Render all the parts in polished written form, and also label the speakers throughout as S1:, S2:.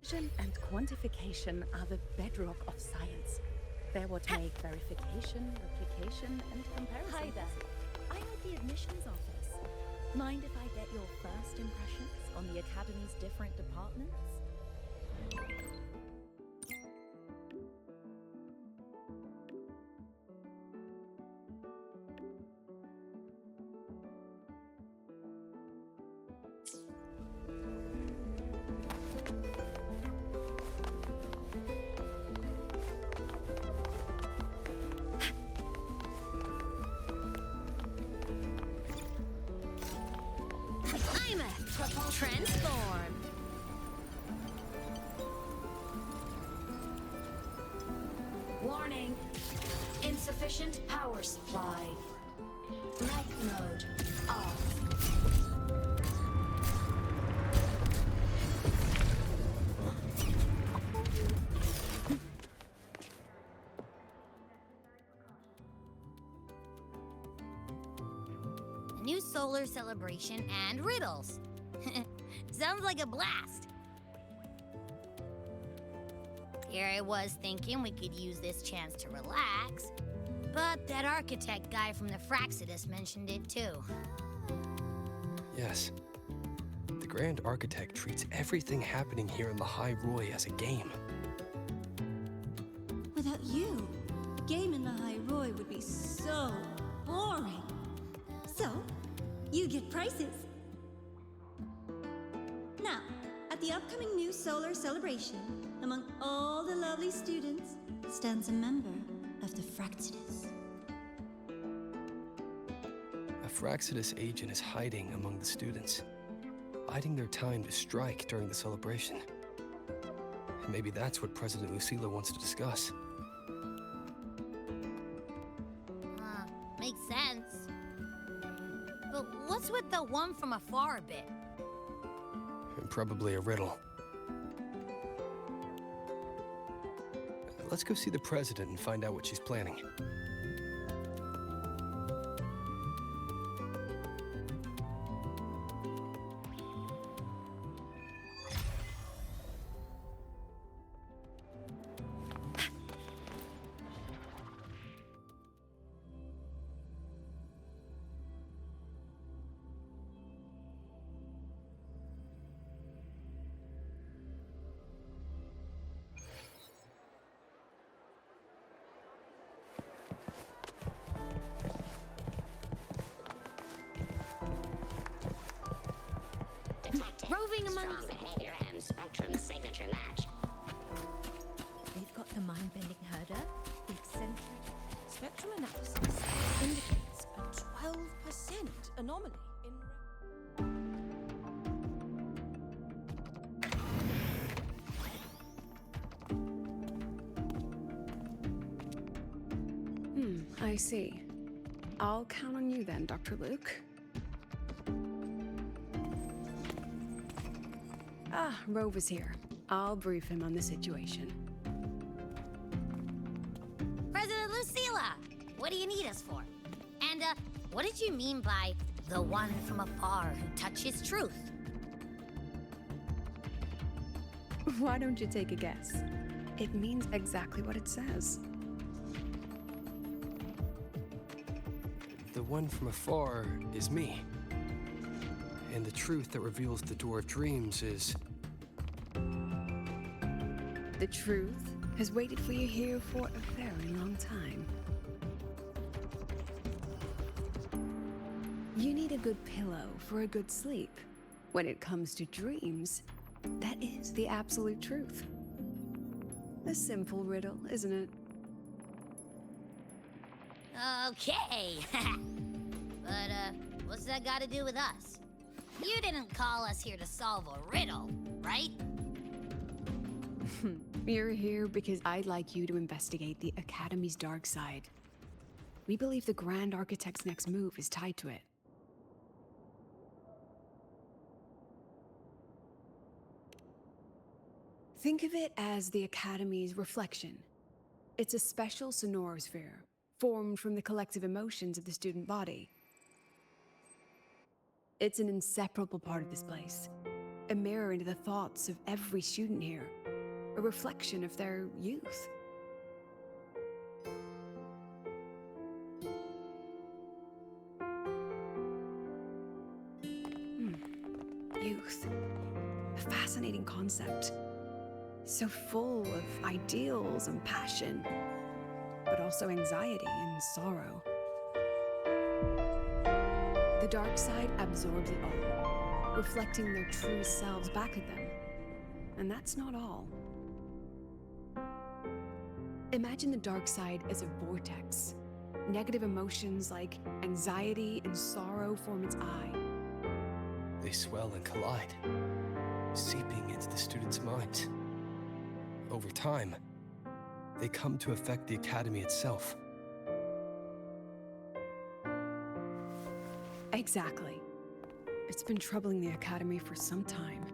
S1: Vision and quantification are the bedrock of science. They're what make verification, replication, and comparison.
S2: Hi there. I'm at the admissions office. Mind if I get your first impressions on the Academy's different departments?
S3: Transform.
S4: Warning. Insufficient power supply. Night mode off.
S3: A new solar celebration and riddles. Sounds like a blast. Here I was thinking we could use this chance to relax, but that architect guy from the Fraxidus mentioned it too.
S5: Yes. The Grand Architect treats everything happening here in the High Roy as a game.
S6: Without you, game in the High Roy would be so boring. So, you get prizes. Now, at the upcoming new solar celebration, among all the lovely students, stands a member of the Fraxidus.
S5: A Fraxidus agent is hiding among the students, biding their time to strike during the celebration. And maybe that's what President Lucilla wants to discuss.
S3: Makes sense. But what's with the one from afar bit?
S5: Probably a riddle. Let's go see the president and find out what she's planning.
S3: Roving among
S7: strong behavior and spectrum signature match.
S2: We've got the mind-bending herder, the eccentric. Spectrum analysis indicates a 12% anomaly in...
S1: I see. I'll count on you then, Dr. Luuk. Rover's here. I'll brief him on the situation.
S3: President Lucilla! What do you need us for? And, what did you mean by the one from afar who touches truth?
S1: Why don't you take a guess? It means exactly what it says.
S5: The one from afar is me. And the truth that reveals the door of dreams is...
S1: The truth has waited for you here for a very long time. You need a good pillow for a good sleep. When it comes to dreams, that is the absolute truth. A simple riddle, isn't it?
S3: Okay. But, what's that got to do with us? You didn't call us here to solve a riddle, right?
S1: You're here because I'd like you to investigate the Academy's dark side. We believe the Grand Architect's next move is tied to it. Think of it as the Academy's reflection. It's a special sonorosphere, formed from the collective emotions of the student body. It's an inseparable part of this place. a mirror into the thoughts of every student here, a reflection of their youth. Youth. A fascinating concept. So full of ideals and passion, but also anxiety and sorrow. The dark side absorbs it all, reflecting their true selves back at them. And that's not all. Imagine the dark side as a vortex. Negative emotions like anxiety and sorrow form its eye.
S5: They swell and collide, seeping into the students' minds. Over time, they come to affect the academy itself.
S1: Exactly. It's been troubling the academy for some time.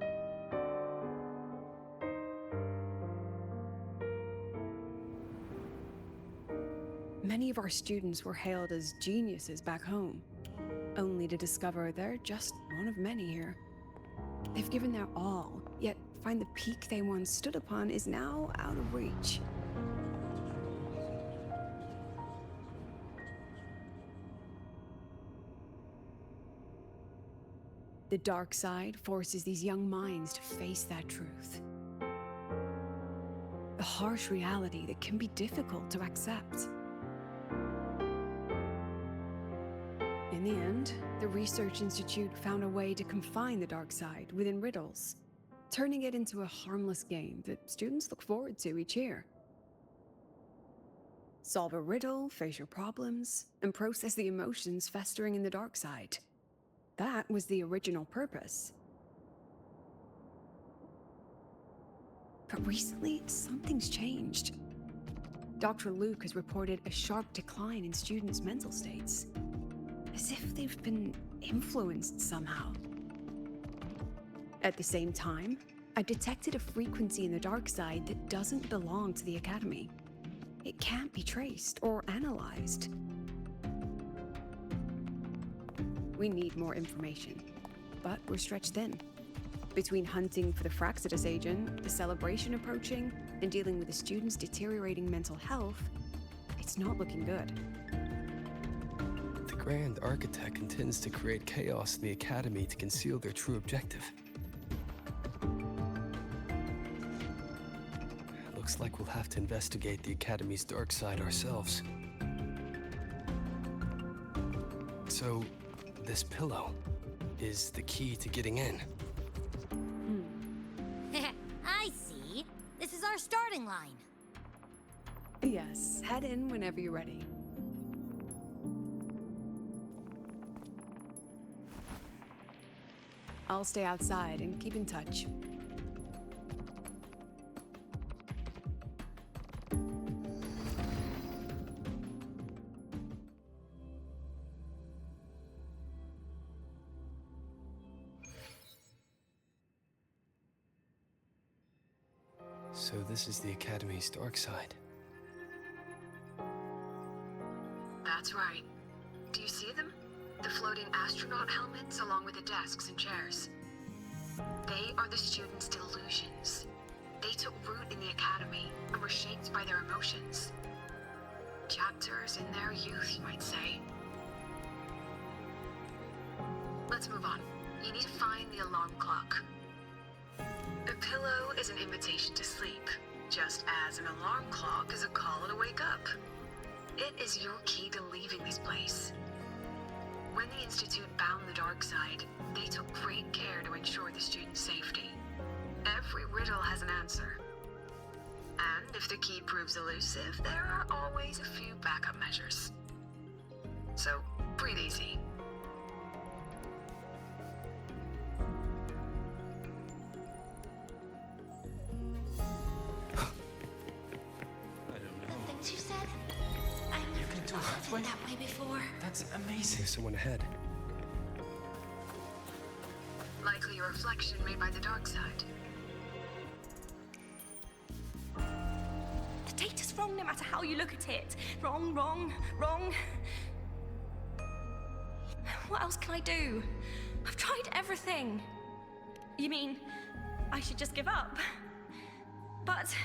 S1: Many of our students were hailed as geniuses back home, only to discover they're just one of many here. They've given their all, yet find the peak they once stood upon is now out of reach. The dark side forces these young minds to face that truth. A harsh reality that can be difficult to accept. In the end, the Research Institute found a way to confine the dark side within riddles, turning it into a harmless game that students look forward to each year. Solve a riddle, face your problems, and process the emotions festering in the dark side. That was the original purpose. But recently, something's changed. Dr. Luuk has reported a sharp decline in students' mental states, as if they've been influenced somehow. At the same time, I detected a frequency in the dark side that doesn't belong to the academy. It can't be traced or analyzed. We need more information, but we're stretched thin. Between hunting for the Fraxidus agent, the celebration approaching, and dealing with the students' deteriorating mental health, it's not looking good.
S5: The Grand Architect intends to create chaos in the Academy to conceal their true objective. Looks like we'll have to investigate the Academy's dark side ourselves. So, this pillow is the key to getting in.
S3: I see. This is our starting line.
S1: Yes, head in whenever you're ready. I'll stay outside and keep in touch.
S5: So this is the Academy's dark side.
S1: That's right. Do you see them? The floating astronaut helmets along with the desks and chairs. They are the students' delusions. They took root in the Academy and were shaped by their emotions. Chapters in their youth, you might say. Let's move on. You need to find the alarm clock. A pillow is an invitation to sleep, just as an alarm clock is a call to wake up. It is your key to leaving this place. When the Institute bound the dark side, they took great care to ensure the students' safety. Every riddle has an answer. And if the key proves elusive, there are always a few backup measures. So, breathe easy.
S4: The things you said, I never thought of it that way before.
S8: That's amazing.
S5: There's someone ahead.
S1: Likely a reflection made by the dark side.
S9: The data's wrong no matter how you look at it. Wrong, wrong, wrong. What else can I do? I've tried everything. You mean I should just give up? But...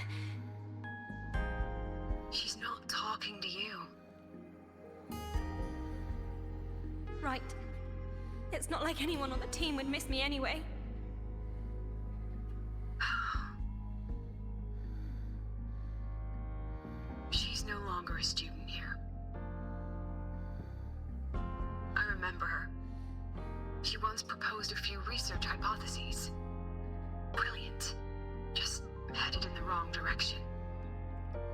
S1: She's not talking to you.
S9: Right. It's not like anyone on the team would miss me anyway.
S1: She's no longer a student here. I remember her. She once proposed a few research hypotheses. Brilliant. Just headed in the wrong direction.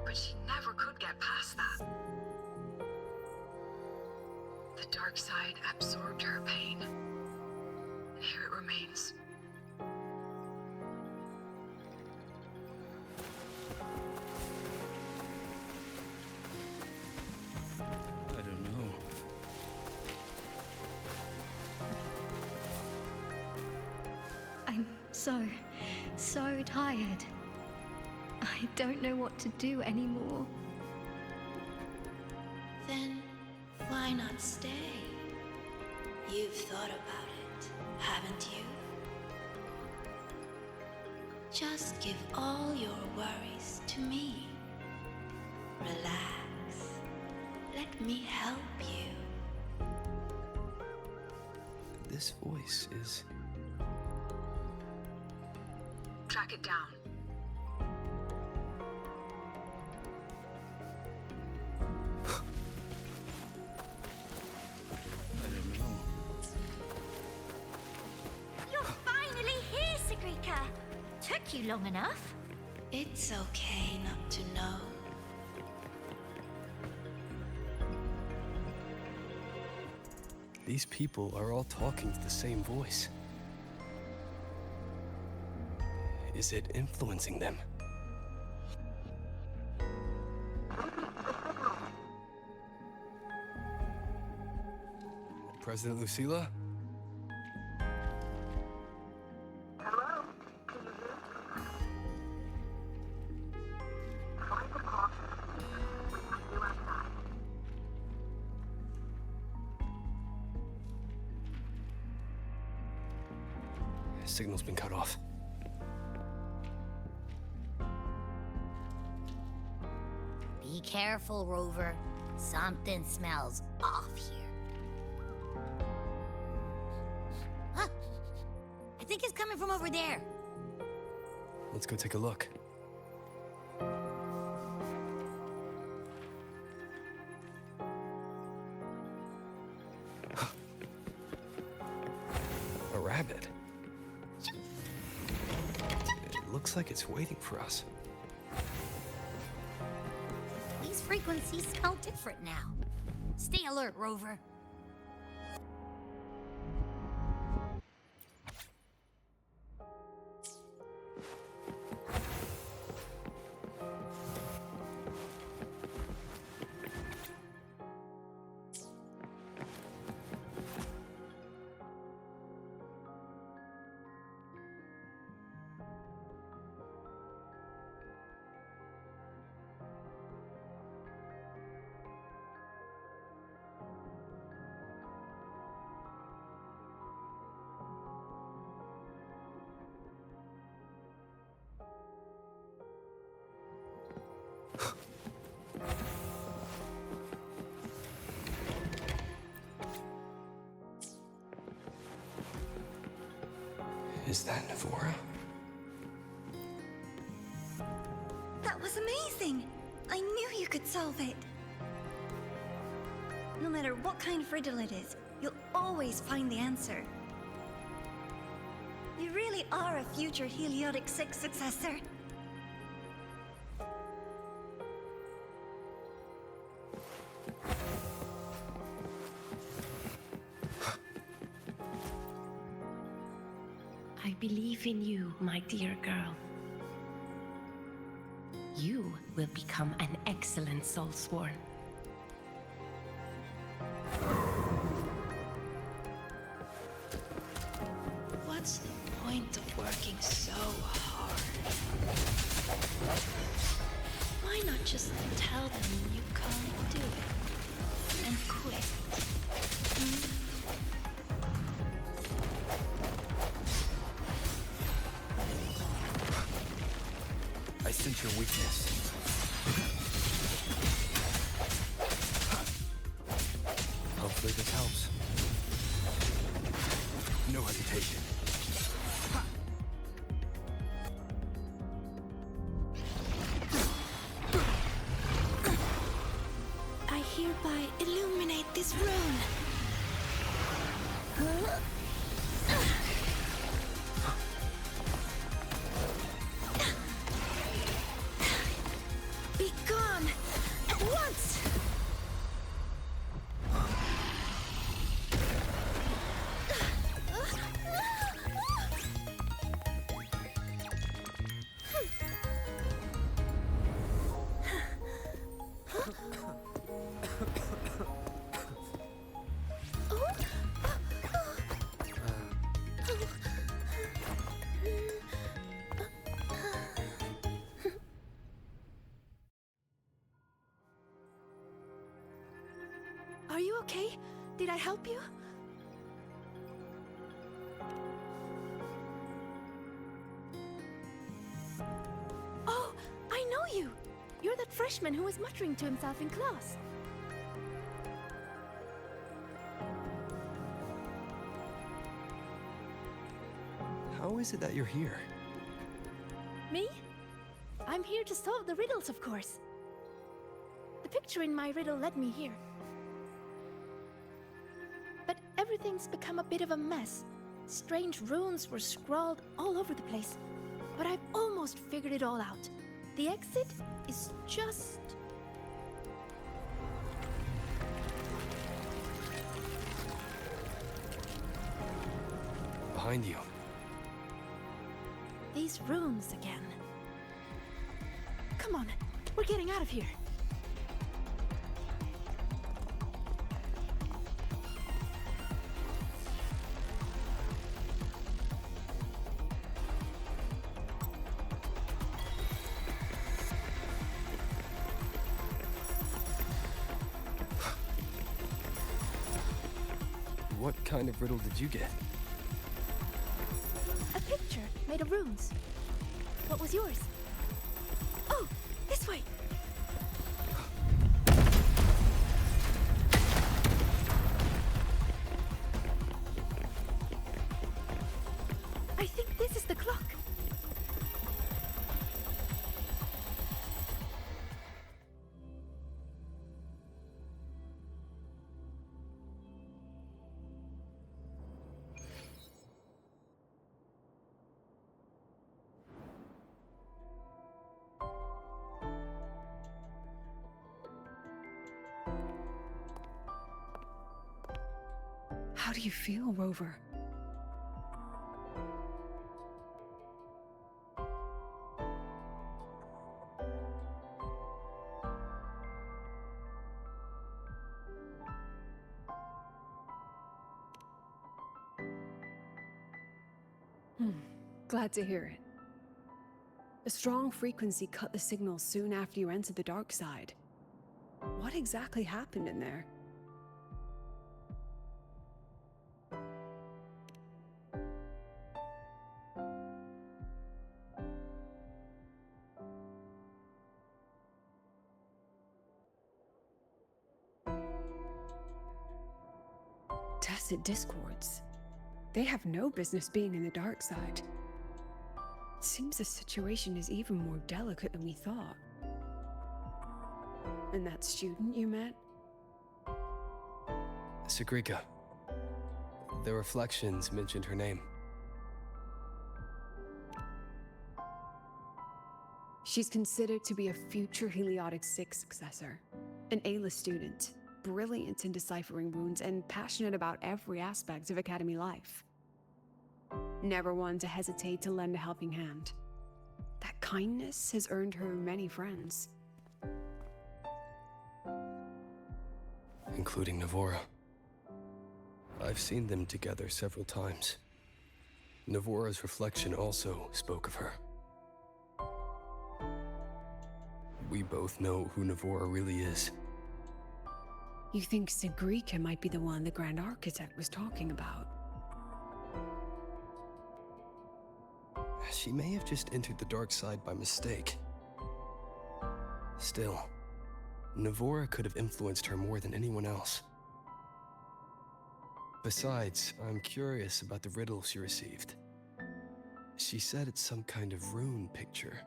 S1: But she never could get past that. The dark side absorbed her pain. And here it remains.
S5: I don't know.
S8: I'm so tired. I don't know what to do anymore.
S4: Then why not stay? You've thought about it, haven't you? Just give all your worries to me. Relax. Let me help you.
S5: This voice is...
S1: Track it down.
S5: I don't know.
S3: You're finally here, Sigrika. Took you long enough.
S4: It's okay not to know.
S5: These people are all talking to the same voice. Is it influencing them? President Lucilla?
S10: Hello? Can you hear me? Find the coffee. We can do outside.
S5: Signal's been cut off.
S3: Be careful, Rover. Something smells off here. Huh. I think it's coming from over there.
S5: Let's go take a look. A rabbit. It looks like it's waiting for us.
S3: These frequencies smell different now. Stay alert, Rover.
S5: Is that Navora?
S6: That was amazing! I knew you could solve it! No matter what kind of riddle it is, you'll always find the answer. You really are a future Heliotic 6 successor.
S8: I believe in you, my dear girl. You will become an excellent Soulsworn.
S4: What's the point of working so hard? Why not just tell them you can't do it and quit?
S5: sense your weakness. Hopefully this helps. No hesitation.
S4: I hereby illuminate this rune. Be gone at once.
S9: Are you okay? Did I help you? Oh, I know you! You're that freshman who was muttering to himself in class.
S5: How is it that you're here?
S9: Me? I'm here to solve the riddles, of course. The picture in my riddle led me here. But everything's become a bit of a mess. Strange runes were scrawled all over the place. But I've almost figured it all out. The exit is just...
S5: Behind you.
S9: these runes again. Come on, we're getting out of here.
S5: What kind of riddle did you get?
S9: A picture made of runes. What was yours? Oh, this way. I think this is the clock.
S11: How do you feel, Rover? Glad to hear it. A strong frequency cut the signal soon after you entered the dark side. What exactly happened in there? Tacit discords. They have no business being in the dark side. It seems the situation is even more delicate than we thought. And that student you met?
S5: Sigrika. The reflections mentioned her name.
S11: She's considered to be a future Heliotic 6 successor. An A-list student, brilliant in deciphering runes and passionate about every aspect of Academy life. Never one to hesitate to lend a helping hand. That kindness has earned her many friends.
S5: Including Navora. I've seen them together several times. Navora's reflection also spoke of her. We both know who Navora really is.
S11: You think Sigrika might be the one the Grand Architect was talking about?
S5: She may have just entered the dark side by mistake. Still, Navora could have influenced her more than anyone else. Besides, I'm curious about the riddle she received. She said it's some kind of rune picture.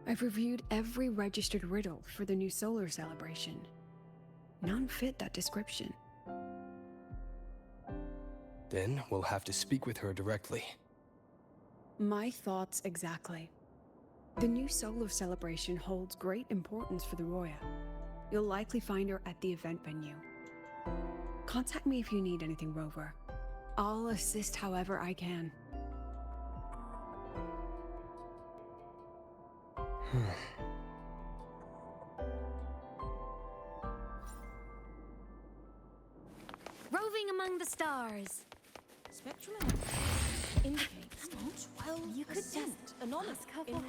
S11: I've reviewed every registered riddle for the new solar celebration. None fit that description.
S5: Then we'll have to speak with her directly.
S11: My thoughts exactly. The new solar celebration holds great importance for the Roya. You'll likely find her at the event venue. Contact me if you need anything, Rover. I'll assist however I can.
S12: Roving among the stars.
S2: Spectrum indicates 12%.
S12: You could just
S2: anonymous
S12: couple.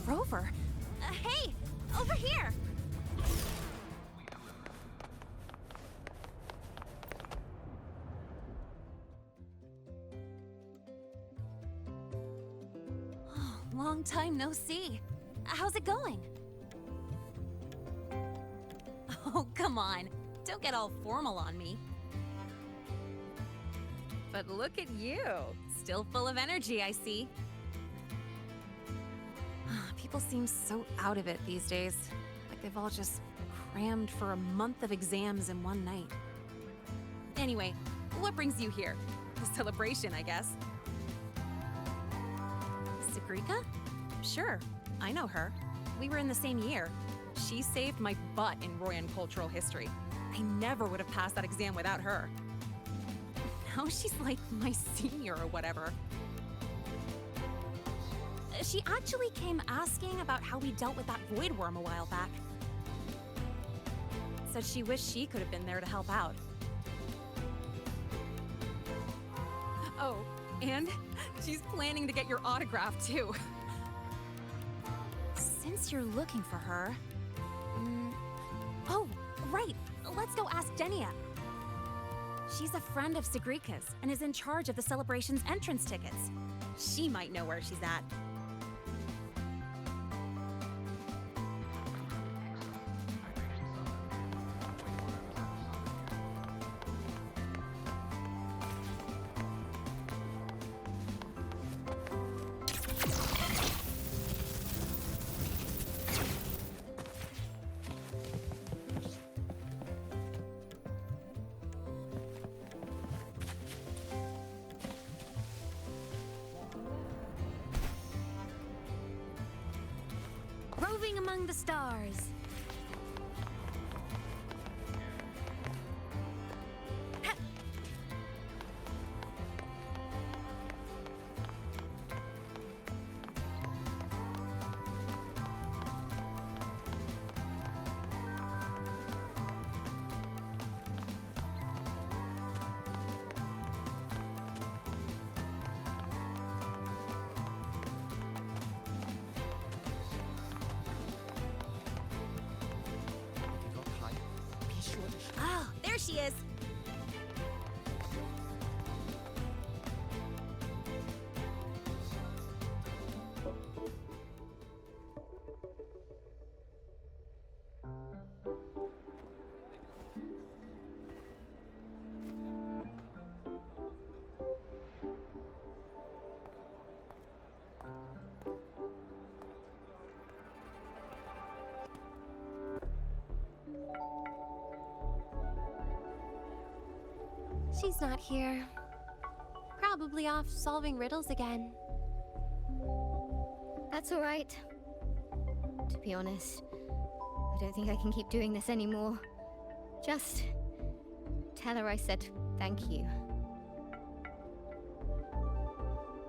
S12: Rover? Hey! Over here! Oh, long time no see. How's it going? Oh, come on. Don't get all formal on me. But look at you. Still full of energy, I see. People seem so out of it these days. Like they've all just crammed for a month of exams in one night. Anyway, what brings you here? The celebration, I guess. Sigrika? Sure, I know her. We were in the same year. She saved my butt in Royan cultural history. I never would have passed that exam without her. Now she's like my senior or whatever. She actually came asking about how we dealt with that void worm a while back. Said she wished she could have been there to help out. Oh, and she's planning to get your autograph too. Since you're looking for her... Oh, right! Let's go ask Denia. She's a friend of Sigrika's and is in charge of the celebration's entrance tickets. She might know where she's at. Roving among the stars. Oh, there she is.
S13: She's not here. Probably off solving riddles again.
S14: That's all right. To be honest, I don't think I can keep doing this anymore. Just Tell her I said thank you.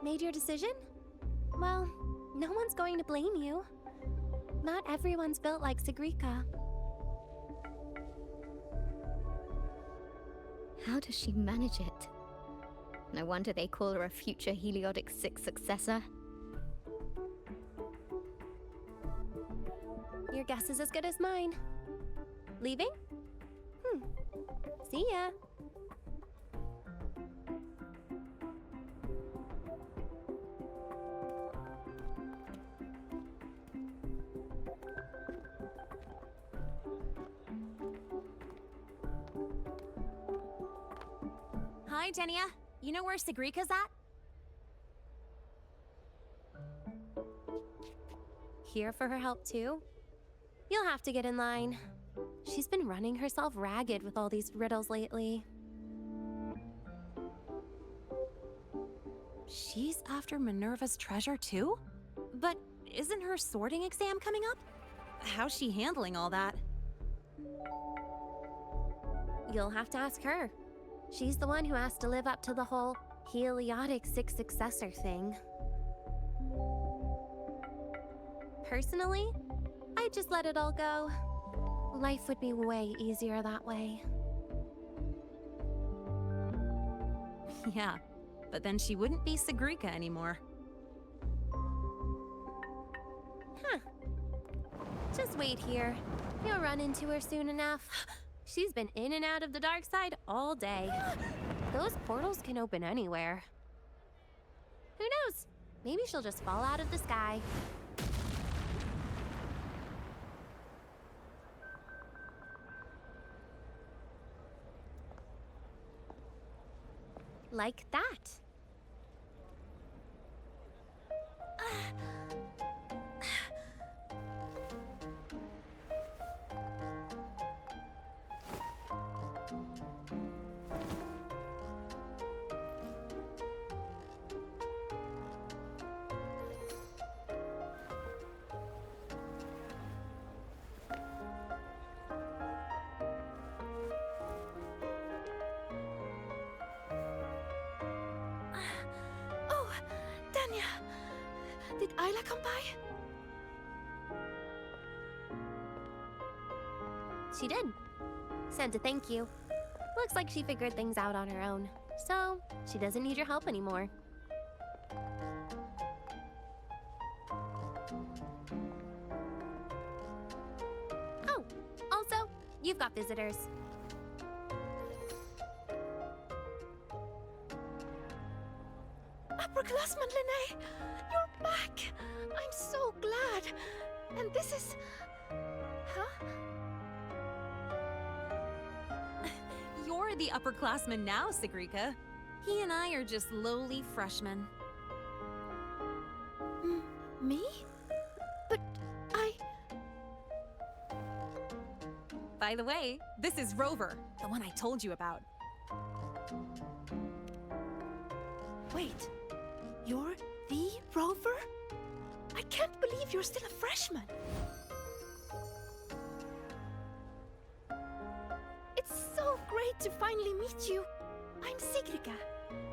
S13: Made your decision? Well, no one's going to blame you. Not everyone's built like Sigrika.
S14: How does she manage it? No wonder they call her a future Heliotic 6 successor.
S13: Your guess is as good as mine. Leaving? See ya.
S12: Hi, Denia. You know where Sigrika's at?
S13: Here for her help too? You'll have to get in line. She's been running herself ragged with all these riddles lately.
S12: She's after Minerva's treasure too? But isn't her sorting exam coming up? How's she handling all that?
S13: You'll have to ask her. She's the one who has to live up to the whole Heliotic 6 successor thing. Personally, I'd just let it all go. Life would be way easier that way.
S12: Yeah, but then she wouldn't be Sigrika anymore.
S13: Huh. Just wait here. You'll run into her soon enough. She's been in and out of the dark side all day. Those portals can open anywhere. Who knows? Maybe she'll just fall out of the sky. Like that. Did Ayla come by? She did. Sent a thank you. Looks like she figured things out on her own, so she doesn't need your help anymore. Oh, also, you've got visitors. Upperclassman Lynae, you're back! I'm so glad. And this is... Huh?
S12: You're the upperclassman now, Sigrika. He and I are just lowly freshmen.
S9: Me? But I...
S12: By the way, this is Rover, the one I told you about.
S9: Wait, you're the Rover? I can't believe you're still a freshman. It's so great to finally meet you. I'm Sigrika.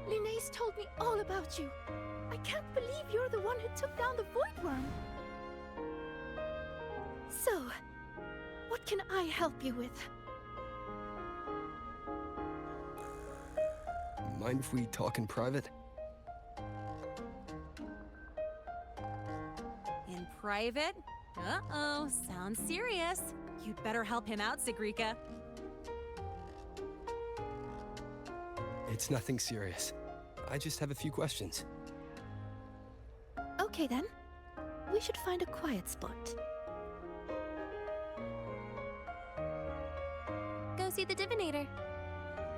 S9: Lynae's told me all about you. I can't believe you're the one who took down the Void Worm. So, what can I help you with?
S5: Mind if we talk in private?
S12: In private? Uh-oh, sounds serious. You'd better help him out, Sigrika.
S5: It's nothing serious. I just have a few questions.
S9: Okay then. We should find a quiet spot.
S13: Go see the Divinator.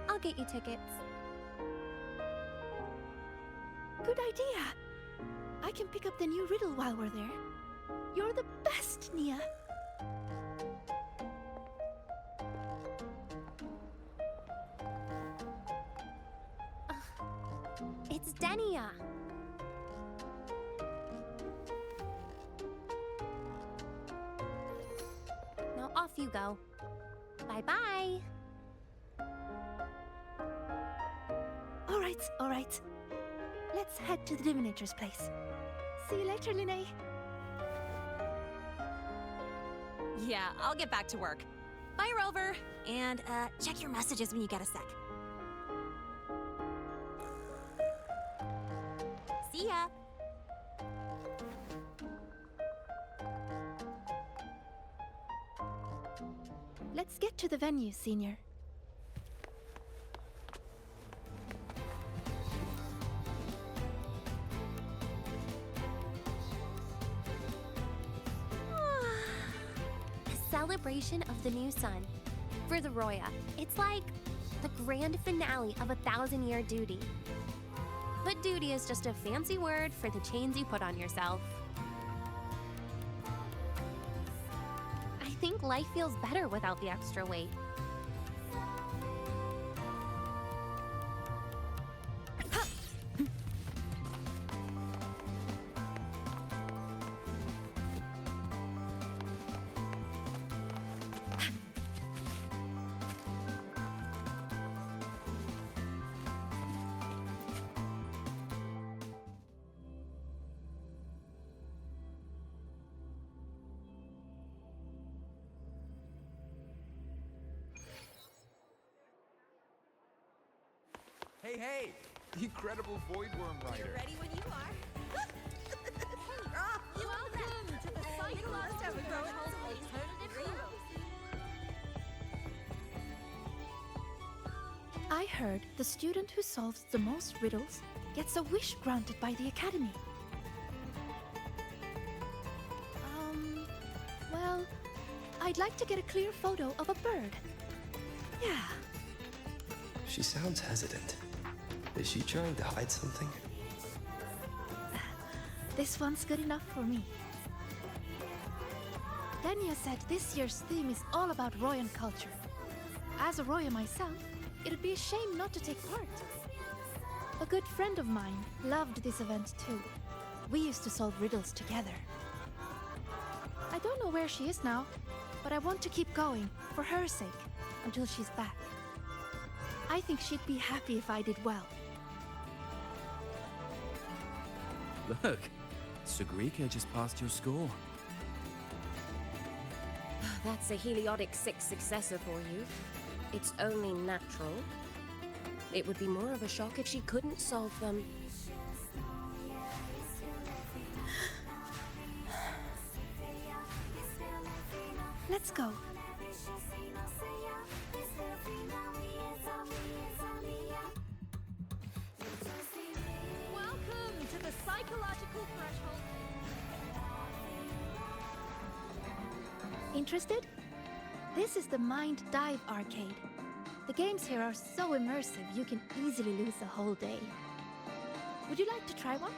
S13: I'll get you tickets.
S9: Good idea. I can pick up the new riddle while we're there. You're the best, Nia.
S13: It's Denia. Now off you go. Bye-bye.
S9: all right. Let's head to the divinator's place. See you later, Lynae.
S12: Yeah, I'll get back to work. Bye, Rover. And, check your messages when you get a sec. See ya.
S9: Let's get to the venue, Senior.
S13: A celebration of the new sun. For the Roya, it's like the grand finale of 1,000-year duty. But duty is just a fancy word for the chains you put on yourself. I think life feels better without the extra weight.
S15: Hey, hey! The incredible Voidworm Rider.
S12: You're ready when you are.
S13: Welcome to the psychological alternative.
S9: I heard the student who solves the most riddles gets a wish granted by the Academy. Well, I'd like to get a clear photo of a bird. Yeah.
S5: She sounds hesitant. Is she trying to hide something?
S9: This one's good enough for me. Dania said this year's theme is all about Royan culture. As a Roya myself, it'd be a shame not to take part. A good friend of mine loved this event too. We used to solve riddles together. I don't know where she is now, but I want to keep going, for her sake, until she's back. I think she'd be happy if I did well.
S16: Look, Sigrika just passed your score.
S17: That's a Heliotic 6 successor for you. It's only natural. It would be more of a shock if she couldn't solve them.
S9: Let's go.
S13: Welcome to the psychological threshold.
S9: Interested? This is the Mind Dive Arcade. The games here are so immersive you can easily lose a whole day. Would you like to try one?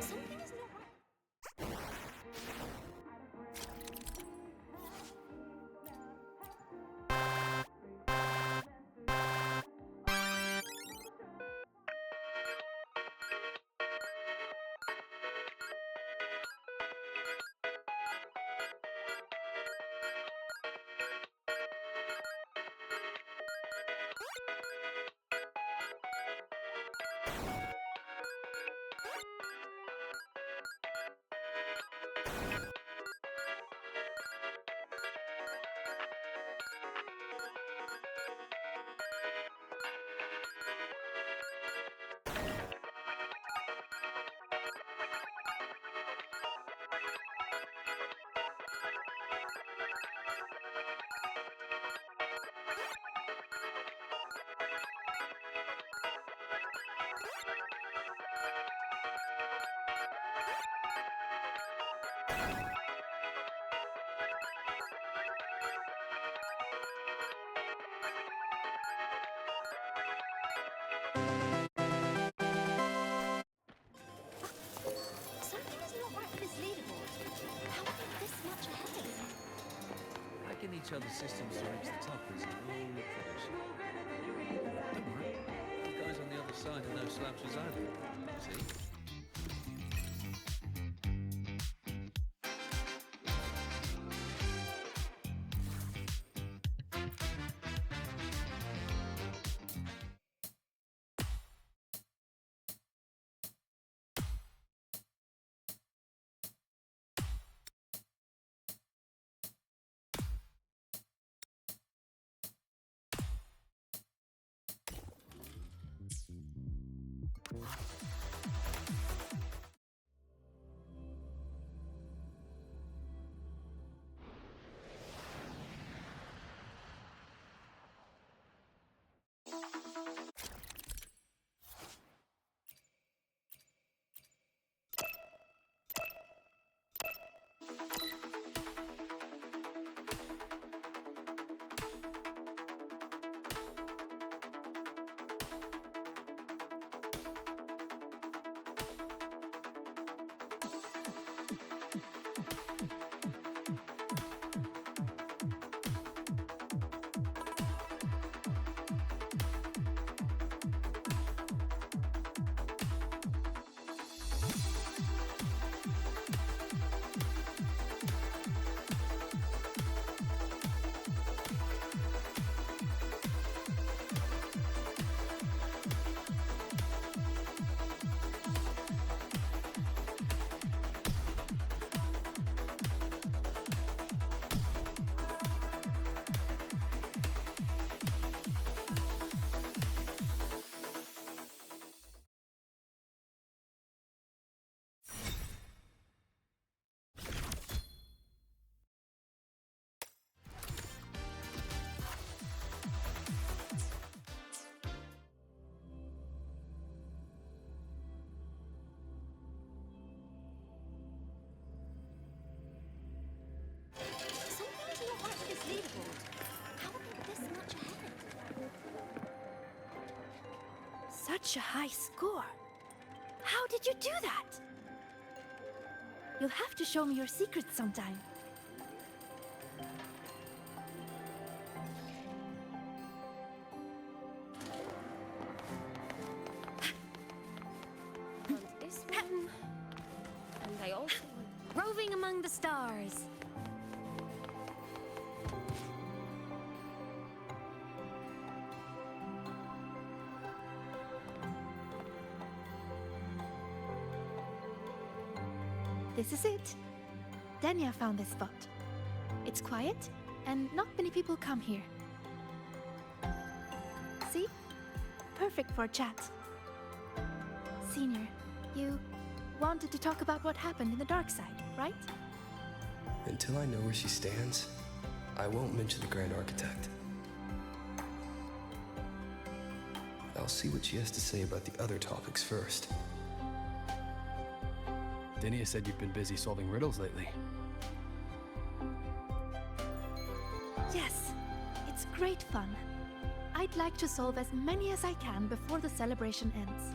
S13: Something is not right. Something is not right with this leaderboard. How are they this much ahead?
S16: Hacking each other's systems to reach the top is an old tradition. Don't worry, the guys on the other side are no slouches either. See?
S9: such a high score. How did you do that? You'll have to show me your secrets sometime.
S17: And this one. And I also want...
S3: Roving among the stars.
S9: This is it. Denya found this spot. It's quiet, and not many people come here. See? Perfect for a chat. Senior, you wanted to talk about what happened in the dark side, right?
S5: Until I know where she stands, I won't mention the Grand Architect. I'll see what she has to say about the other topics first. Denia said you've been busy solving riddles lately.
S9: Yes, it's great fun. I'd like to solve as many as I can before the celebration ends.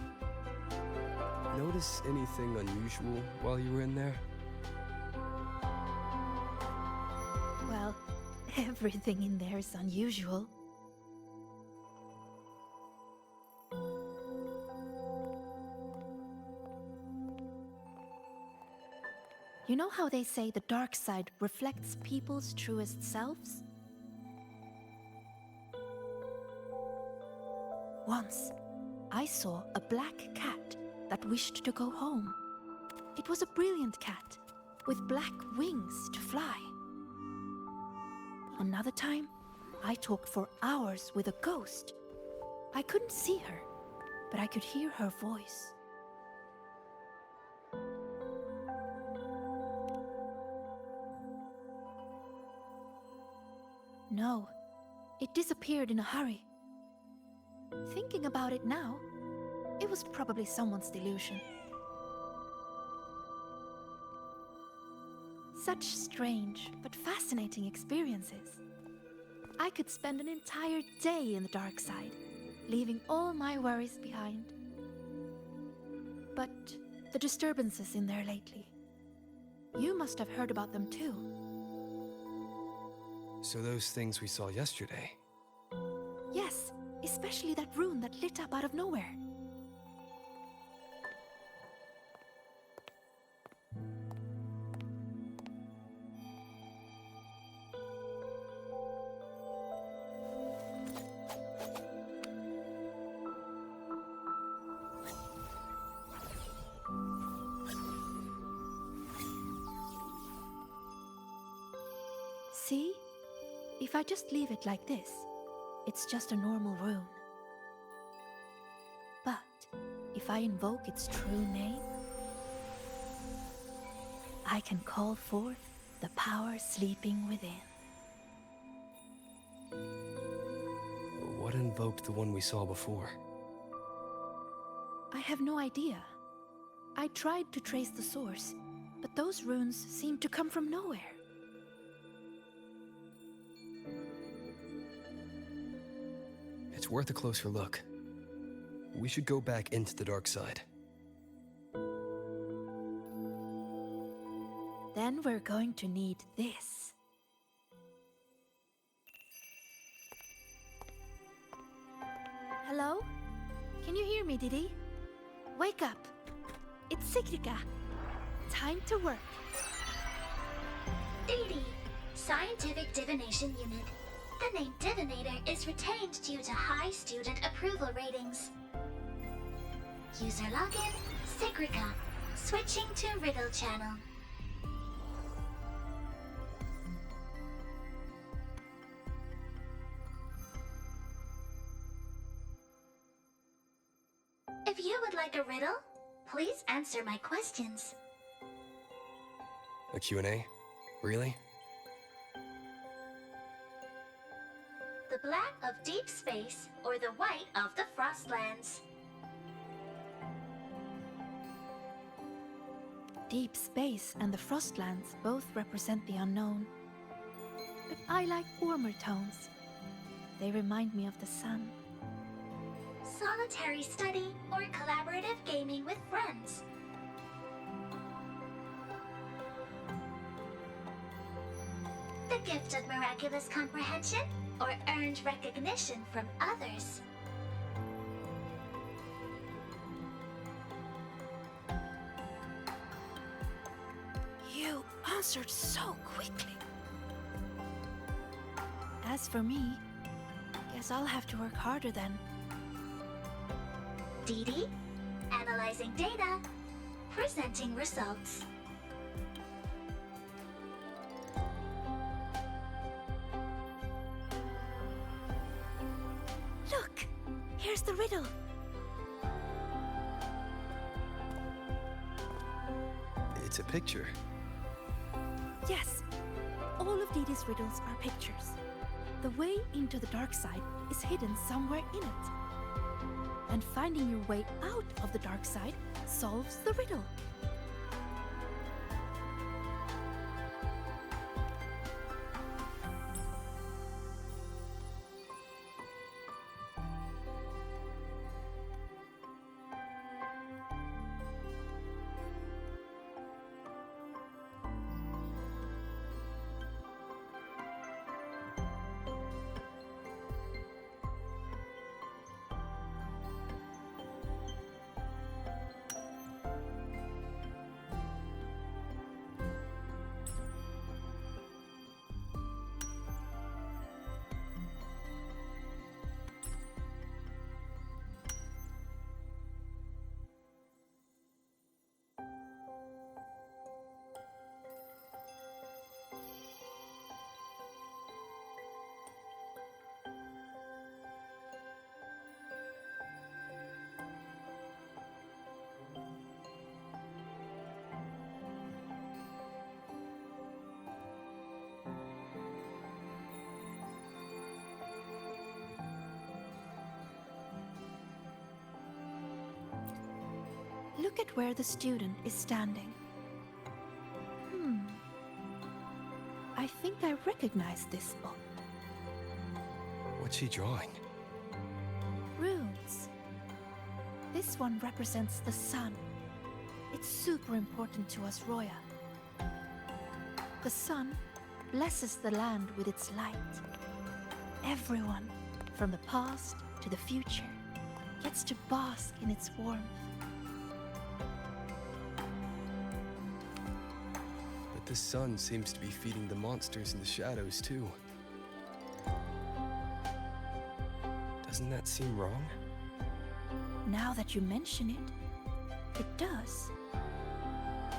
S5: Notice anything unusual while you were in there?
S9: Well, everything in there is unusual. You know how they say the dark side reflects people's truest selves? Once, I saw a black cat that wished to go home. It was a brilliant cat, with black wings to fly. Another time, I talked for hours with a ghost. I couldn't see her, but I could hear her voice. No, it disappeared in a hurry. Thinking about it now, it was probably someone's delusion. Such strange but fascinating experiences. I could spend an entire day in the dark side, leaving all my worries behind. But the disturbances in there lately, you must have heard about them too.
S5: So those things we saw yesterday.
S9: Yes, especially that rune that lit up out of nowhere. See? If I just leave it like this, it's just a normal rune. But if I invoke its true name, I can call forth the power sleeping within.
S5: What invoked the one we saw before?
S9: I have no idea. I tried to trace the source, but those runes seem to come from nowhere.
S5: It's worth a closer look. We should go back into the dark side.
S9: Then we're going to need this. Hello? Can you hear me, Didi? Wake up! It's Sigrika. Time to work.
S18: Didi, Scientific Divination Unit. The name Divinator is retained due to high student approval ratings. User login, Sigrika. Switching to Riddle Channel. If you would like a riddle, please answer my questions.
S5: A Q&A? Really?
S18: The black of deep space or the white of the Frostlands?
S9: Deep space and the Frostlands both represent the unknown. But I like warmer tones. They remind me of the sun.
S18: solitary study, or collaborative gaming with friends. The gift of miraculous comprehension, or earned recognition from others.
S4: You answered so quickly. As for me, guess I'll have to work harder then.
S18: Dee Dee, analyzing data, presenting results.
S4: Look! Here's the riddle.
S5: It's a picture.
S4: Yes, all of Dee Dee's riddles are pictures. The way into the dark side is hidden somewhere in it. And finding your way out of the dark side solves the riddle. Look at where the student is standing. I think I recognize this spot.
S5: What's she drawing?
S4: Runes. This one represents the sun. It's super important to us, Roya. The sun blesses the land with its light. Everyone, from the past to the future, gets to bask in its warmth.
S5: But the sun seems to be feeding the monsters in the shadows, too. Doesn't that seem wrong?
S4: Now that you mention it, it does.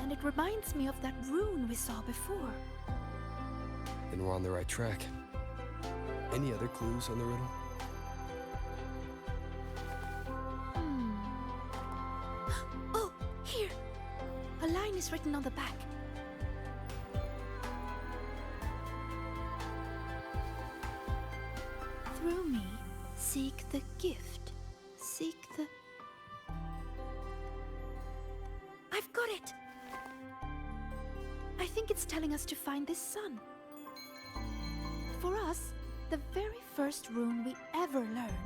S4: And it reminds me of that rune we saw before.
S5: Then we're on the right track. Any other clues on the riddle?
S4: Oh, here! A line is written on the back. Through me, seek the gift. Seek the... I've got it! I think it's telling us to find this sun. For us, the very first rune we ever learn,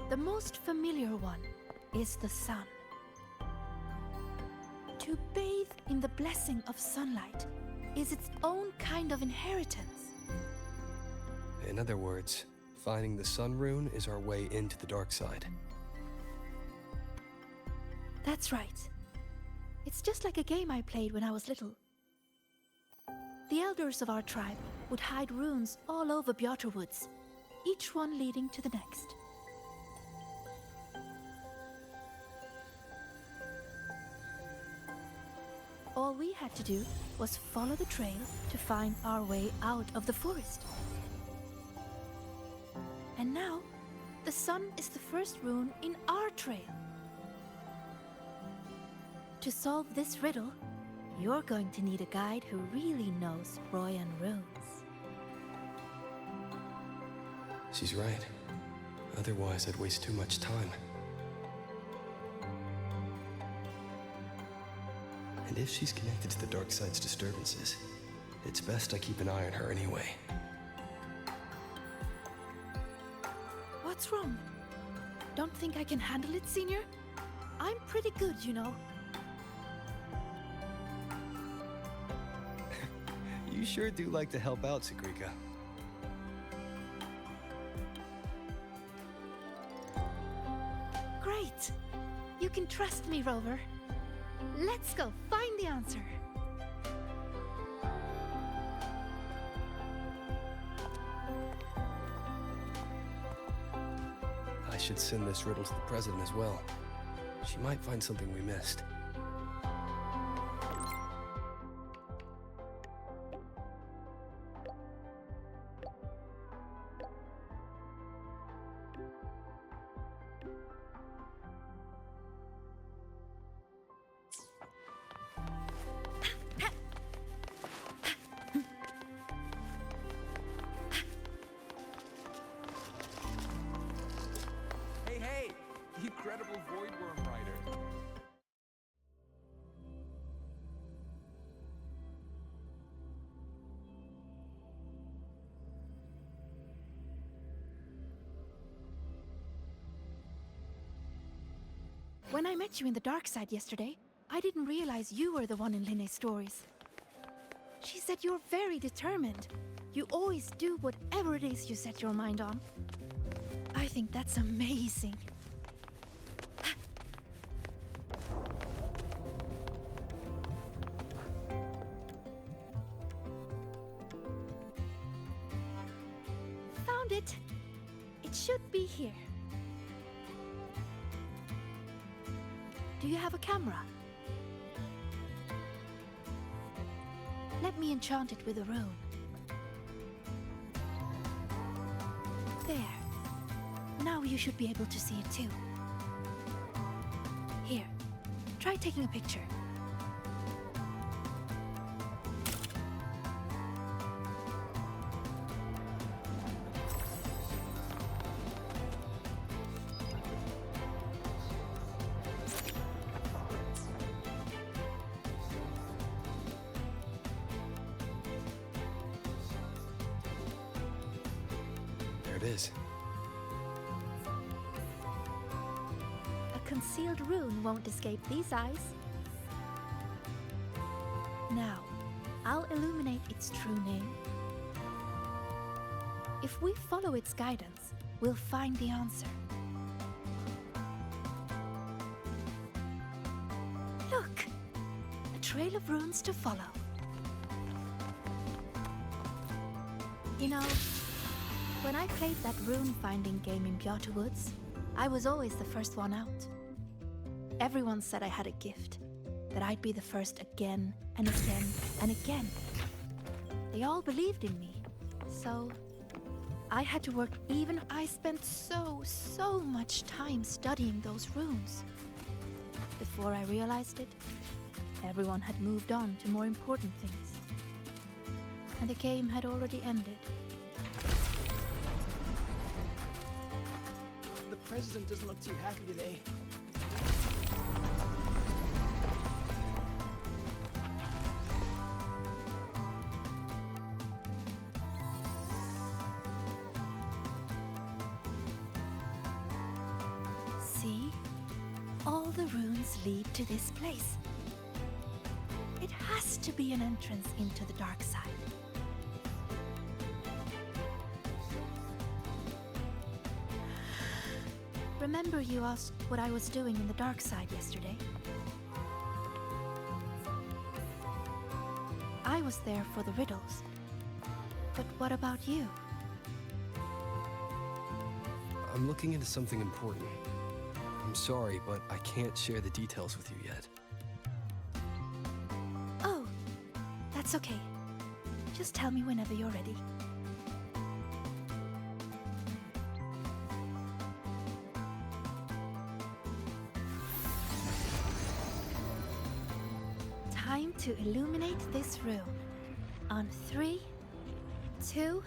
S4: the most familiar one, is the sun. To bathe in the blessing of sunlight is its own kind of inheritance.
S5: In other words, finding the sun rune is our way into the dark side.
S4: That's right. It's just like a game I played when I was little. The elders of our tribe would hide runes all over Bjotr Woods, each one leading to the next. All we had to do was follow the trail to find our way out of the forest. And now, the sun is the first rune in our trail. To solve this riddle, you're going to need a guide who really knows Royan runes.
S5: She's right. Otherwise, I'd waste too much time. And if she's connected to the dark side's disturbances, it's best I keep an eye on her anyway.
S4: What's wrong?
S9: Don't think I can handle it, Senior? I'm pretty good, you know.
S5: You sure do like to help out, Sigrika.
S9: Great! You can trust me, Rover. Let's go find the answer.
S5: I should send this riddle to the President as well. She might find something we missed.
S15: Hey! The incredible voidworm writer.
S9: When I met you in the dark side yesterday, I didn't realize you were the one in Lynae's stories. She said you're very determined. You always do whatever it is you set your mind on. I think that's amazing. Found it. It should be here. Do you have a camera? Let me enchant it with a rune. There. Now you should be able to see it too. Here, try taking a picture.
S5: There it is.
S9: A concealed rune won't escape these eyes. Now, I'll illuminate its true name. If we follow its guidance, we'll find the answer. Look! A trail of runes to follow. You know, when I played that rune-finding game in Bjarte Woods, I was always the first one out. Everyone said I had a gift, that I'd be the first again and again and again. They all believed in me, so I had to work even. I spent so much time studying those runes. Before I realized it, everyone had moved on to more important things. And the game had already ended.
S19: The president doesn't look too happy today.
S9: See? All the runes lead to this place. It has to be an entrance into the dark side. Remember you asked what I was doing in the dark side yesterday? I was there for the riddles. But what about you?
S5: I'm looking into something important. I'm sorry, but I can't share the details with you yet.
S9: Oh, that's okay. Just tell me whenever you're ready. Time to illuminate this room. On 3, 2...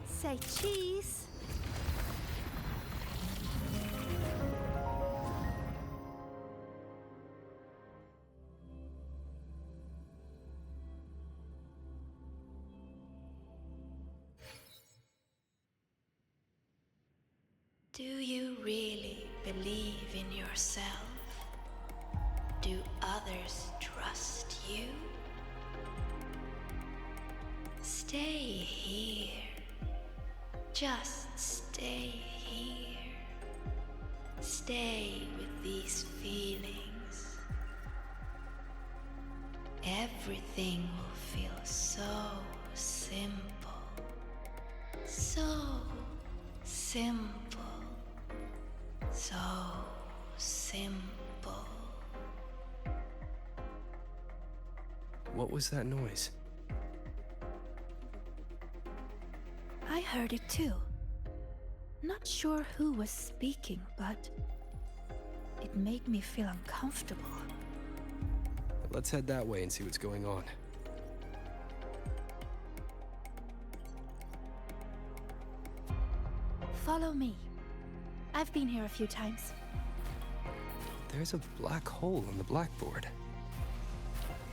S9: Say cheese.
S4: believe in yourself? Do others trust you? Stay here. Just stay here. Stay with these feelings. Everything will feel so simple. So simple. So simple.
S5: What was that noise?
S4: I heard it too. Not sure who was speaking, but it made me feel uncomfortable.
S5: Let's head that way and see what's going on.
S4: Follow me. I've been here a few times.
S5: There's a black hole in the blackboard.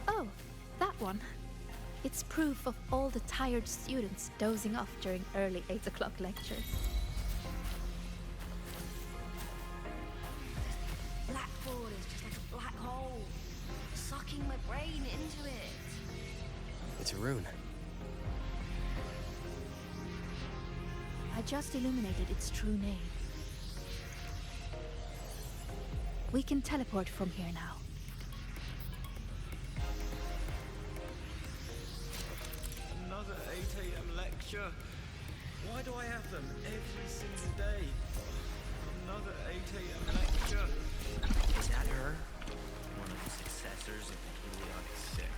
S4: Oh, that one. It's proof of all the tired students dozing off during early 8 o'clock lectures.
S17: Blackboard is just like a black hole, sucking my brain into it.
S5: It's a rune.
S4: I just illuminated its true name. We can teleport from here now.
S20: Another 8 a.m. lecture. Why do I have them every single day? Another 8 a.m. lecture.
S21: Is that her? One of the successors of the Heliodic Six.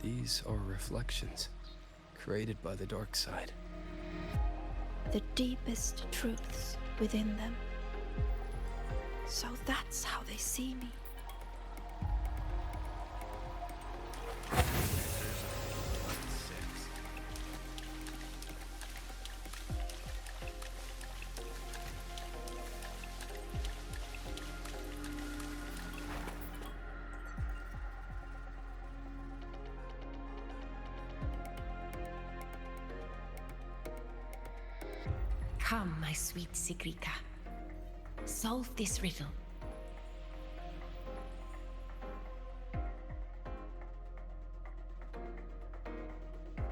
S5: These are reflections, created by the dark side.
S4: The deepest truths within them. So that's how they see me.
S8: Come, my sweet Sigrika. Solve this riddle.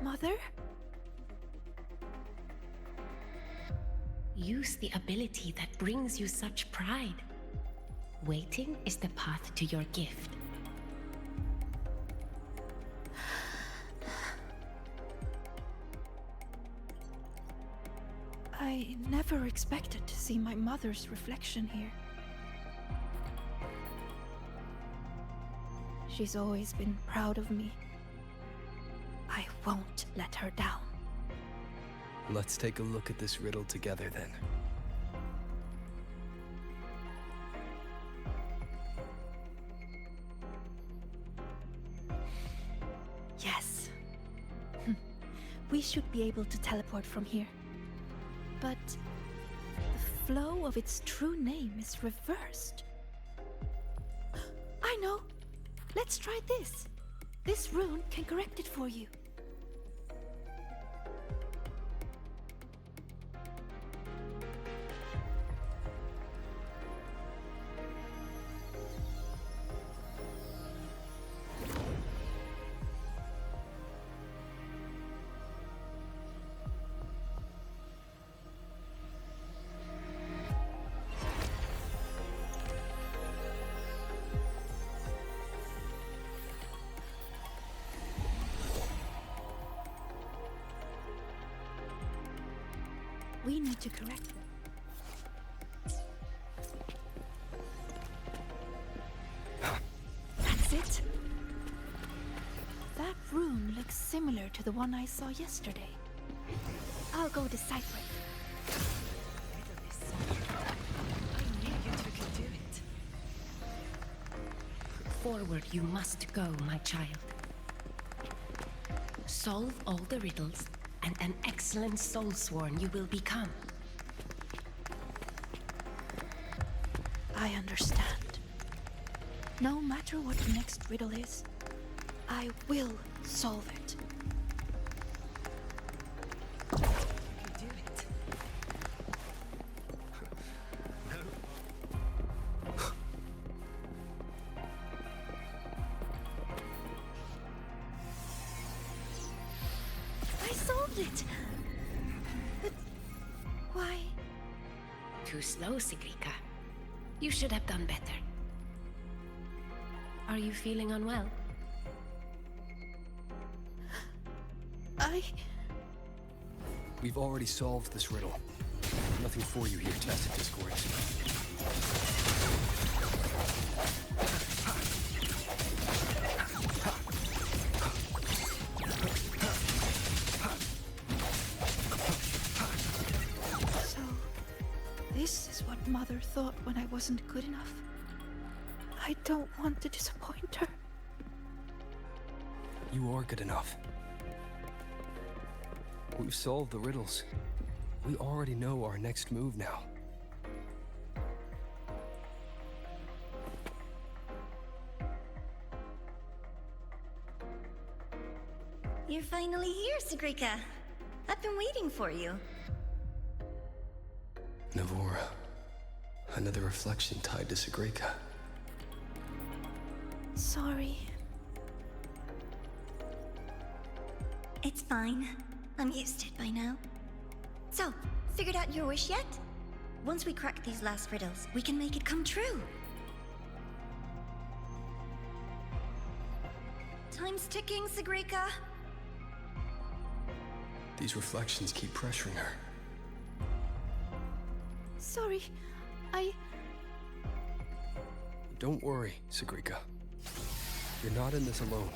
S4: Mother?
S8: Use the ability that brings you such pride. Waiting is the path to your gift.
S4: I never expected to see my mother's reflection here. She's always been proud of me. I won't let her down.
S5: Let's take a look at this riddle together then.
S4: Yes. We should be able to teleport from here. But the flow of its true name is reversed. I know! Let's try this. This rune can correct it for you. We need to correct them. That's it. That rune looks similar to the one I saw yesterday. I'll go decipher it.
S8: I knew you two could do it. Forward you must go, my child. Solve all the riddles, and an excellent soulsworn you will become.
S4: I understand. No matter what the next riddle is, I will solve it.
S8: You do it.
S4: solved it. But why?
S8: Too slow, Sigrika. You should have done better. Are you feeling unwell?
S5: We've already solved this riddle. Nothing for you here, Tacit Discords.
S4: So, this is what Mother thought when I wasn't good enough. I don't want to disappoint her.
S5: You are good enough. We've solved the riddles. We already know our next move now.
S6: You're finally here, Sigrika. I've been waiting for you.
S5: Navora. Another reflection tied to Sigrika.
S4: Sorry.
S6: It's fine. I'm used to it by now. So, figured out your wish yet? Once we crack these last riddles, we can make it come true. Time's ticking, Sigrika.
S5: These reflections keep pressuring her.
S4: Sorry,
S5: Don't worry, Sigrika. You're not in this alone.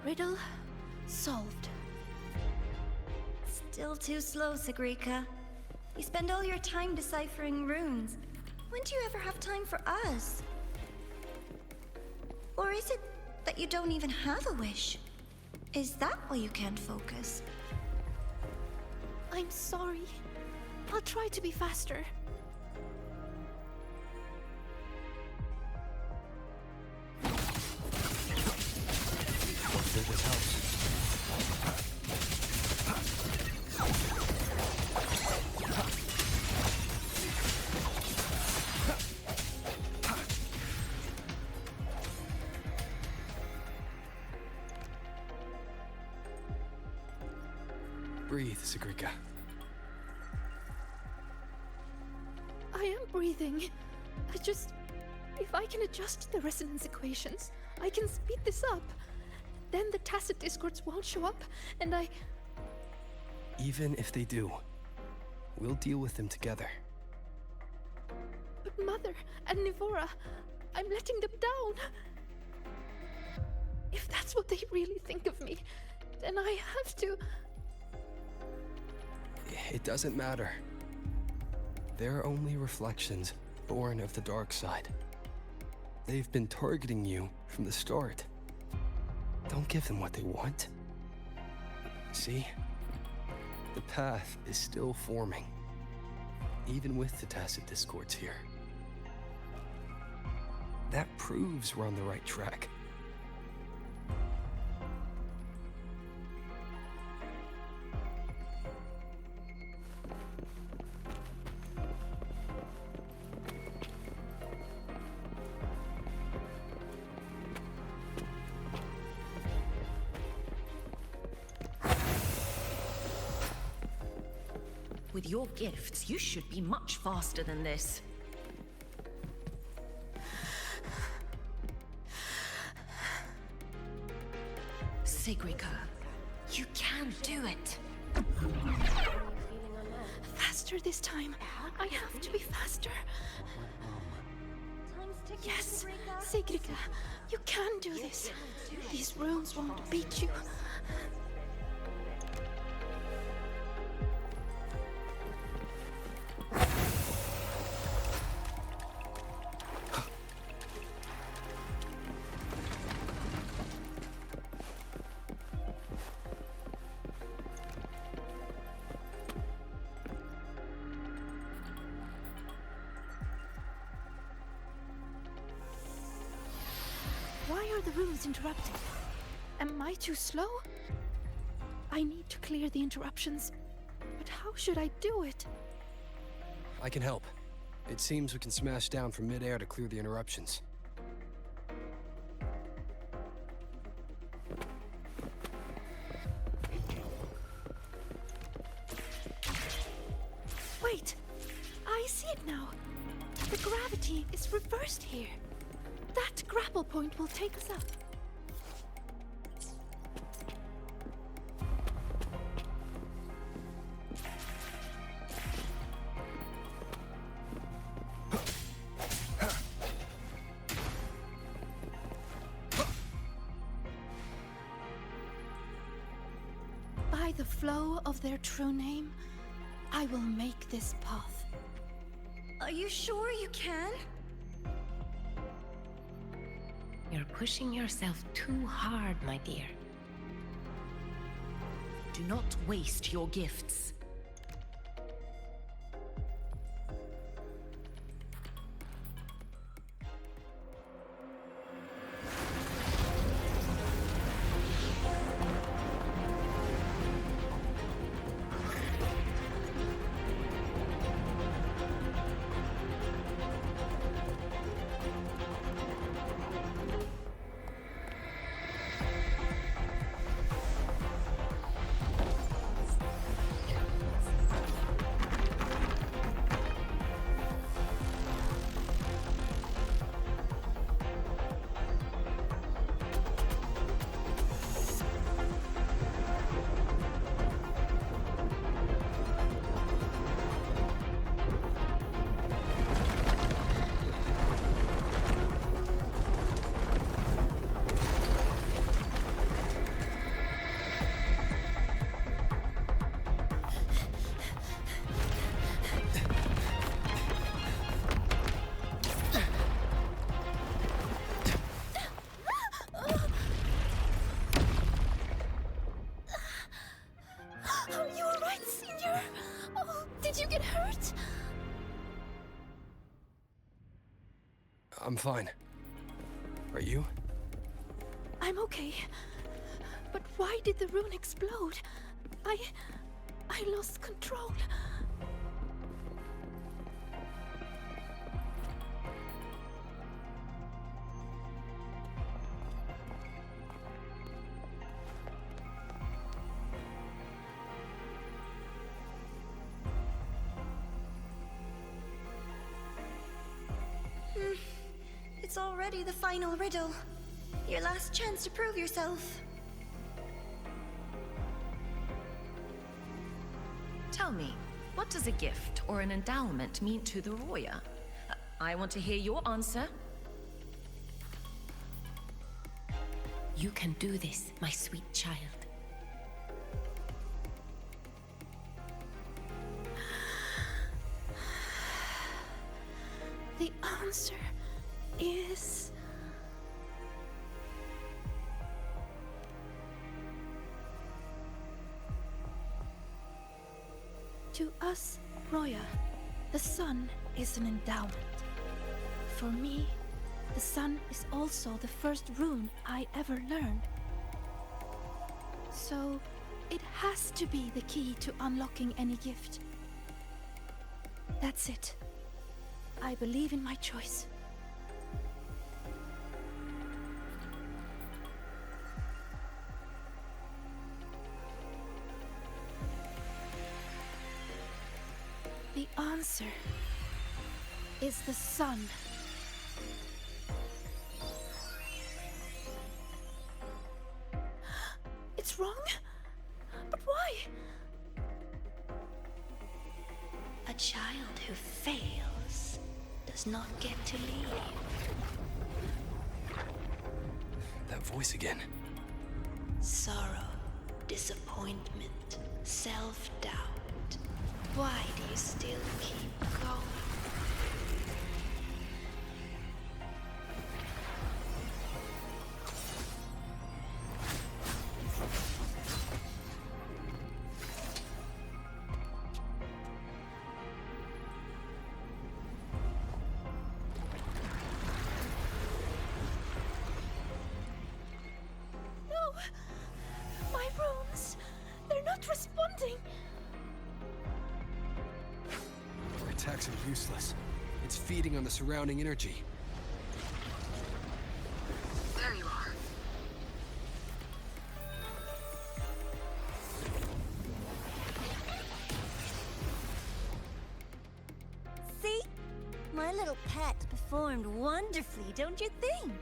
S4: Riddle solved.
S6: Still too slow, Sigrika. You spend all your time deciphering runes. When do you ever have time for us? Or is it that you don't even have a wish? Is that why you can't focus?
S4: I'm sorry. I'll try to be faster.
S5: This house. Breathe, Sigrika.
S4: I am breathing. If I can adjust the resonance equations, I can speed this up. Then the Tacit Discords won't show up, and
S5: Even if they do, we'll deal with them together.
S4: But Mother and Nivora, I'm letting them down. If that's what they really think of me, then I have to...
S5: It doesn't matter. They're only reflections born of the dark side. They've been targeting you from the start. Don't give them what they want. See? The path is still forming, even with the Tacit Discords here. That proves we're on the right track.
S17: With your gifts, you should be much faster than this. Sigrika, you can do it.
S4: Faster this time. I have to be faster. Yes, Sigrika, you can do this. These runes won't beat you. Why are the runes interrupted? Am I too slow? I need to clear the interruptions. But how should I do it?
S5: I can help. It seems we can smash down from mid-air to clear the interruptions.
S9: gravity is reversed here. That grapple point will take us up. By the flow of their true name, I will make this path.
S6: Are you sure you can?
S8: You're pushing yourself too hard, my dear.
S7: Do not waste your gifts.
S5: I'm fine. Are you?
S9: I'm okay. But why did the rune explode? I lost control.
S6: It's already the final riddle. Your last chance to prove yourself.
S7: Tell me, what does a gift or an endowment mean to the Roya? I want to hear your answer.
S8: You can do this, my sweet child.
S9: The answer is... To us, Roya, the sun is an endowment. For me, the sun is also the first rune I ever learned. So, it has to be the key to unlocking any gift. That's it. I believe in my choice. The answer is the sun. It's wrong? But why?
S6: A child who fails does not get to leave.
S5: That voice again.
S6: Sorrow, disappointment, self-doubt. Why do you still keep going?
S9: No! My runes! They're not responding!
S5: Our attacks are useless. It's feeding on the surrounding energy.
S1: There you are.
S6: See? My little pet performed wonderfully, don't you think?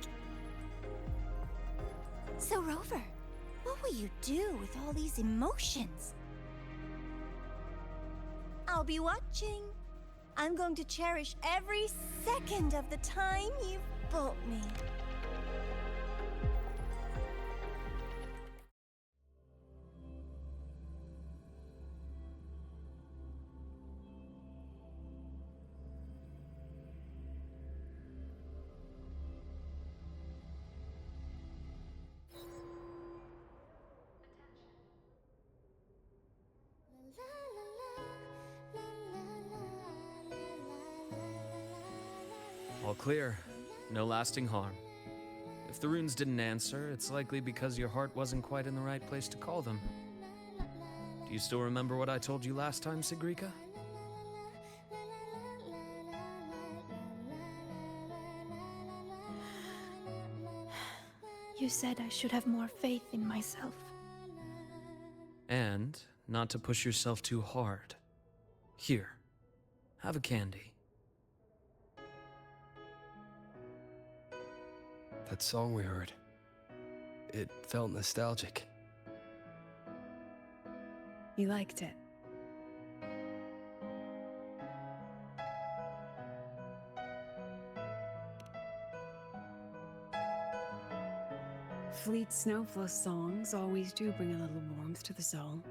S6: So, Rover, what will you do with all these emotions? I'll be watching. I'm going to cherish every second of the time you've bought me.
S16: All clear. No lasting harm. If the runes didn't answer, it's likely because your heart wasn't quite in the right place to call them. Do you still remember what I told you last time, Sigrika?
S4: You said I should have more faith in myself.
S16: And not to push yourself too hard. Here, have a candy.
S5: That song we heard, it felt nostalgic.
S11: You liked it. Fleet Snowflow songs always do bring a little warmth to the soul.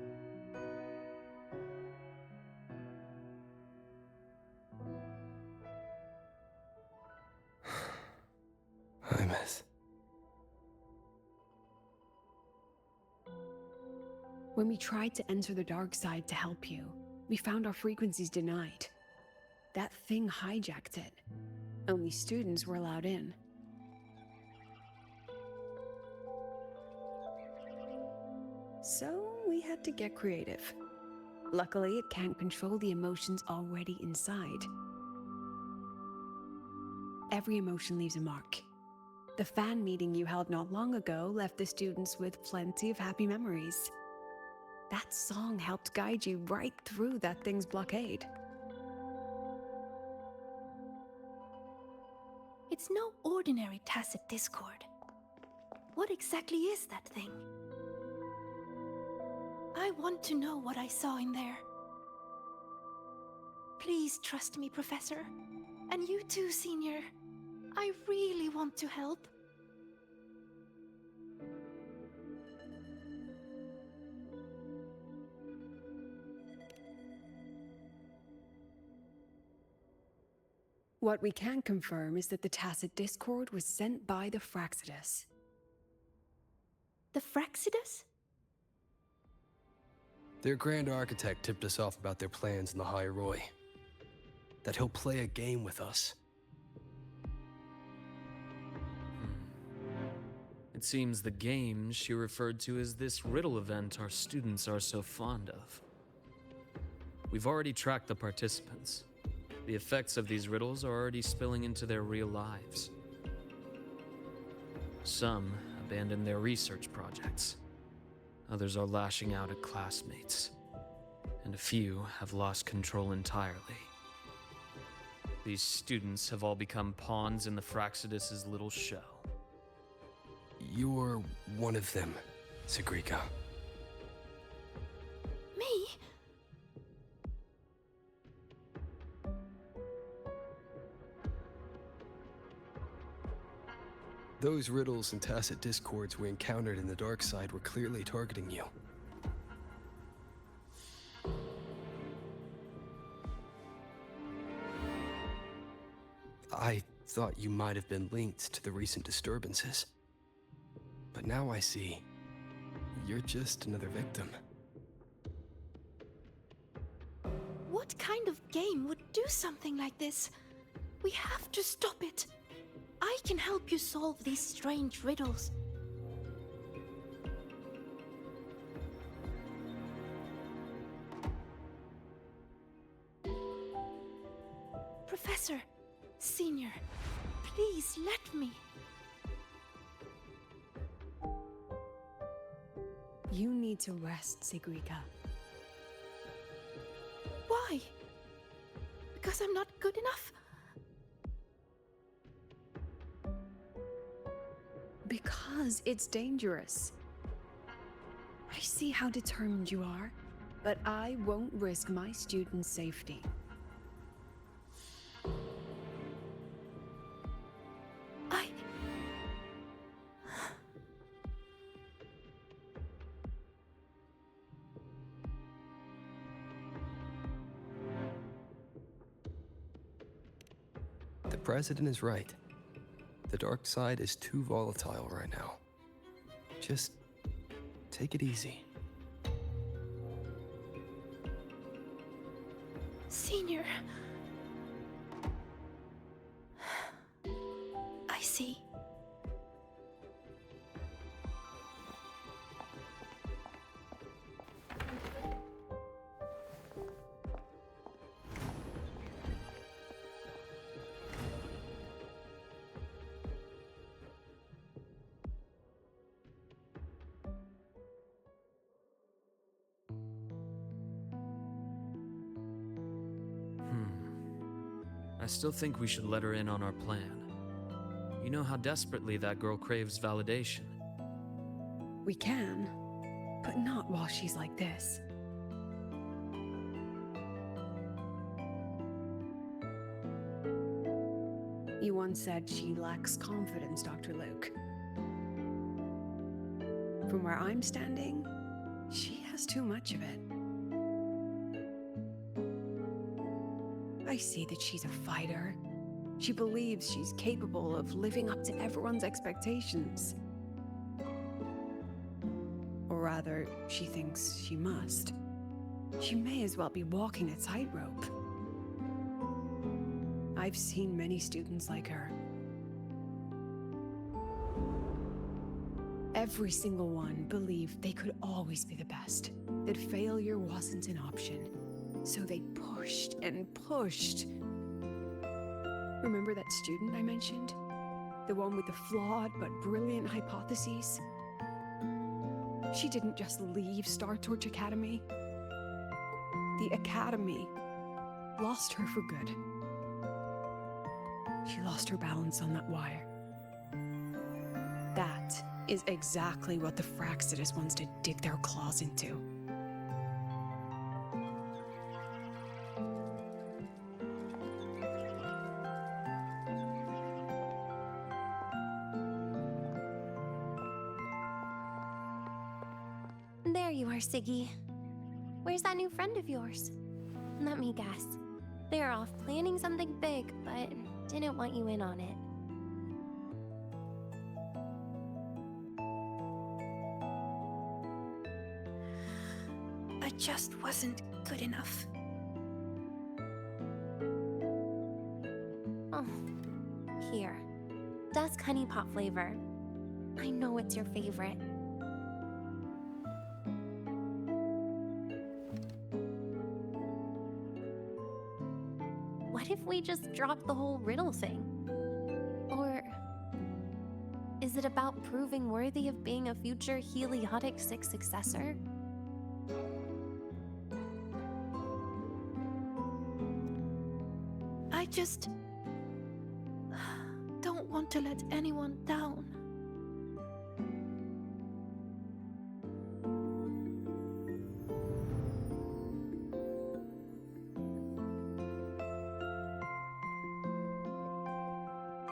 S5: I miss.
S11: When we tried to enter the dark side to help you, we found our frequencies denied. That thing hijacked it. Only students were allowed in. So we had to get creative. Luckily, it can't control the emotions already inside. Every emotion leaves a mark. The fan meeting you held not long ago left the students with plenty of happy memories. That song helped guide you right through that thing's blockade.
S4: It's no ordinary tacit discord. What exactly is that thing? I want to know what I saw in there. Please trust me, Professor. And you too, Senior. I really want to help.
S11: What we can confirm is that the tacit discord was sent by the Fraxidus.
S4: The Fraxidus?
S5: Their Grand Architect tipped us off about their plans in the High Roy. That he'll play a game with us.
S16: It seems the game she referred to as this riddle event our students are so fond of. We've already tracked the participants. The effects of these riddles are already spilling into their real lives. Some abandoned their research projects. Others are lashing out at classmates. And a few have lost control entirely. These students have all become pawns in the Fraxidus' little show.
S5: You're one of them, Sigrika.
S4: Me?
S5: Those riddles and tacit discords we encountered in the dark side were clearly targeting you. I thought you might have been linked to the recent disturbances. But now I see, you're just another victim.
S4: What kind of game would do something like this? We have to stop it. I can help you solve these strange riddles. Professor, Senior, please let me.
S11: You need to rest, Sigrika.
S4: Why? Because I'm not good enough?
S11: because it's dangerous. I see how determined you are, but I won't risk my students' safety.
S5: The President is right. The dark side is too volatile right now. Just take it easy.
S4: Senior. I see.
S16: I still think we should let her in on our plan. You know how desperately that girl craves validation.
S11: We can, but not while she's like this. You once said she lacks confidence, Dr. Luuk. From where I'm standing, she has too much of it. I see that she's a fighter. She believes she's capable of living up to everyone's expectations. Or rather, she thinks she must. She may as well be walking a tightrope. I've seen many students like her. Every single one believed they could always be the best, that failure wasn't an option. So they pushed and pushed. Remember that student I mentioned? The one with the flawed but brilliant hypotheses? She didn't just leave Star Torch Academy. The Academy lost her for good. She lost her balance on that wire. That is exactly what the Fractsidus wants to dig their claws into.
S13: There you are, Siggy. Where's that new friend of yours? Let me guess. They're off planning something big, but didn't want you in on it.
S4: I just wasn't good enough.
S13: Oh, here. Dusk honey pot flavor. I know it's your favorite. What if we just drop the whole riddle thing? Or is it about proving worthy of being a future Heliotic 6 successor?
S4: I just don't want to let anyone down.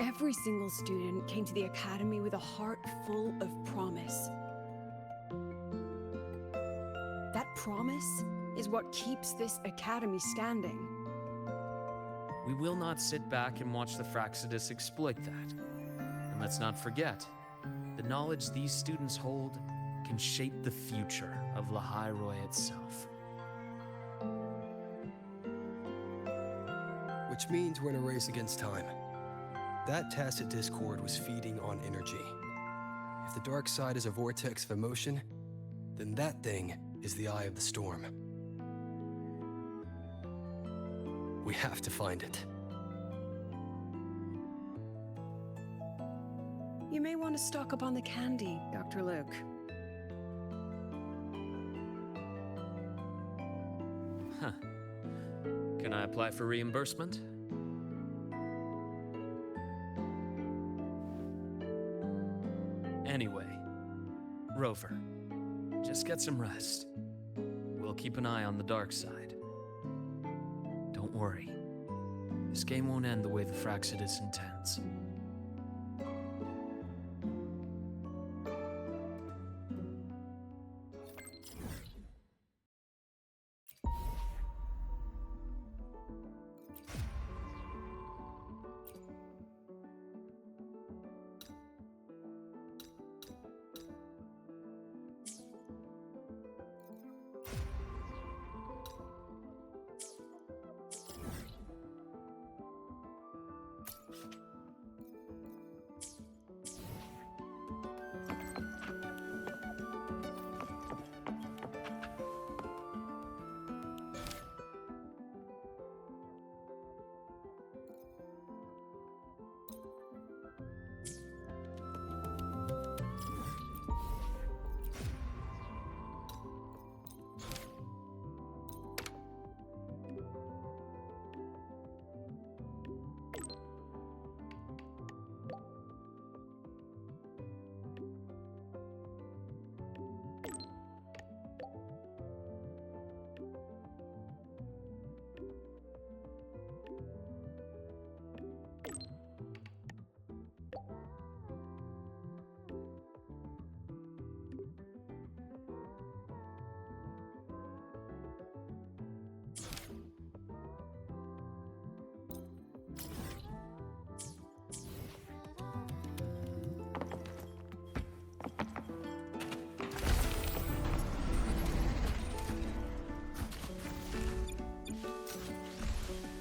S11: Every single student came to the Academy with a heart full of promise. That promise is what keeps this Academy standing.
S16: We will not sit back and watch the Fractsidus exploit that. And let's not forget, the knowledge these students hold can shape the future of Lynae itself.
S5: Which means we're in a race against time. That tacit discord was feeding on energy. If the dark side is a vortex of emotion, then that thing is the eye of the storm. We have to find it.
S11: You may want to stock up on the candy, Dr. Luuk.
S16: Huh. Can I apply for reimbursement? Anyway, Rover, just get some rest. We'll keep an eye on the dark side. Don't worry. This game won't end the way the Fraxidus intends.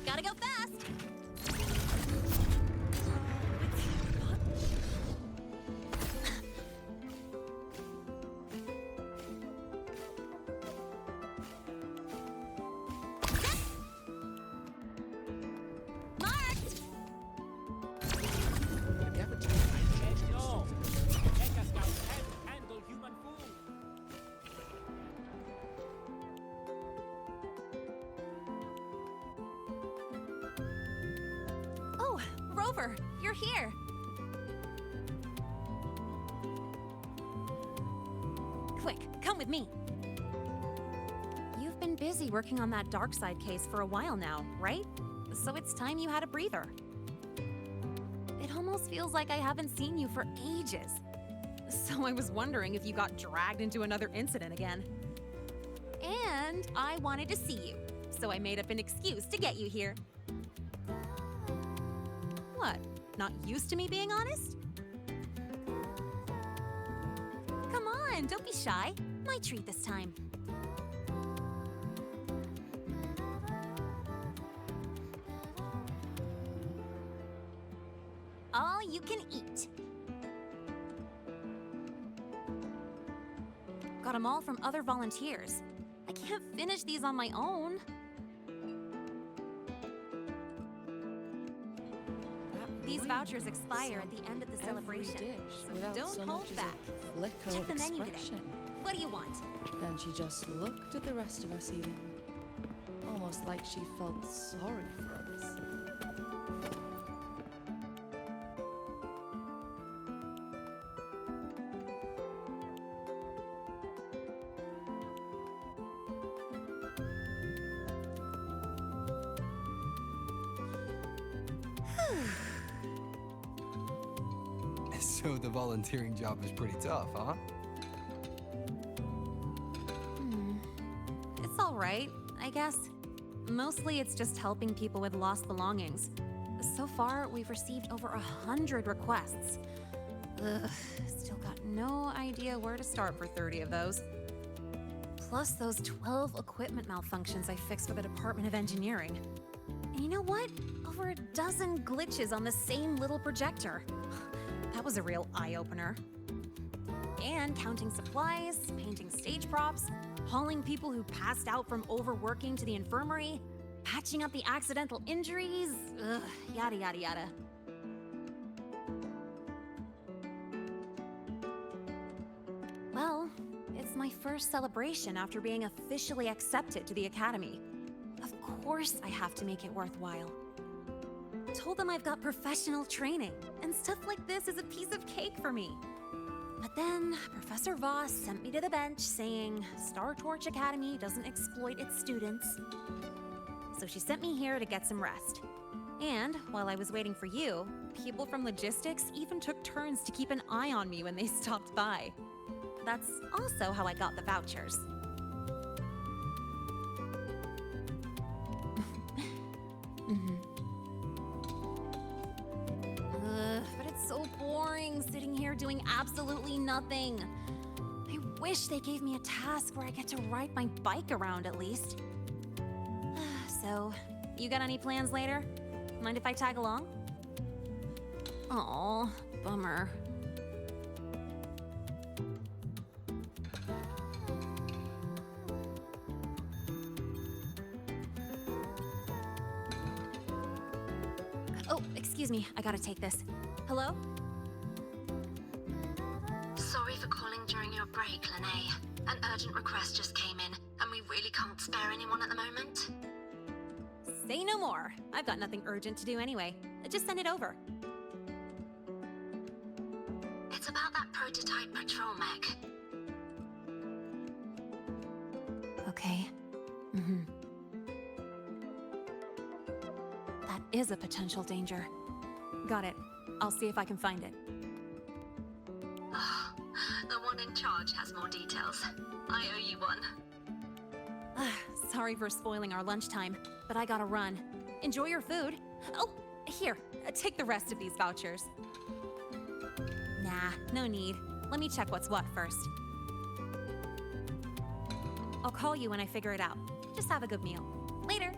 S12: Gotta go fast! Rover, you're here! Quick, come with me! You've been busy working on that dark side case for a while now, right? So it's time you had a breather. It almost feels like I haven't seen you for ages. So I was wondering if you got dragged into another incident again. And I wanted to see you, so I made up an excuse to get you here. What? Not used to me being honest? Come on, don't be shy. My treat this time. All you can eat. Got them all from other volunteers. I can't finish these on my own. These vouchers expire at the end of the celebration, so don't hold back. Check the menu today. What do you want?
S10: Then she just looked at the rest of us eating, almost like she felt sorry for us.
S5: So the volunteering job is pretty tough, huh?
S12: It's all right, I guess. Mostly it's just helping people with lost belongings. So far, we've received over 100 requests. Ugh, still got no idea where to start for 30 of those. Plus those 12 equipment malfunctions I fixed for the Department of Engineering. And you know what? Over a dozen glitches on the same little projector. That was a real eye-opener. And counting supplies, painting stage props, hauling people who passed out from overworking to the infirmary, patching up the accidental injuries, ugh, yada yada yada. Well, it's my first celebration after being officially accepted to the Academy. Of course I have to make it worthwhile. Told them I've got professional training, and stuff like this is a piece of cake for me. But then Professor Voss sent me to the bench saying Star Torch Academy doesn't exploit its students. So she sent me here to get some rest. And while I was waiting for you, people from logistics even took turns to keep an eye on me when they stopped by. That's also how I got the vouchers. But it's so boring sitting here doing absolutely nothing. I wish they gave me a task where I get to ride my bike around at least. So, you got any plans later? Mind if I tag along? Aw, bummer. Oh, excuse me, I gotta take this. Hello?
S1: Sorry for calling during your break, Lynae. An urgent request just came in, and we really can't spare anyone at the moment.
S12: Say no more. I've got nothing urgent to do anyway. Just send it over.
S1: It's about that prototype patrol mech.
S12: Okay. That is a potential danger. Got it. I'll see if I can find it.
S1: Oh, the one in charge has more details. I owe you one.
S12: Sorry for spoiling our lunchtime, but I gotta run. Enjoy your food. Oh, here, take the rest of these vouchers. Nah, no need. Let me check what's what first. I'll call you when I figure it out. Just have a good meal. Later.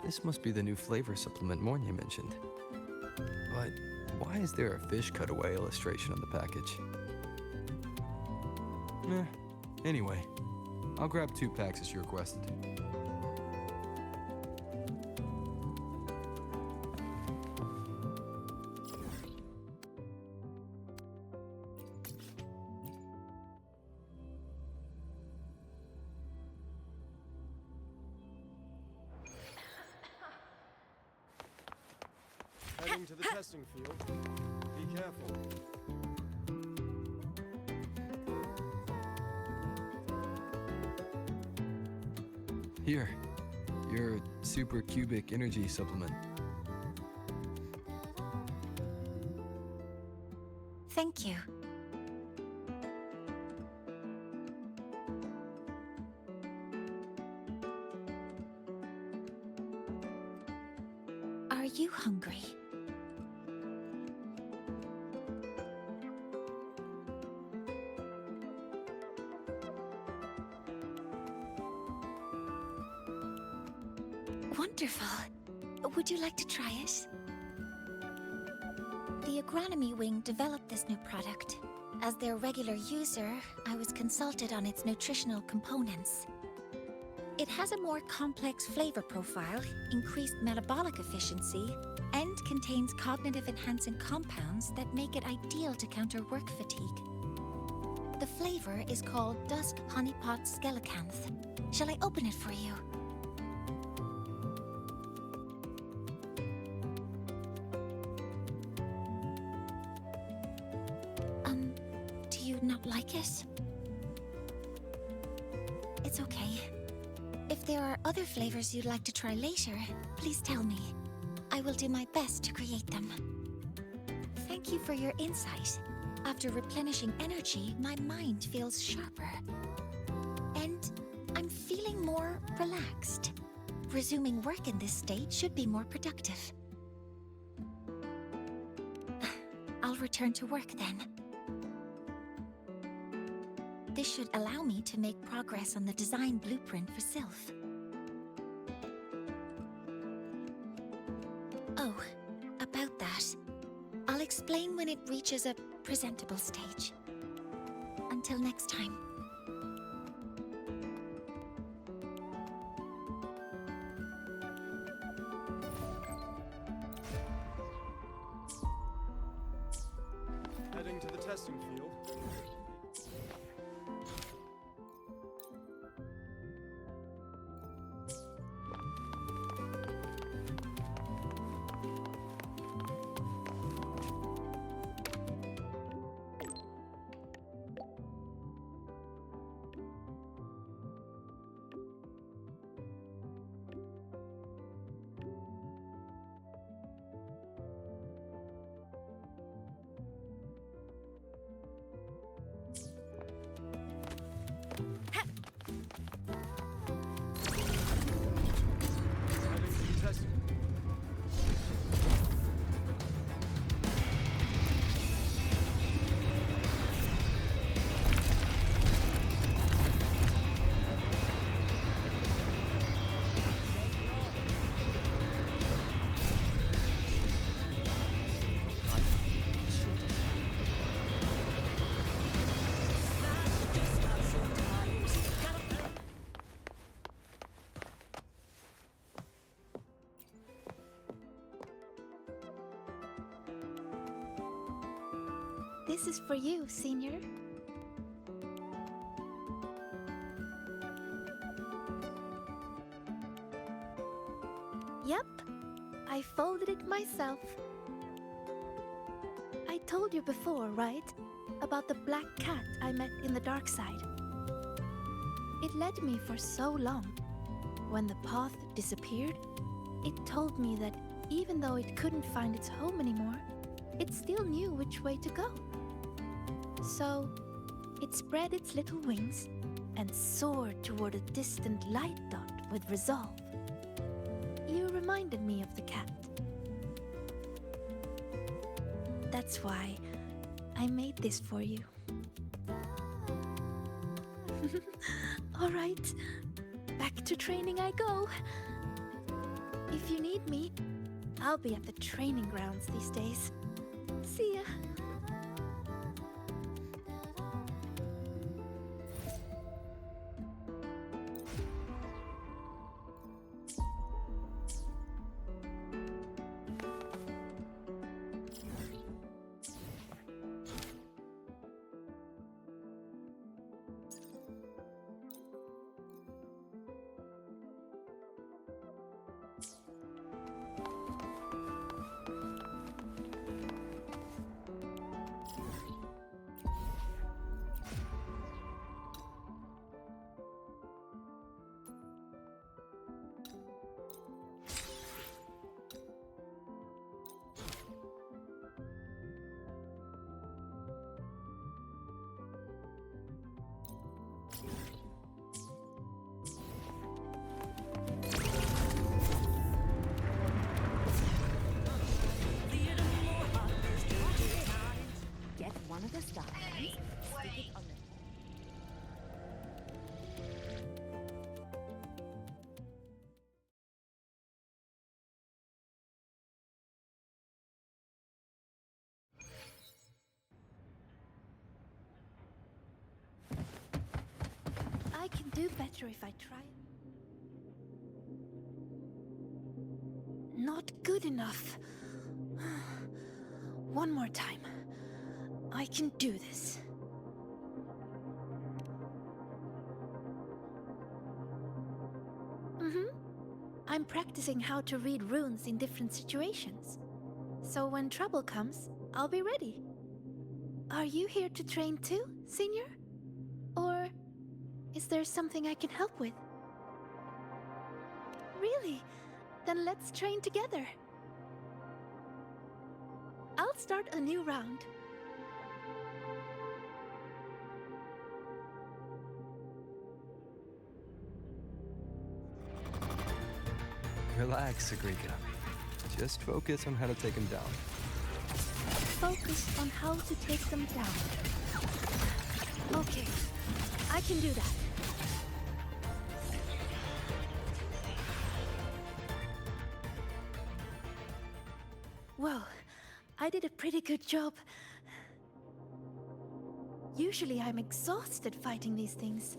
S5: This must be the new flavor supplement Mornye mentioned. But why is there a fish cutaway illustration on the package? Anyway, I'll grab 2 packs as you requested.
S2: Heading to the testing field. Be careful.
S5: Here, your super cubic energy supplement.
S6: Thank you. Are you hungry? Wonderful. Would you like to try it? The agronomy wing developed this new product. As their regular user, I was consulted on its nutritional components. It has a more complex flavor profile, increased metabolic efficiency, and contains cognitive-enhancing compounds that make it ideal to counter work fatigue. The flavor is called Dusk Honeypot Skelecanth. Shall I open it for you? Do you not like it? It's okay. If there are other flavors you'd like to try later, please tell me. I will do my best to create them. Thank you for your insight. After replenishing energy, my mind feels sharper. And I'm feeling more relaxed. Resuming work in this state should be more productive. I'll return to work then. This should allow me to make progress on the design blueprint for Sylph. Oh, about that. I'll explain when it reaches a presentable stage. Until next time.
S2: Heading to the testing field.
S9: This is for you, Senior. Yep, I folded it myself. I told you before, right? About the black cat I met in the dark side. It led me for so long. When the path disappeared, it told me that even though it couldn't find its home anymore, it still knew which way to go. So, it spread its little wings and soared toward a distant light dot with resolve. You reminded me of the cat. That's why I made this for you. All right, back to training I go. If you need me, I'll be at the training grounds these days. See ya.
S4: do better if I try. Not good enough. One more time. I can do this. I'm practicing how to read runes in different situations. So when trouble comes, I'll be ready. Are you here to train too, Senior? Or is there something I can help with? Really? Then let's train together. I'll start a new round.
S5: Relax, Sigrika. Just focus on how to take him down.
S4: Focus on how to take them down. Okay, I can do that. Well, I did a pretty good job. Usually I'm exhausted fighting these things.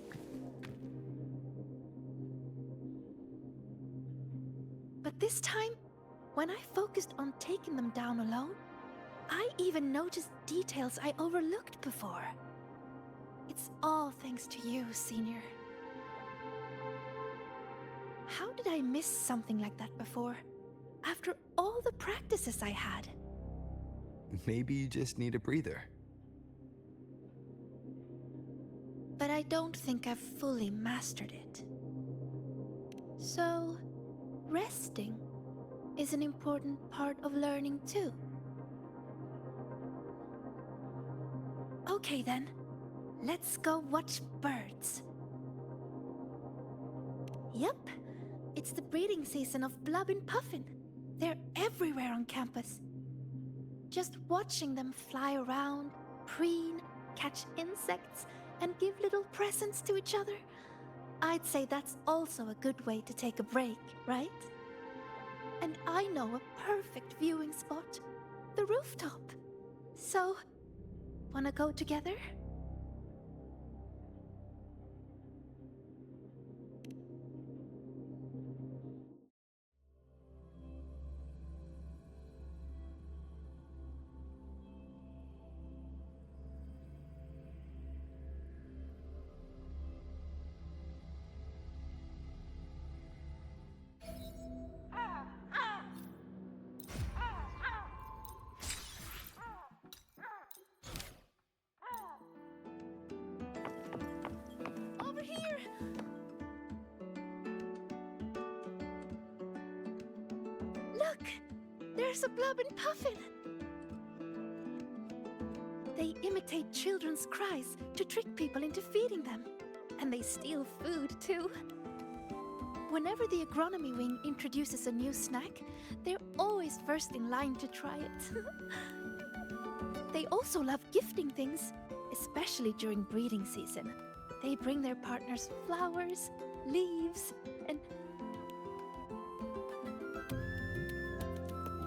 S4: But this time, when I focused on taking them down alone, I even noticed details I overlooked before. It's all thanks to you, Senior. How did I miss something like that before? After all the practices I had.
S5: Maybe you just need a breather.
S4: But I don't think I've fully mastered it. So, resting is an important part of learning too. Okay then, let's go watch birds. Yep, it's the breeding season of Blub and Puffin. They're everywhere on campus. Just watching them fly around, preen, catch insects, and give little presents to each other, I'd say that's also a good way to take a break, right? And I know a perfect viewing spot, the rooftop. So, wanna go together? Over here! Look! There's a Blub and Puffin! They imitate children's cries to trick people into feeding them. And they steal food, too. Whenever the agronomy wing introduces a new snack, they're always first in line to try it. They also love gifting things, especially during breeding season. They bring their partners flowers, leaves, and...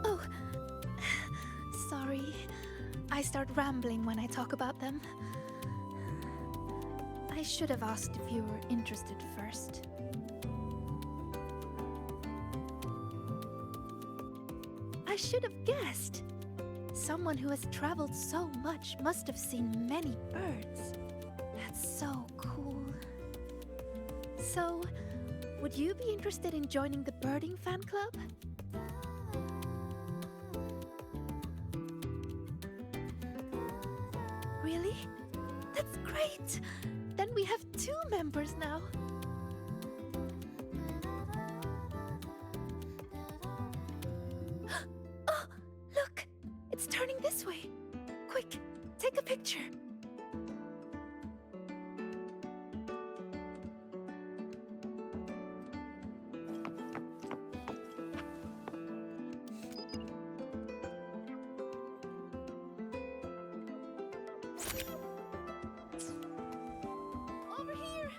S4: Oh, sorry. I start rambling when I talk about them. I should have asked if you were interested first. I should have guessed. Someone who has traveled so much must have seen many birds. That's so cool. So, would you be interested in joining the birding fan club? Really? That's great! Then we have 2 members now. Oh, look! It's turning this way. Quick, take a picture. Over here!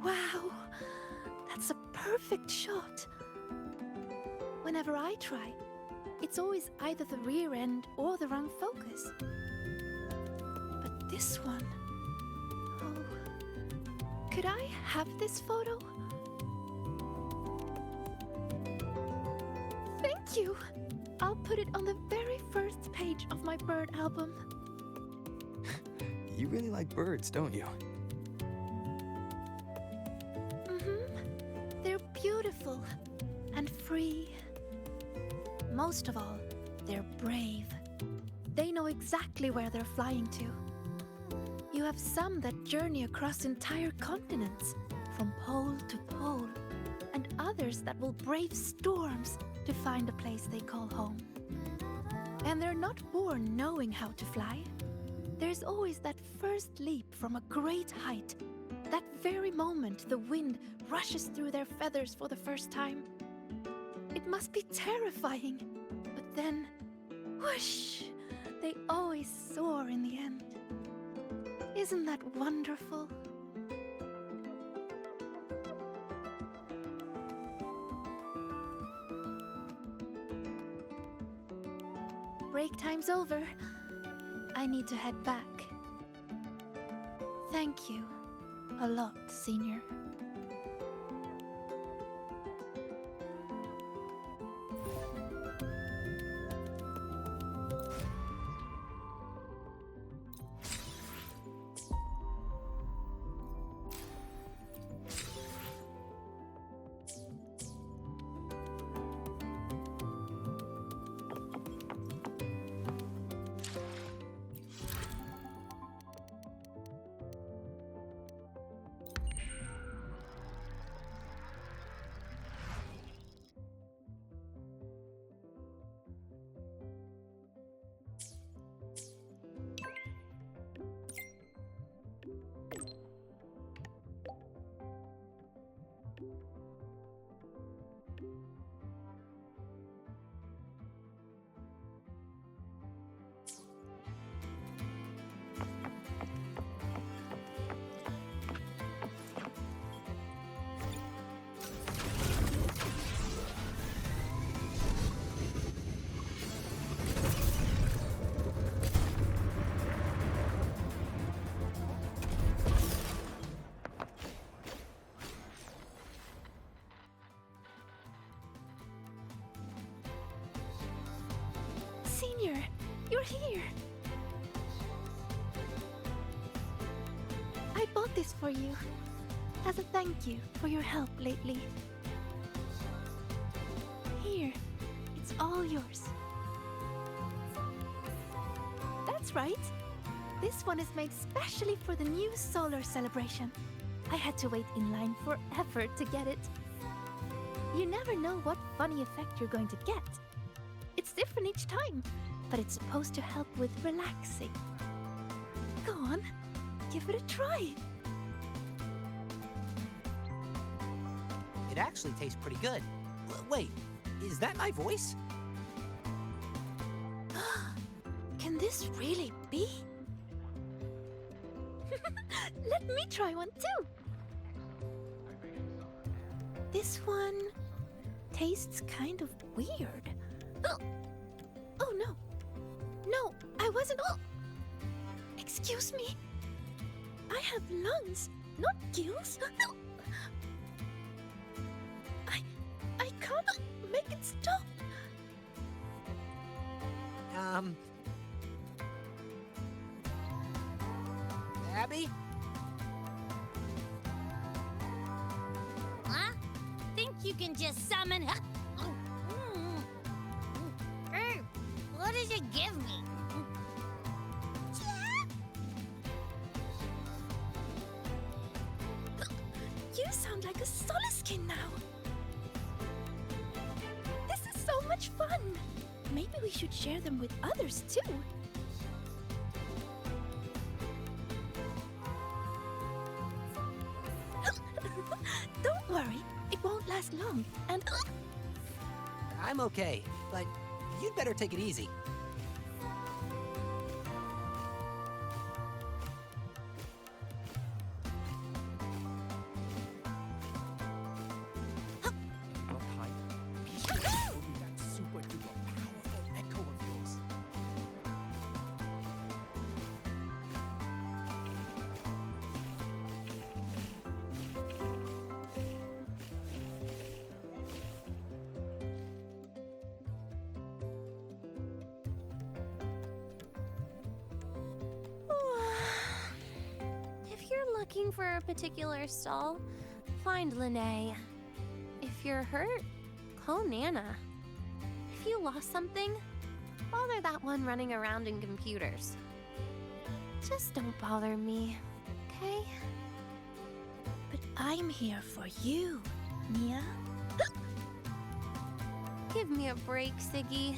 S4: Wow! That's a perfect shot. Whenever I try,
S9: it's always either the rear end or the wrong focus. But this one... Oh... Could I have this photo? Thank you! I'll put it on the very first page of my bird album.
S5: You really like birds, don't you?
S9: They're beautiful and free. Most of all, they're brave. They know exactly where they're flying to. You have some that journey across entire continents, from pole to pole, and others that will brave storms to find a place they call home. And they're not born knowing how to fly. There's always that first leap from a great height. That very moment the wind rushes through their feathers for the first time. It must be terrifying, but then, whoosh, they always soar in the end. Isn't that wonderful? Break time's over. I need to head back. Thank you a lot, Senior. Senior, you're here. I bought this for you as a thank you for your help lately. Here, it's all yours. That's right. This one is made specially for the new solar celebration. I had to wait in line forever to get it. You never know what funny effect you're going to get. It's different each time, but it's supposed to help with relaxing. Go on, give it a try.
S14: It actually tastes pretty good. Wait, is that my voice?
S9: Can this really be? Let me try one too. This one tastes kind of weird. Oh no. No, I wasn't. Oh. Excuse me. I have lungs, not gills. I can't make it stop.
S14: Abby?
S3: Huh? Think you can just summon... Hey, what did you give me?
S9: You sound like a Soliskin now. This is so much fun. Maybe we should share them with others too. Don't worry, it won't last long, and...
S14: I'm okay, but you'd better take it easy.
S13: looking for a particular stall, find Lynae. If you're hurt, call Nana. If you lost something, bother that one running around in computers. Just don't bother me, okay?
S4: But I'm here for you, Mia.
S13: Give me a break, Siggy.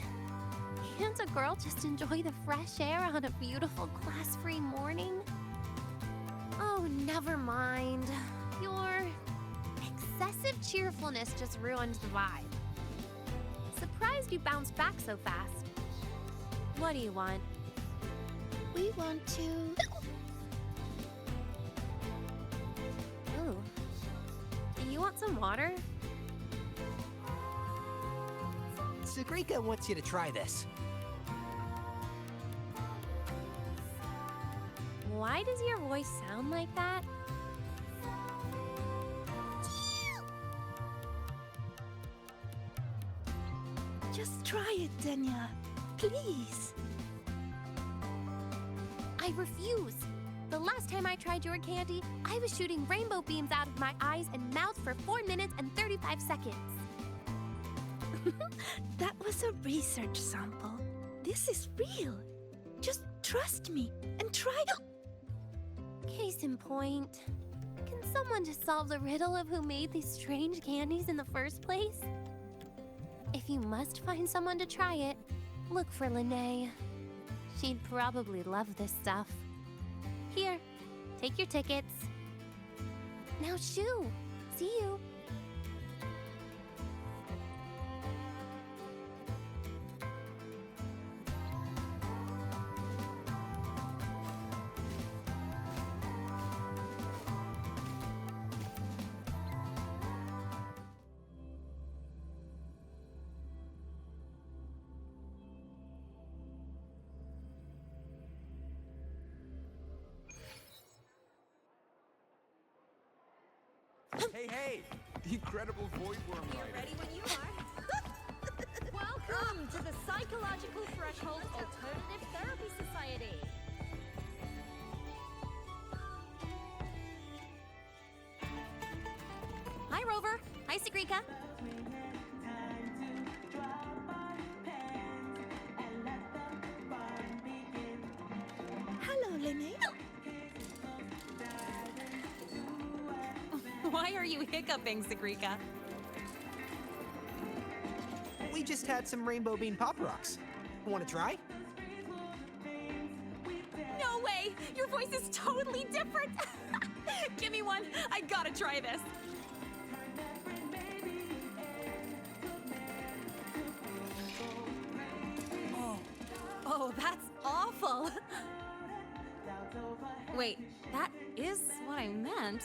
S13: Can't a girl just enjoy the fresh air on a beautiful class-free morning? Oh, never mind. Your excessive cheerfulness just ruined the vibe. Surprised you bounced back so fast. What do you want?
S4: We want to...
S13: Ooh. You want some water?
S14: Sigrika wants you to try this.
S13: Why does your voice sound like that?
S4: Just try it, Denya. Please.
S13: I refuse. The last time I tried your candy, I was shooting rainbow beams out of my eyes and mouth for 4 minutes and 35 seconds.
S4: That was a research sample. This is real. Just trust me and try.
S13: Case in point. Can someone just solve the riddle of who made these strange candies in the first place? If you must find someone to try it, look for Lynae. She'd probably love this stuff. Here, take your tickets. Now shoo! See you!
S15: Hey! The incredible void worm rider.
S18: Ready when you are. Welcome to the Psychological Threshold Alternative Therapy Society.
S12: Hi, Rover. Hi, Sigrika.
S4: Hello, Lynae.
S12: Why are you hiccuping, Sigrika?
S14: We just had some rainbow bean pop rocks. Want to try?
S12: No way! Your voice is totally different! Give me one. I gotta try this. Oh, that's awful. Wait, that is what I meant.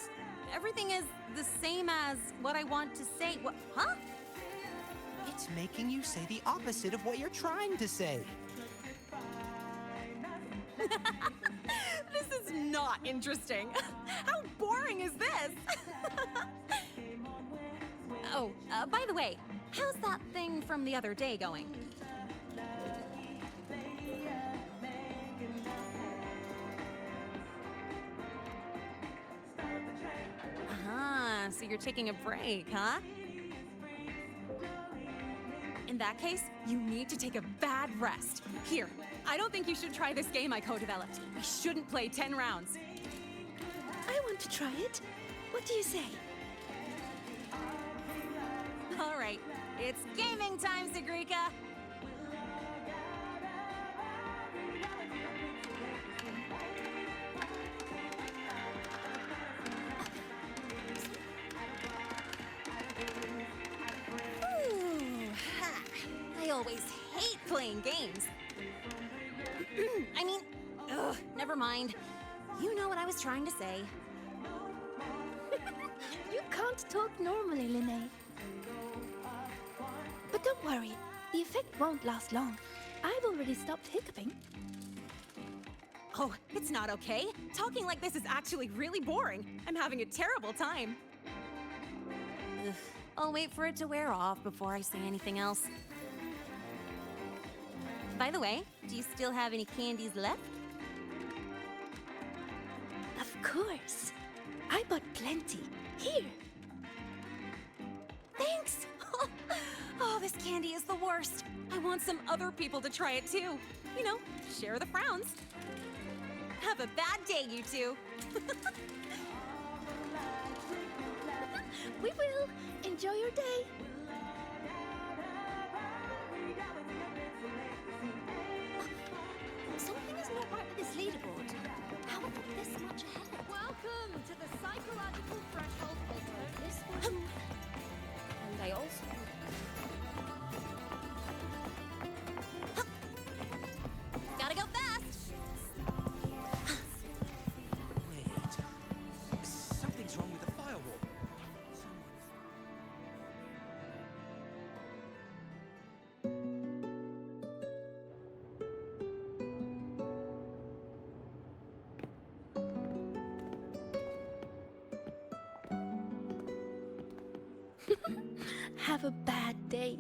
S12: Everything is the same as what I want to say. What? Huh?
S14: It's making you say the opposite of what you're trying to say.
S12: This is not interesting. How boring is this? Oh, by the way, how's that thing from the other day going? Ah, so you're taking a break, huh? In that case, you need to take a bad rest. Here, I don't think you should try this game I co-developed. We shouldn't play 10 rounds.
S4: I want to try it. What do you say?
S12: All right, it's gaming time, Sigrika. I always hate playing games. I mean, never mind. You know what I was trying to say.
S4: You can't talk normally, Lynae. But don't worry, the effect won't last long. I've already stopped hiccuping.
S12: Oh, it's not okay. Talking like this is actually really boring. I'm having a terrible time. Ugh, I'll wait for it to wear off before I say anything else. By the way, do you still have any candies left?
S4: Of course.
S9: I bought plenty. Here.
S12: Thanks! Oh, this candy is the worst. I want some other people to try it too. You know, share the frowns. Have a bad day, you two.
S9: We will. Enjoy your day.
S3: Something is not right with this leaderboard. How am I this much ahead?
S18: Welcome to the psychological threshold alternative.
S17: And I also...
S12: Gotta go fast!
S20: Wait. Something's wrong with the firewall.
S9: Have a bad day.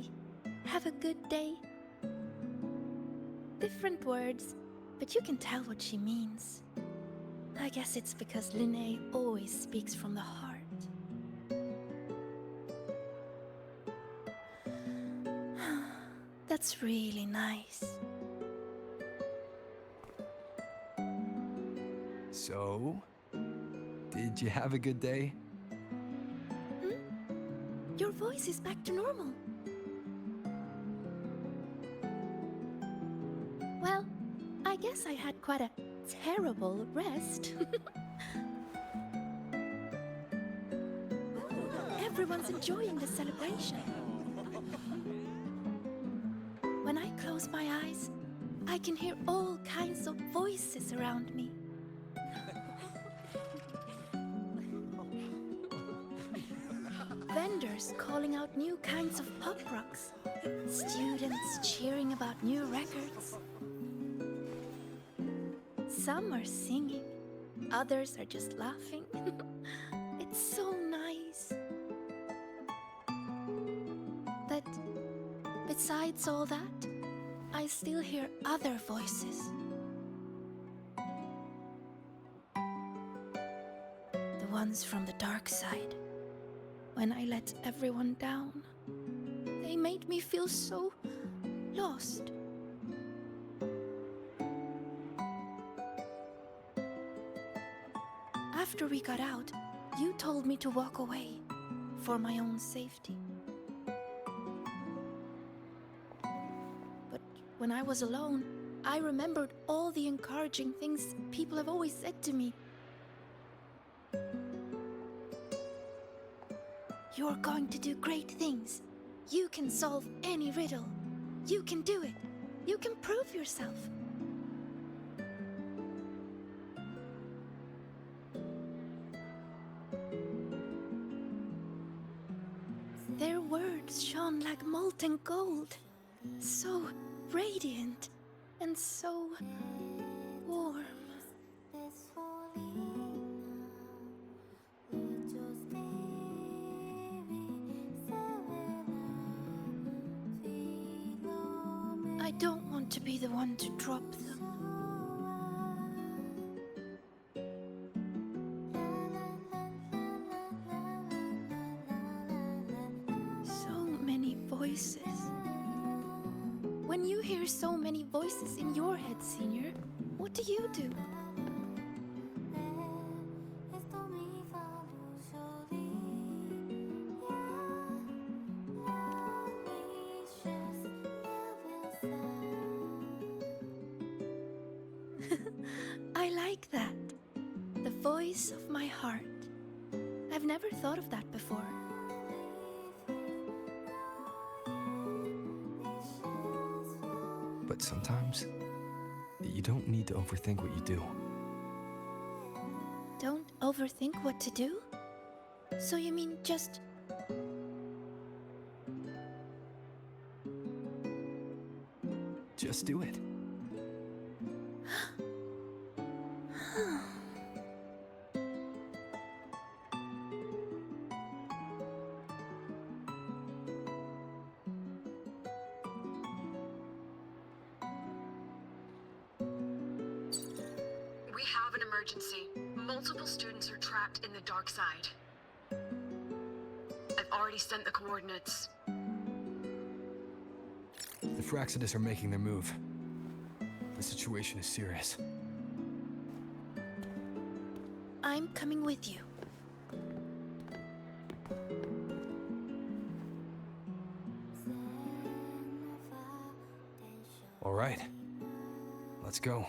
S9: Have a good day. Different words, but you can tell what she means. I guess it's because Lynae always speaks from the heart. That's really nice.
S5: So, did you have a good day?
S9: Your voice is back to normal. Well, I guess I had quite a terrible rest. Everyone's enjoying the celebration. When I close my eyes, I can hear all kinds of voices around me. Vendors calling out new kinds of pop rocks. Students cheering about new records. Some are singing, others are just laughing. It's so nice. But besides all that, I still hear other voices. The ones from the dark side. When I let everyone down, they made me feel so lost. After we got out, you told me to walk away for my own safety. But when I was alone, I remembered all the encouraging things people have always said to me. You're going to do great things. You can solve any riddle. You can do it. You can prove yourself. Their words shone like molten gold. So radiant and so warm. I don't want to be the one to drop them. So many voices. When you hear so many voices in your head, Senior, what do you do? I like that. The voice of my heart. I've never thought of that before.
S5: But sometimes, you don't need to overthink what you do.
S9: Don't overthink what to do? So you mean just...
S5: Just do it.
S1: We have an emergency. Multiple students are trapped in the dark side. I've already sent the coordinates.
S5: The Fraxidus are making their move. The situation is serious.
S4: I'm coming with you.
S5: All right. Let's go.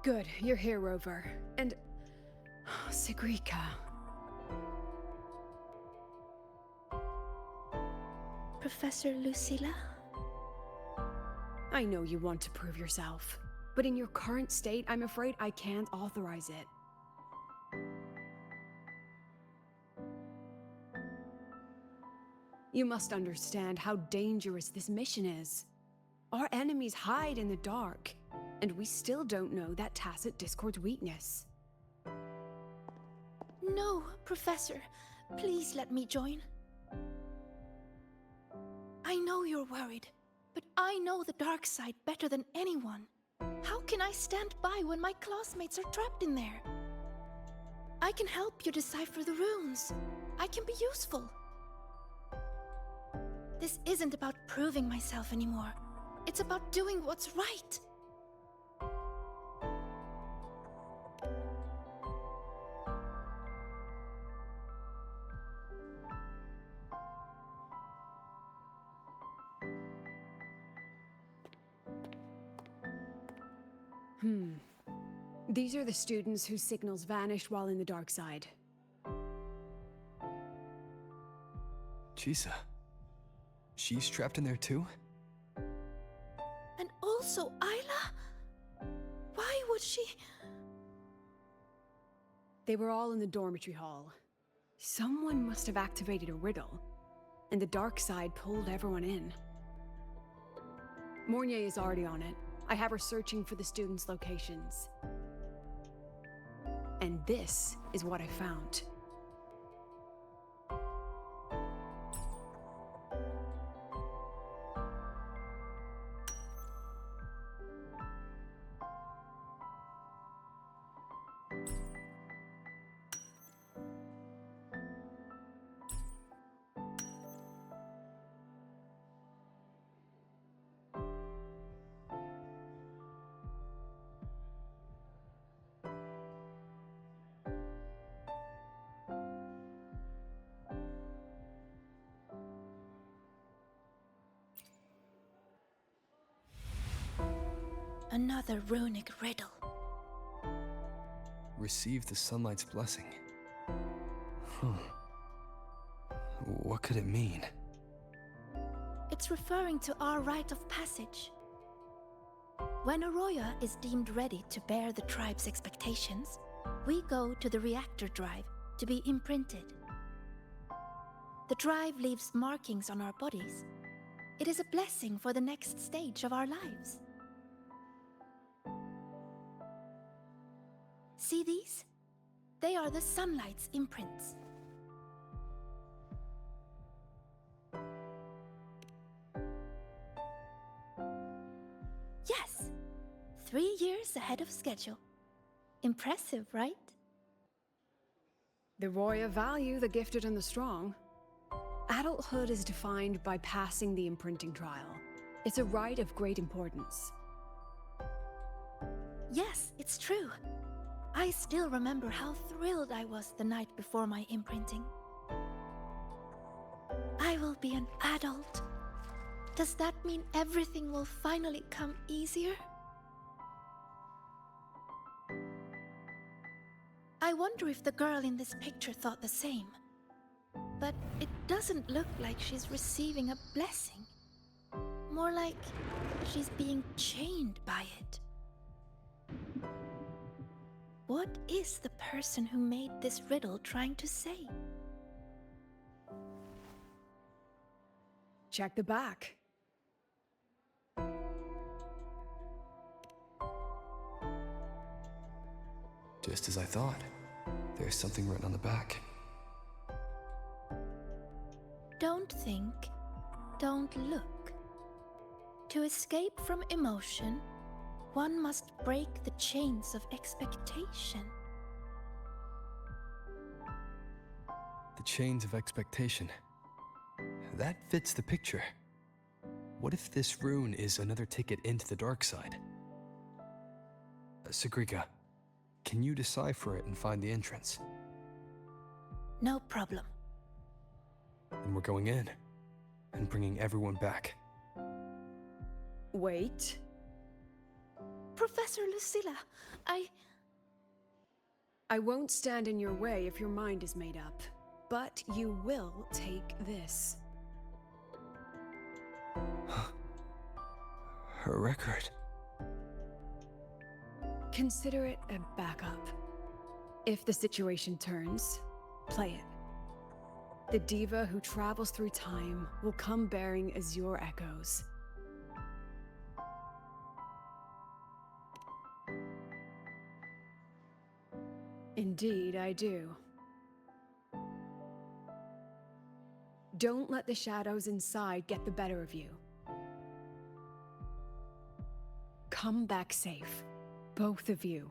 S11: Good, you're here, Rover. And... Sigrika.
S4: Professor Lucilla?
S11: I know you want to prove yourself, but in your current state, I'm afraid I can't authorize it. You must understand how dangerous this mission is. Our enemies hide in the dark, and we still don't know that tacit Discord's weakness.
S4: No, Professor. Please let me join. I know you're worried, but I know the dark side better than anyone. How can I stand by when my classmates are trapped in there? I can help you decipher the runes. I can be useful. This isn't about proving myself anymore. It's about doing what's right.
S11: These are the students whose signals vanished while in the dark side.
S5: Chisa. She's trapped in there too?
S4: And also Isla? Why would she...
S11: They were all in the dormitory hall. Someone must have activated a riddle, and the dark side pulled everyone in. Mornye is already on it. I have her searching for the students' locations. And this is what I found.
S4: Another runic riddle.
S5: Receive the sunlight's blessing. What could it mean?
S4: It's referring to our rite of passage. When a Roya is deemed ready to bear the tribe's expectations, we go to the reactor drive to be imprinted. The drive leaves markings on our bodies. It is a blessing for the next stage of our lives. See these? They are the sunlight's imprints. Yes! 3 years ahead of schedule. Impressive, right?
S11: The Roya value the gifted and the strong. Adulthood is defined by passing the imprinting trial. It's a rite of great importance.
S4: Yes, it's true. I still remember how thrilled I was the night before my imprinting. I will be an adult. Does that mean everything will finally come easier? I wonder if the girl in this picture thought the same. But it doesn't look like she's receiving a blessing. More like she's being chained by it. What is the person who made this riddle trying to say?
S11: Check the back.
S5: Just as I thought. There's something written on the back.
S4: Don't think, don't look. To escape from emotion, one must break the chains of expectation.
S5: The chains of expectation. That fits the picture. What if this rune is another ticket into the dark side? Sigrika, can you decipher it and find the entrance?
S4: No problem.
S5: And we're going in and bringing everyone back.
S11: Wait.
S4: Professor Lucilla,
S11: I won't stand in your way if your mind is made up, but you will take this.
S5: Her record.
S11: Consider it a backup. If the situation turns, play it. The diva who travels through time will come bearing Azure echoes. Indeed, I do. Don't let the shadows inside get the better of you. Come back safe, both of you.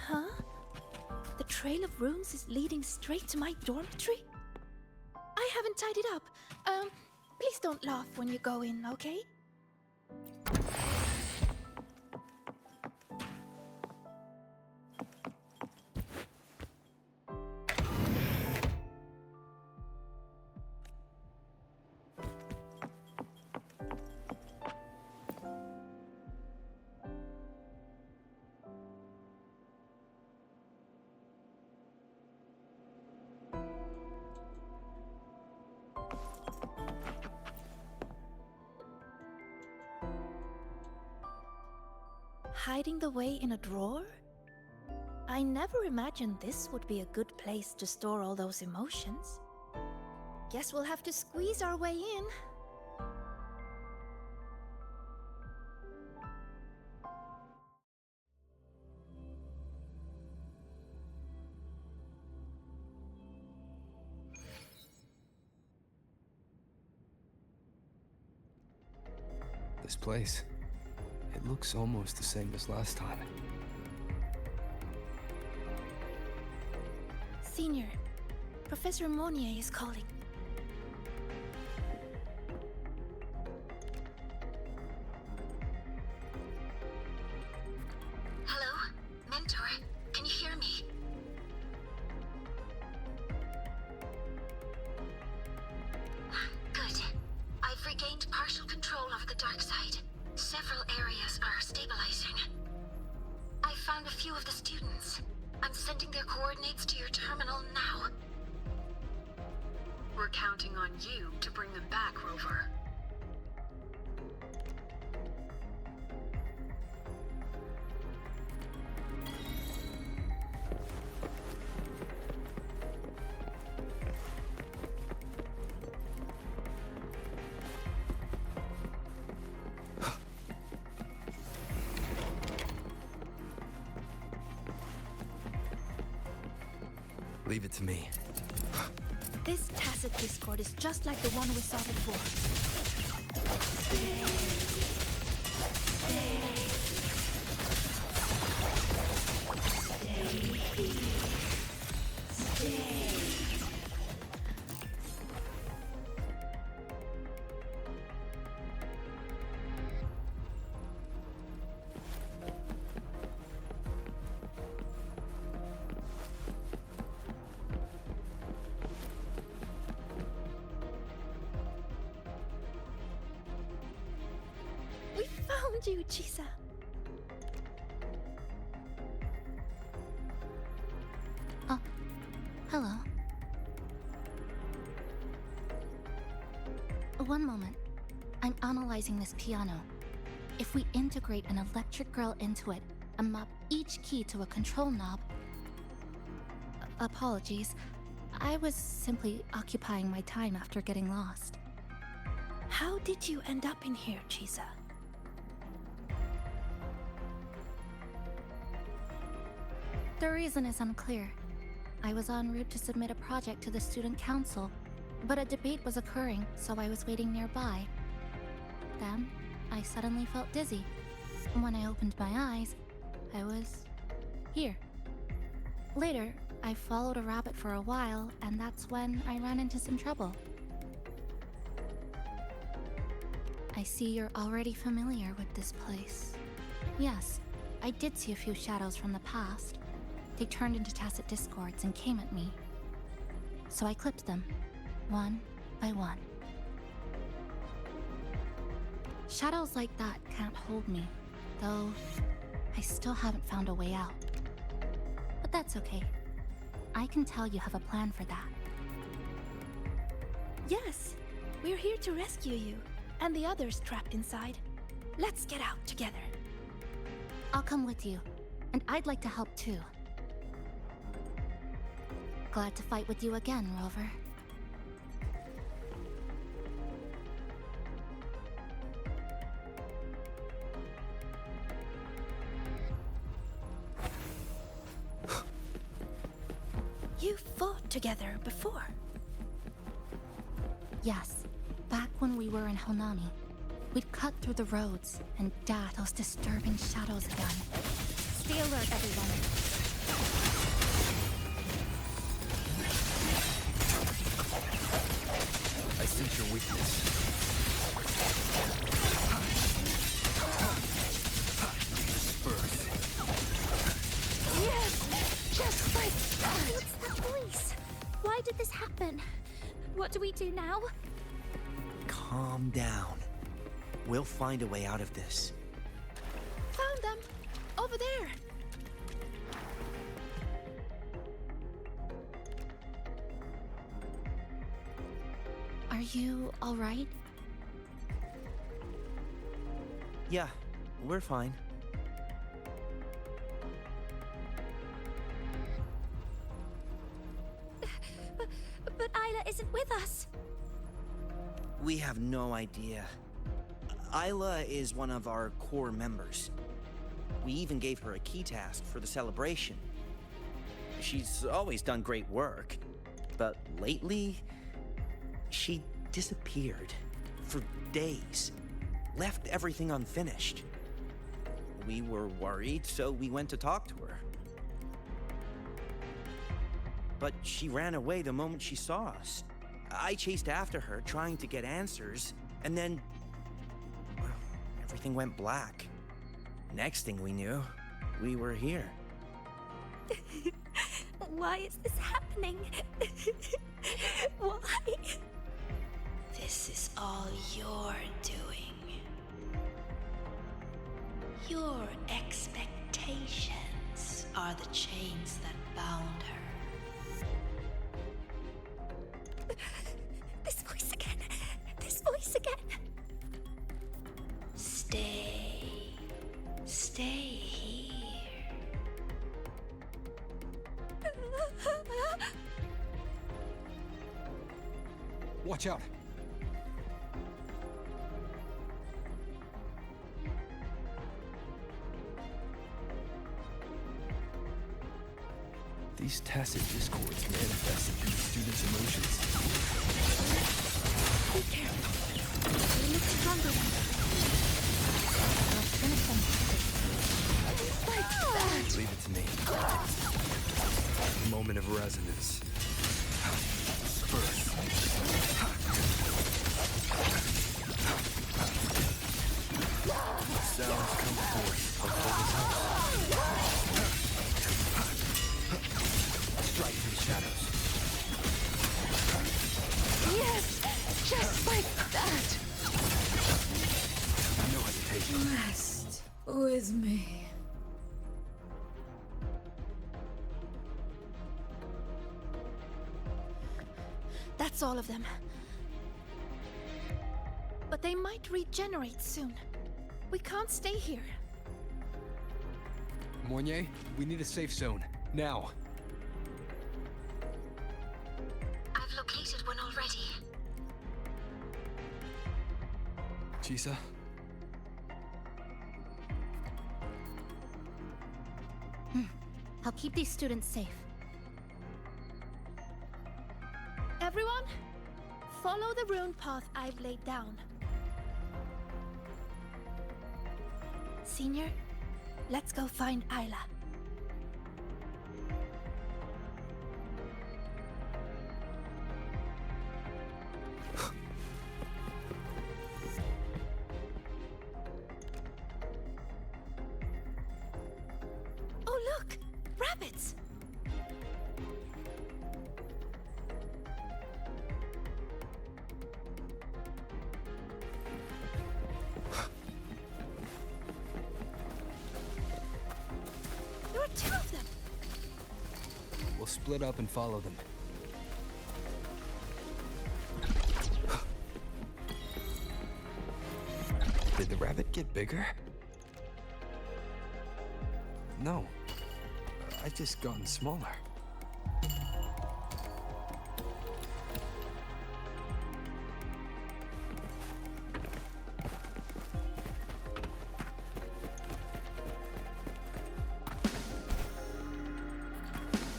S4: Huh? The trail of runes is leading straight to my dormitory? I haven't tied it up. Please don't laugh when you go in, okay? Hiding the way in a drawer? I never imagined this would be a good place to store all those emotions. Guess we'll have to squeeze our way in.
S5: This place. It looks almost the same as last time.
S4: Senior, Professor Mornye is calling.
S1: Hello? Mentor, can you hear me? Good. I've regained partial control over the dark side. Several areas are stabilizing. I found a few of the students. I'm sending their coordinates to your terminal now. We're counting on you to bring them back, Rover.
S5: Leave it to me.
S4: This tacit discord is just like the one we saw before. found you, Chisa.
S3: Oh, hello. One moment. I'm analyzing this piano. If we integrate an electric girl into it and map each key to a control knob... Apologies. I was simply occupying my time after getting lost.
S4: How did you end up in here, Chisa?
S3: The reason is unclear. I was en route to submit a project to the student council, but a debate was occurring, so I was waiting nearby. Then, I suddenly felt dizzy. When I opened my eyes, I was here. Later, I followed a rabbit for a while, and that's when I ran into some trouble. I see you're already familiar with this place. Yes, I did see a few shadows from the past. They turned into tacit discords and came at me. So I clipped them, one by one. Shadows like that can't hold me, though I still haven't found a way out. But that's okay. I can tell you have a plan for that.
S4: Yes, we're here to rescue you, and the others trapped inside. Let's get out together.
S3: I'll come with you, and I'd like to help too. Glad to fight with you again, Rover.
S4: You fought together before.
S3: Yes, back when we were in Honami. We'd cut through the roads and dash those disturbing shadows again. Stay alert, everyone.
S5: I sense your weakness. Disperse.
S3: Yes! Just like that! What's that voice? Why did this happen? What do we do now?
S14: Calm down. We'll find a way out of this.
S4: Found them! Over there!
S3: Are you alright?
S14: Yeah, we're fine.
S3: But Isla isn't with us.
S14: We have no idea. Isla is one of our core members. We even gave her a key task for the celebration. She's always done great work, but lately, she disappeared for days, left everything unfinished. We were worried, so we went to talk to her. But she ran away the moment she saw us. I chased after her, trying to get answers, and then everything went black. Next thing we knew, we were here.
S3: Why is this happening? Why?
S4: This is all your doing. Your expectations are the chains that bound her.
S3: This voice again. This voice again.
S4: Stay here.
S5: Watch out! These tacit discords manifest in these students' emotions.
S4: Be careful. They look stronger than
S3: I'll finish them.
S4: like that.
S5: Leave it to me. Moment of resonance. Disperse. Sounds come forth from Focus House. Strike through the shadows.
S4: Yes!
S10: with me.
S4: That's all of them. But they might regenerate soon. We can't stay here.
S5: Mornye, we need a safe zone. Now.
S1: I've located one already.
S5: Chisa?
S3: I'll keep these students safe.
S4: Everyone, follow the rune path I've laid down. Senior, let's go find Ayla. Oh look! Rabbits! There are two of them!
S5: We'll split up and follow them. Did the rabbit get bigger? No. I just gotten smaller.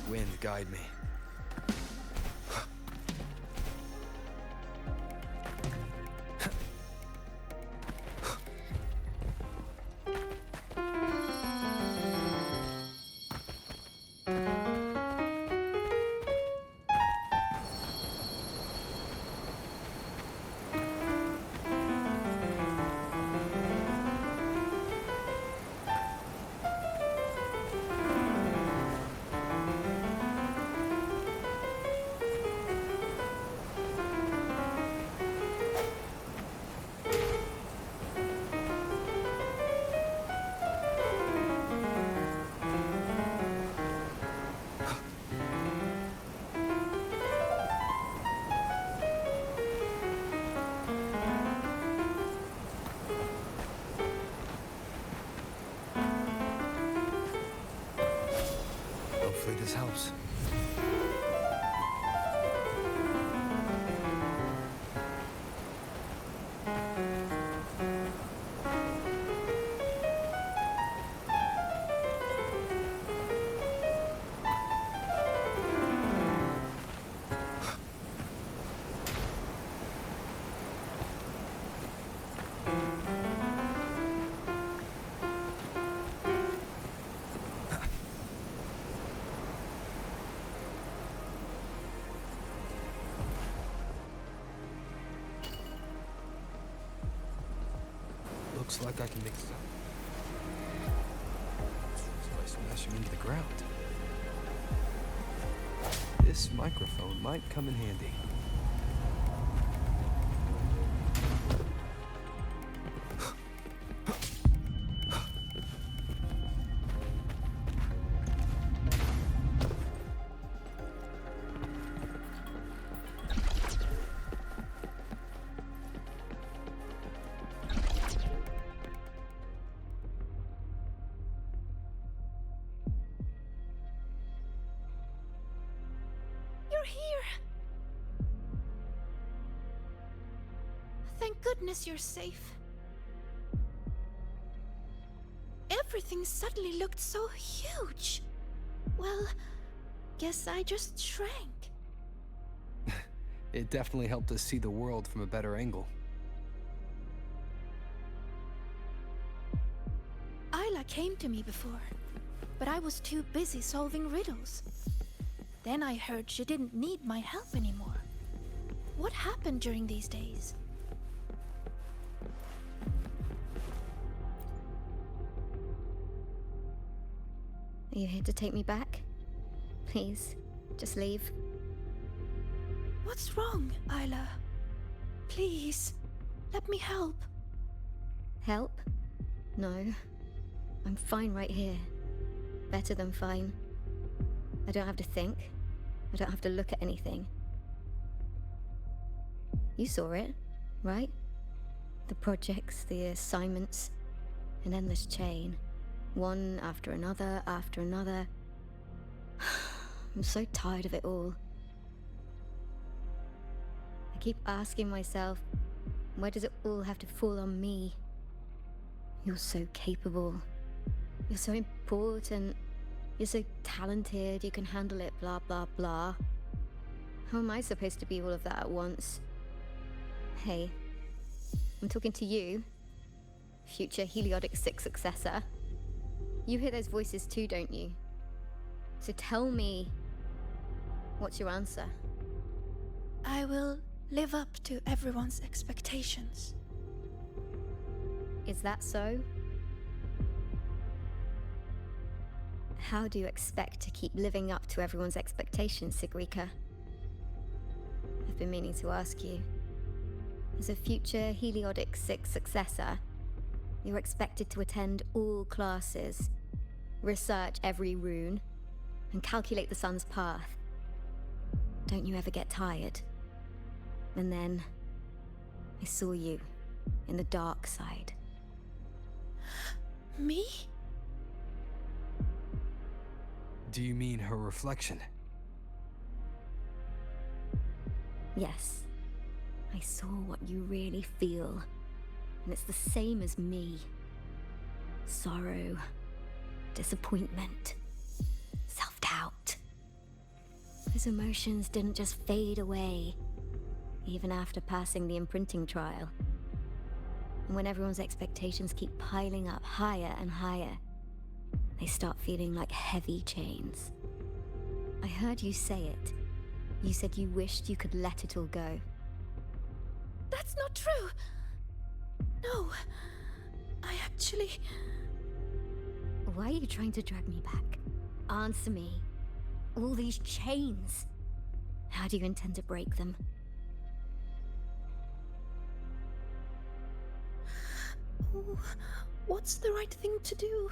S5: Wind, guide me. Hopefully this helps. Looks like I can mix it up. So I smash him into the ground. This microphone might come in handy.
S4: You're here! Thank goodness you're safe. Everything suddenly looked so huge. Well, guess I just shrank.
S5: It definitely helped us see the world from a better angle.
S4: Ayla came to me before, but I was too busy solving riddles. Then I heard she didn't need my help anymore. What happened during these days?
S6: Are you here to take me back? Please, just leave.
S4: What's wrong, Ayla? Please, let me help.
S6: Help? No.
S19: I'm fine right here. Better than fine. I don't have to think. I don't have to look at anything. You saw it, right? The projects, the assignments, an endless chain. One after another, after another. I'm so tired of it all. I keep asking myself, why does it all have to fall on me? You're so capable. You're so important. You're so talented, you can handle it, blah, blah, blah. How am I supposed to be all of that at once? Hey, I'm talking to you, future Heliodic 6 successor. You hear those voices too, don't you? So tell me, what's your answer?
S4: I will live up to everyone's expectations.
S19: Is that so? How do you expect to keep living up to everyone's expectations, Sigrika? I've been meaning to ask you. As a future Heliodic 6 successor, you're expected to attend all classes, research every rune, and calculate the sun's path. Don't you ever get tired? And then, I saw you in the dark side.
S4: Me?
S5: Do you mean her reflection?
S19: Yes. I saw what you really feel. And it's the same as me. Sorrow, disappointment, self-doubt. Those emotions didn't just fade away, even after passing the imprinting trial. And when everyone's expectations keep piling up higher and higher, they start feeling like heavy chains. I heard you say it. You said you wished you could let it all go.
S4: That's not true! No, I actually...
S19: Why are you trying to drag me back? Answer me. All these chains. How do you intend to break them?
S4: Oh, what's the right thing to do?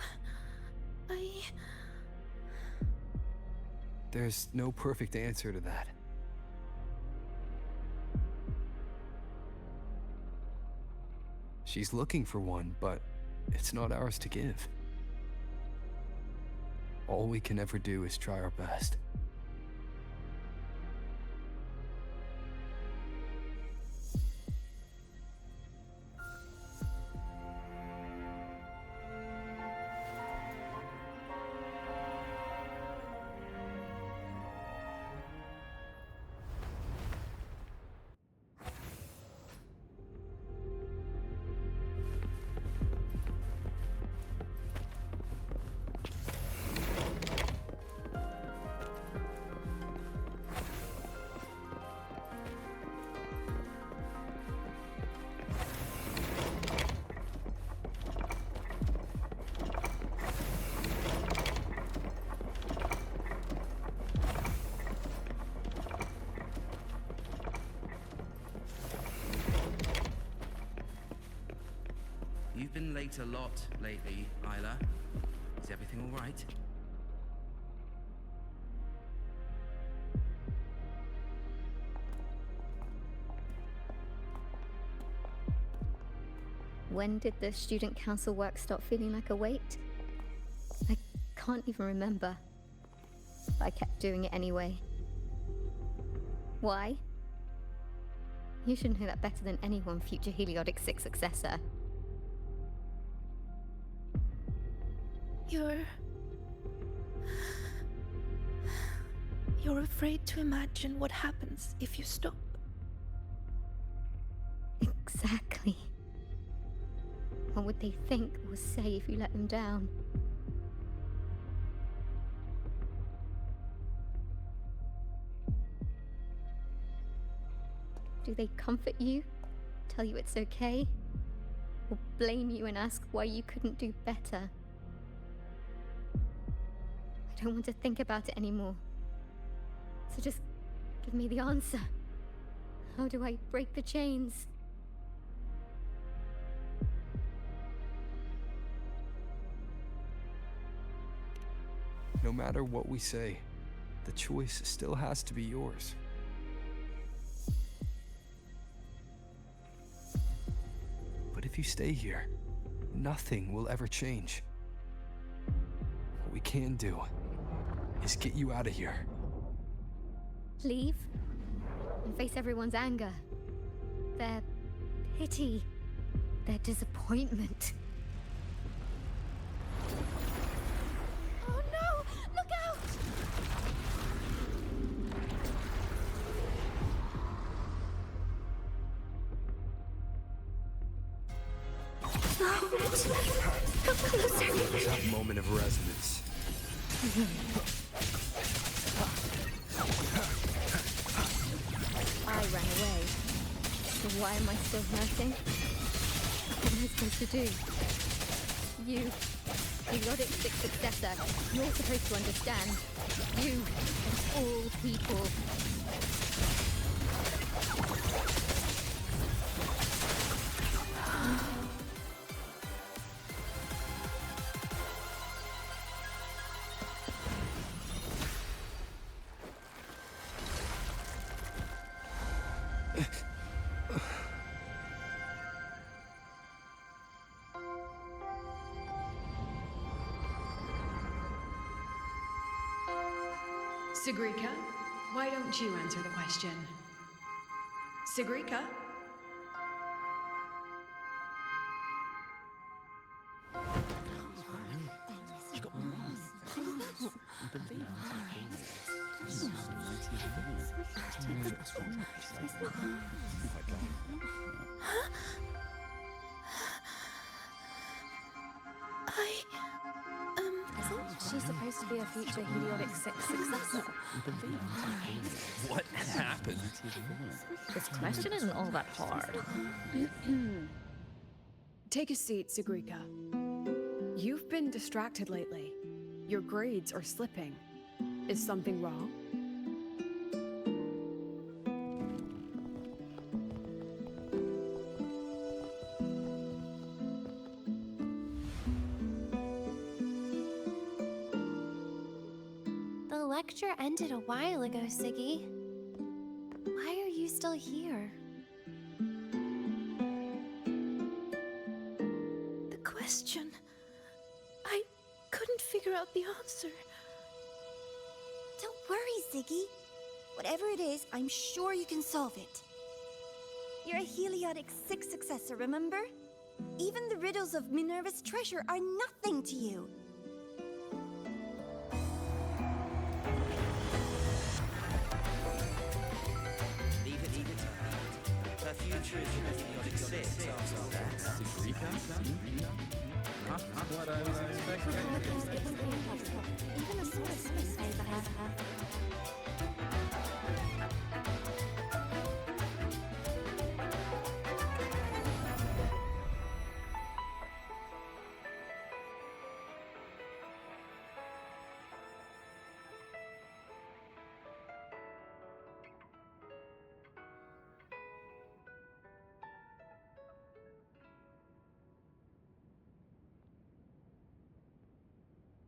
S5: There's no perfect answer to that. She's looking for one, but it's not ours to give. All we can ever do is try our best.
S21: You've been late a lot lately, Isla. Is everything all right?
S19: When did the student council work stop feeling like a weight? I can't even remember. But I kept doing it anyway. Why? You should know that better than anyone, future Heliodic 6 successor.
S4: You're afraid to imagine what happens if you stop.
S19: Exactly. What would they think or say if you let them down? Do they comfort you? Tell you it's okay? Or blame you and ask why you couldn't do better? I don't want to think about it anymore. So just give me the answer. How do I break the chains?
S5: no matter what we say, the choice still has to be yours. But if you stay here, nothing will ever change. What we can do is get you out of here.
S19: Leave and face everyone's anger, their pity, their disappointment.
S9: Oh no! Look out!
S19: Come closer.
S5: Let's have a moment of resonance.
S19: I ran away. So why am I still hurting? What am I supposed to do? You, Periodic 6 successor, you're supposed to understand. You, of all people.
S11: Sigrika, why don't you answer the question? Sigrika?
S13: Isn't she supposed to be a future Heliotic 6 successor?
S16: What happened?
S17: This question isn't all that hard.
S11: Take a seat, Sigrika. You've been distracted lately. Your grades are slipping. Is something wrong?
S13: The lecture ended a while ago, Siggy. Why are you still here?
S4: The question. I couldn't figure out the answer.
S6: Don't worry, Ziggy. Whatever it is, I'm sure you can solve it. You're a Heliotic 6 successor, remember? Even the riddles of Minerva's treasure are nothing to you.
S14: Leave it. Her future is in a Heliotic 6.
S15: Sigrika? What I was expecting.
S13: Even a sort of space favor.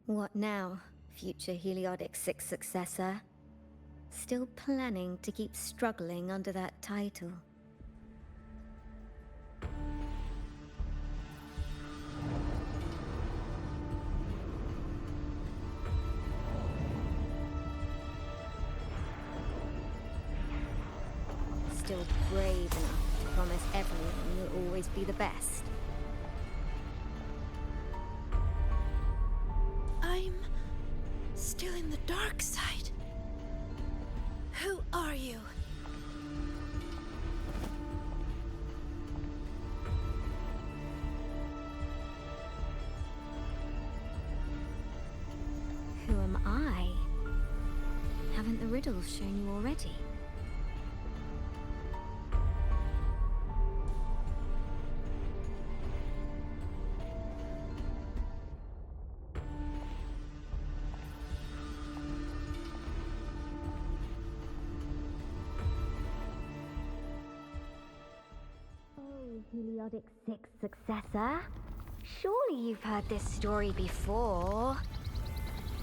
S19: What now, future Heliotic 6 successor? Still planning to keep struggling under that title? Still brave enough to promise everyone you'll always be the best?
S4: I'm still in the dark side. Who are you?
S19: Who am I? Haven't the riddles shown you already? Heliotic 6 successor? Surely you've heard this story before.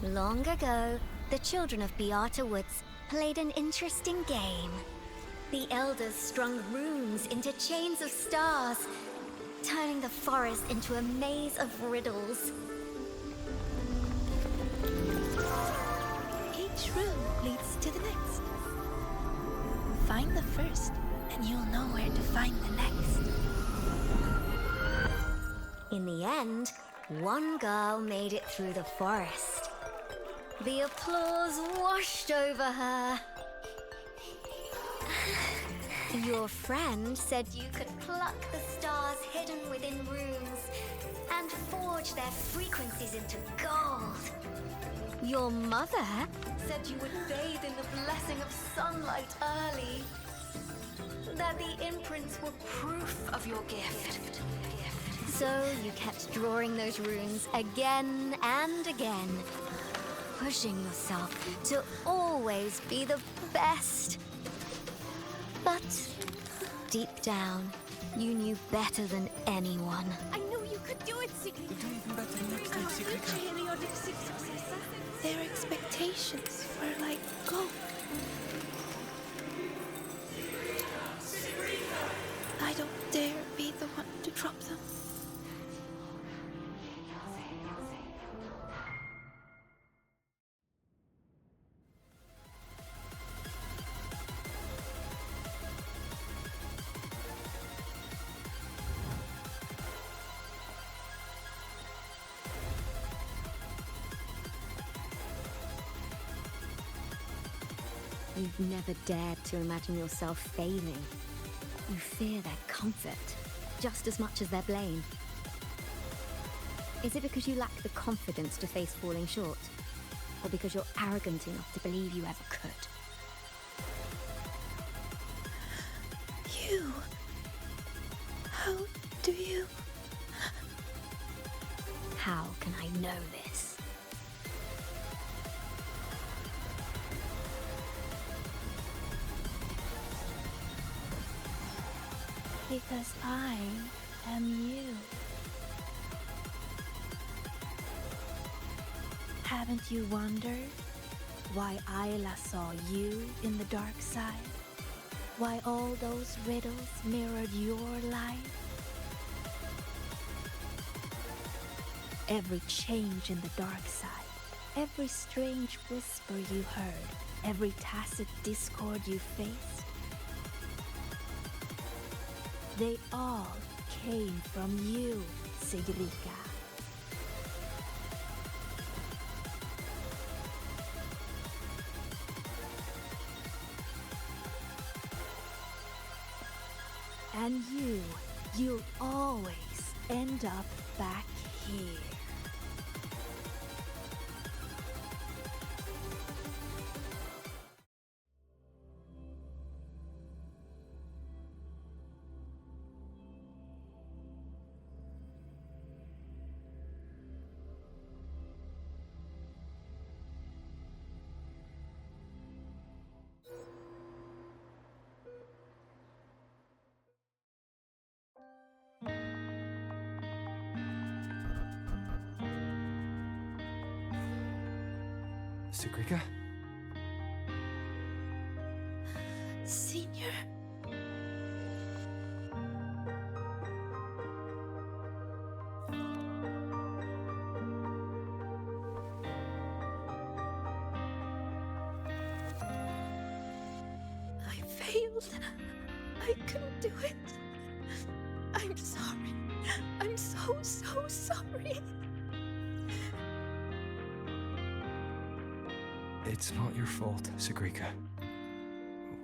S19: Long ago, the children of Beata Woods played an interesting game. The elders strung runes into chains of stars, turning the forest into a maze of riddles.
S4: Each room leads to the next. Find the first, and you'll know where to find the next.
S19: In the end, one girl made it through the forest. The applause washed over her. Your friend said you could pluck the stars hidden within runes and forge their frequencies into gold. Your mother said you would bathe in the blessing of sunlight early. That the imprints were proof of your gift. So you kept drawing those runes again and again, pushing yourself to always be the best. But deep down, you knew better than anyone.
S4: I knew you could do it, Sigrika.
S21: You'll do even better next time, Sigrika.
S4: Heliotic Six successor. Their expectations were like gold. I don't dare be the one to drop them.
S19: You've never dared to imagine yourself failing. You fear their comfort, just as much as their blame. Is it because you lack the confidence to face falling short? Or because you're arrogant enough to believe you ever could?
S4: You... How do you...
S19: How can I know this?
S4: Because I am you. Haven't you wondered why Ayla saw you in the dark side? Why all those riddles mirrored your life? Every change in the dark side, every strange whisper you heard, every tacit discord you faced, they all came from you, Sigrika. And you'll always end up back here.
S5: Sigrika?
S4: Senior. I failed. I couldn't do it. I'm sorry. I'm so sorry.
S5: It's not your fault, Sigrika.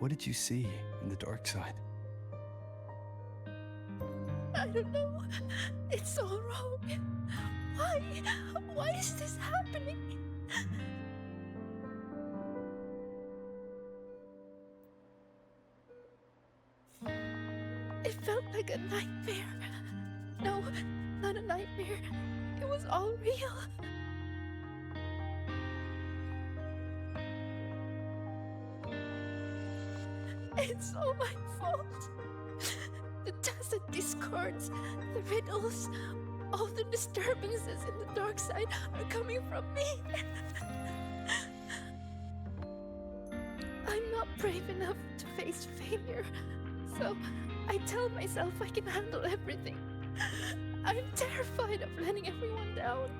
S5: What did you see in the dark side?
S4: I don't know. It's all wrong. Why is this happening? It felt like a nightmare. No, not a nightmare. It was all real. It's all my fault. The tacit discords, the riddles,
S9: all the disturbances in the dark side are coming from me. I'm not brave enough to face failure, so I tell myself I can handle everything. I'm terrified of letting everyone down,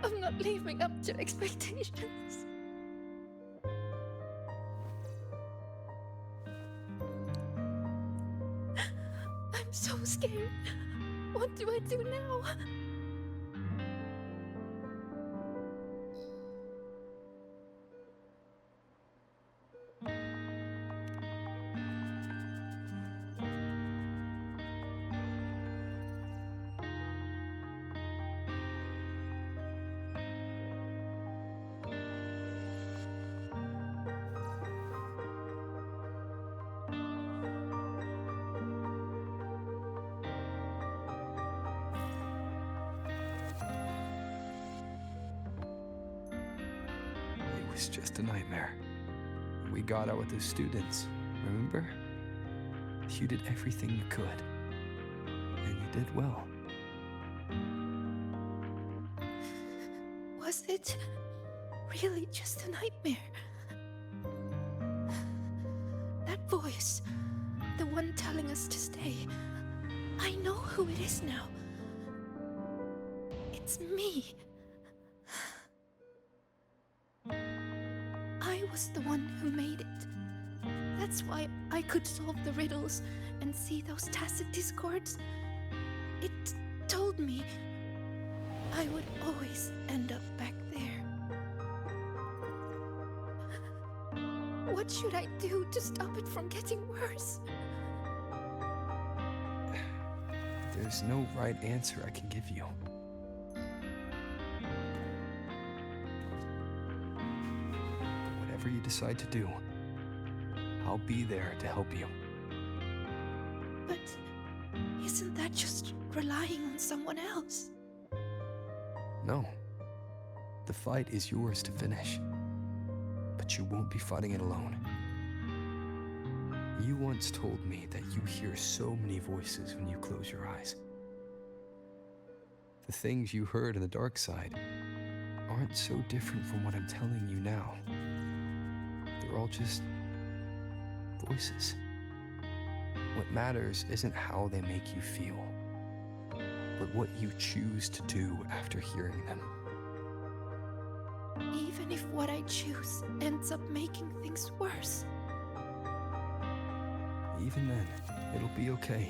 S9: of not living up to expectations. I'm so scared. What do I do now?
S5: It was just a nightmare. We got out with the students, remember? You did everything you could. And you did well.
S9: Was it really just a nightmare? That voice, the one telling us to stay, I know who it is now. It's me. I was the one who made it. That's why I could solve the riddles and see those tacit discords. It told me I would always end up back there. What should I do to stop it from getting worse?
S5: There's no right answer I can give you. Whatever you decide to do, I'll be there to help you.
S9: But isn't that just relying on someone else?
S5: No. The fight is yours to finish. But you won't be fighting it alone. You once told me that you hear so many voices when you close your eyes. The things you heard in the dark side aren't so different from what I'm telling you now. They're all just voices. What matters isn't how they make you feel, but what you choose to do after hearing them.
S9: Even if what I choose ends up making things worse.
S5: Even then, it'll be okay.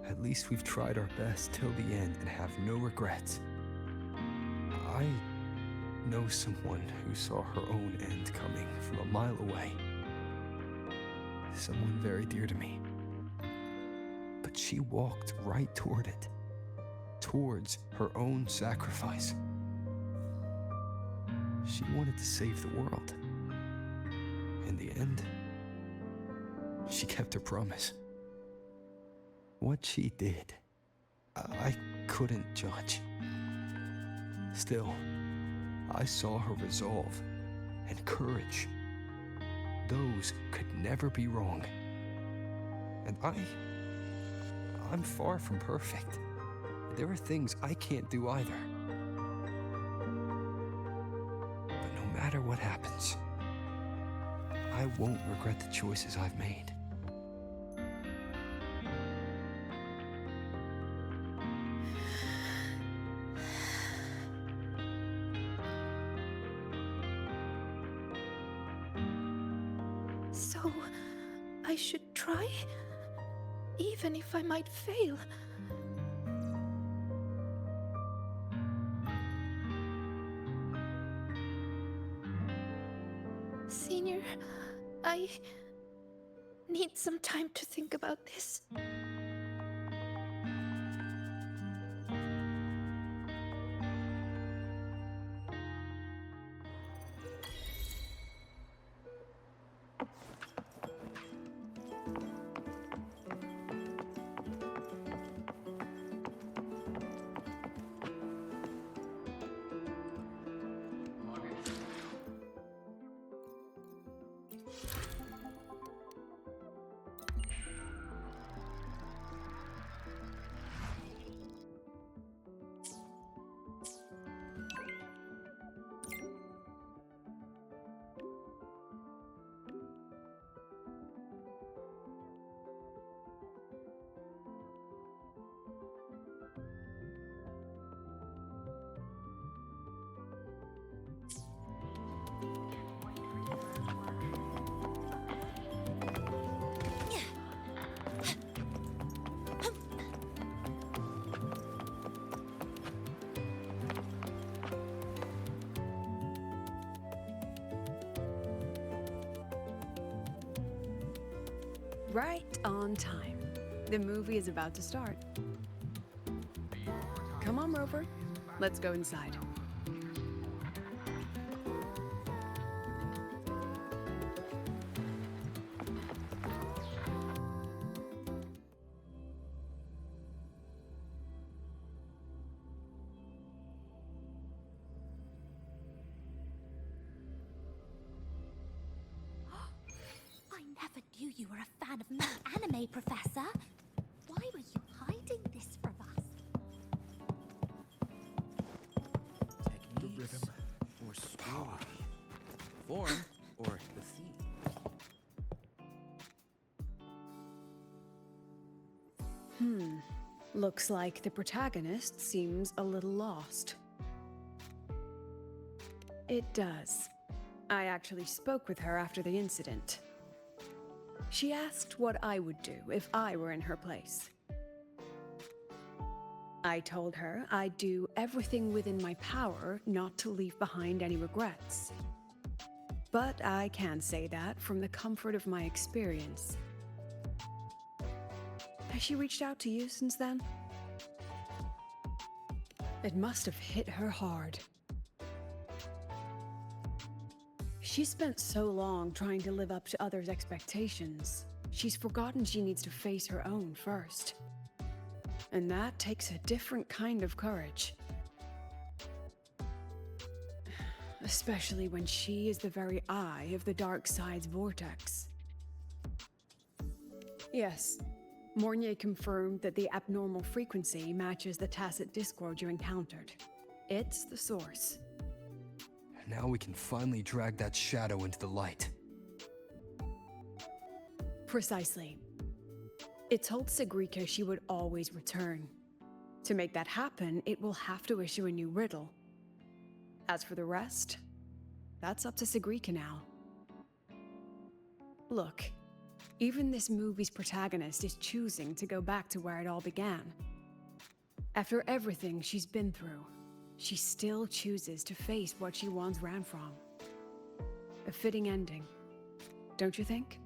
S5: At least we've tried our best till the end and have no regrets. I know someone who saw her own end coming from a mile away. Someone very dear to me. But she walked right toward it. Towards her own sacrifice. She wanted to save the world. In the end, she kept her promise. What she did, I couldn't judge. Still, I saw her resolve and courage. Those could never be wrong. And I'm far from perfect. There are things I can't do either. But no matter what happens, I won't regret the choices I've made.
S9: So, I should try? Even if I might fail? Senior, I need some time to think about this.
S11: Right on time. The movie is about to start. Come on, Rover. Let's go inside.
S3: I never knew you were a fan of male anime, Professor. Why were you hiding this from us?
S21: The rhythm or story, form or the theme.
S11: Looks like the protagonist seems a little lost. It does. I actually spoke with her after the incident. She asked what I would do if I were in her place. I told her I'd do everything within my power not to leave behind any regrets. But I can say that from the comfort of my experience. Has she reached out to you since then? It must have hit her hard. She spent so long trying to live up to others' expectations, she's forgotten she needs to face her own first. And that takes a different kind of courage. Especially when she is the very eye of the dark side's vortex. Yes, Mornye confirmed that the abnormal frequency matches the tacit discord you encountered. It's the source.
S5: Now we can finally drag that shadow into the light.
S11: Precisely. It told Sigrika she would always return. To make that happen, it will have to issue a new riddle. As for the rest, that's up to Sigrika now. Look, even this movie's protagonist is choosing to go back to where it all began. After everything she's been through, she still chooses to face what she once ran from. A fitting ending, don't you think?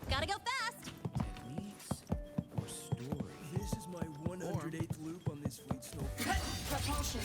S18: Gotta go fast!
S21: Techniques or story.
S2: This is my 108th loop on this fleet snow.
S18: Propulsion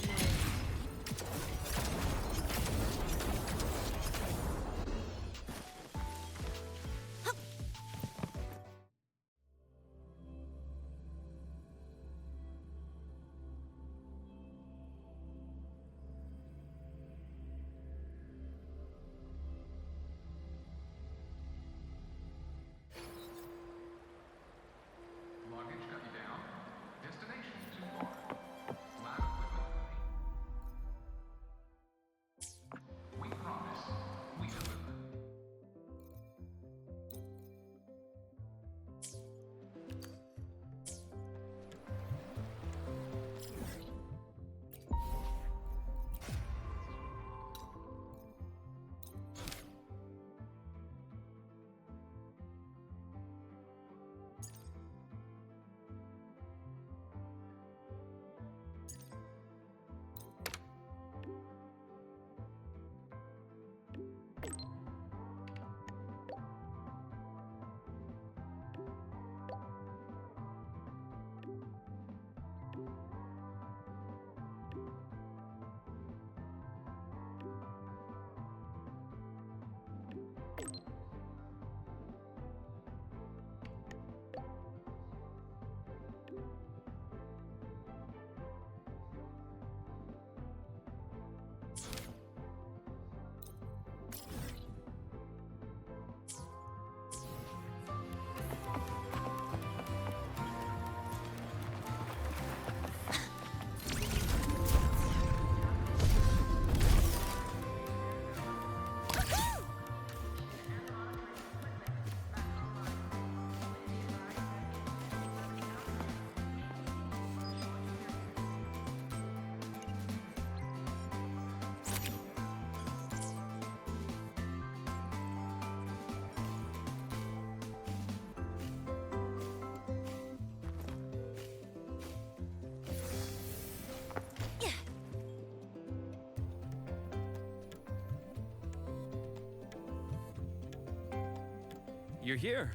S16: you're here.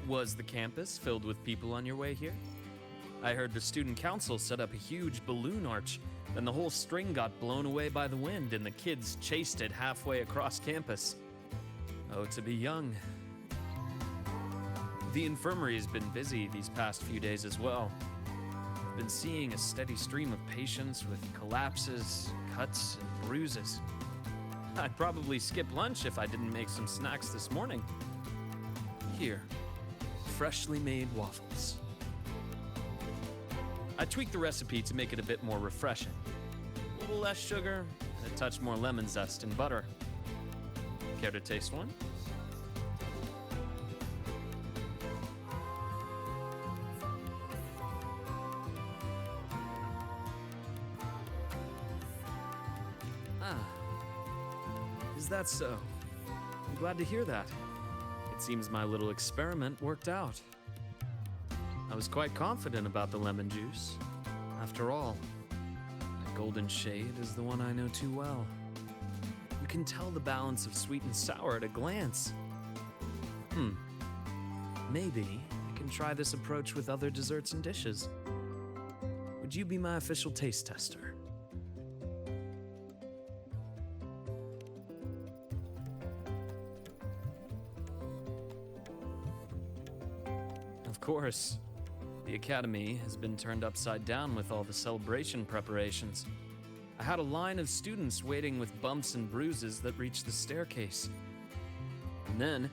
S16: Was the campus filled with people on your way here? I heard the student council set up a huge balloon arch, then the whole string got blown away by the wind and the kids chased it halfway across campus. Oh, to be young. The infirmary has been busy these past few days as well. I've been seeing a steady stream of patients with collapses, cuts, and bruises. I'd probably skip lunch if I didn't make some snacks this morning. Here, freshly made waffles. I tweaked the recipe to make it a bit more refreshing. A little less sugar, and a touch more lemon zest and butter. Care to taste one? Is that so? I'm glad to hear that. It seems my little experiment worked out. I was quite confident about the lemon juice. After all, that golden shade is the one I know too well. You can tell the balance of sweet and sour at a glance. Maybe I can try this approach with other desserts and dishes. Would you be my official taste tester? Of course. The academy has been turned upside down with all the celebration preparations. I had a line of students waiting with bumps and bruises that reached the staircase. And then,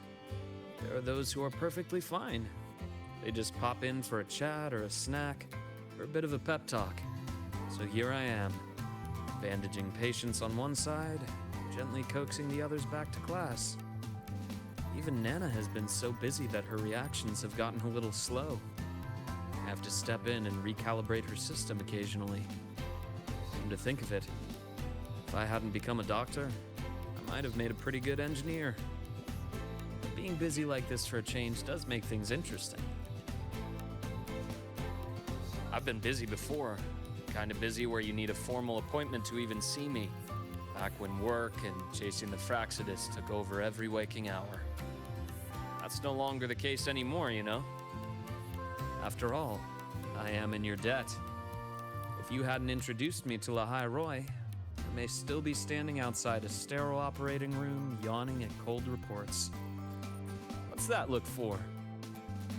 S16: there are those who are perfectly fine. They just pop in for a chat or a snack, or a bit of a pep talk. So here I am, bandaging patients on one side, gently coaxing the others back to class. Even Nana has been so busy that her reactions have gotten a little slow. I have to step in and recalibrate her system occasionally. Come to think of it, if I hadn't become a doctor, I might have made a pretty good engineer. Being busy like this for a change does make things interesting. I've been busy before, kind of busy where you need a formal appointment to even see me. Back when work and chasing the Fraxidus took over every waking hour. That's no longer the case anymore, you know? After all, I am in your debt. If you hadn't introduced me to Lahai Roy, I may still be standing outside a sterile operating room, yawning at cold reports. What's that look for?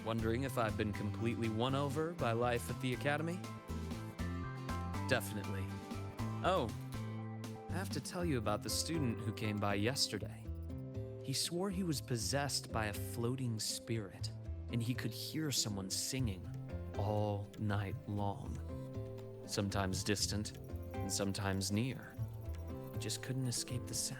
S16: Wondering if I've been completely won over by life at the academy? Definitely. Oh, I have to tell you about the student who came by yesterday. He swore he was possessed by a floating spirit, and he could hear someone singing all night long. Sometimes distant, and sometimes near. He just couldn't escape the sound.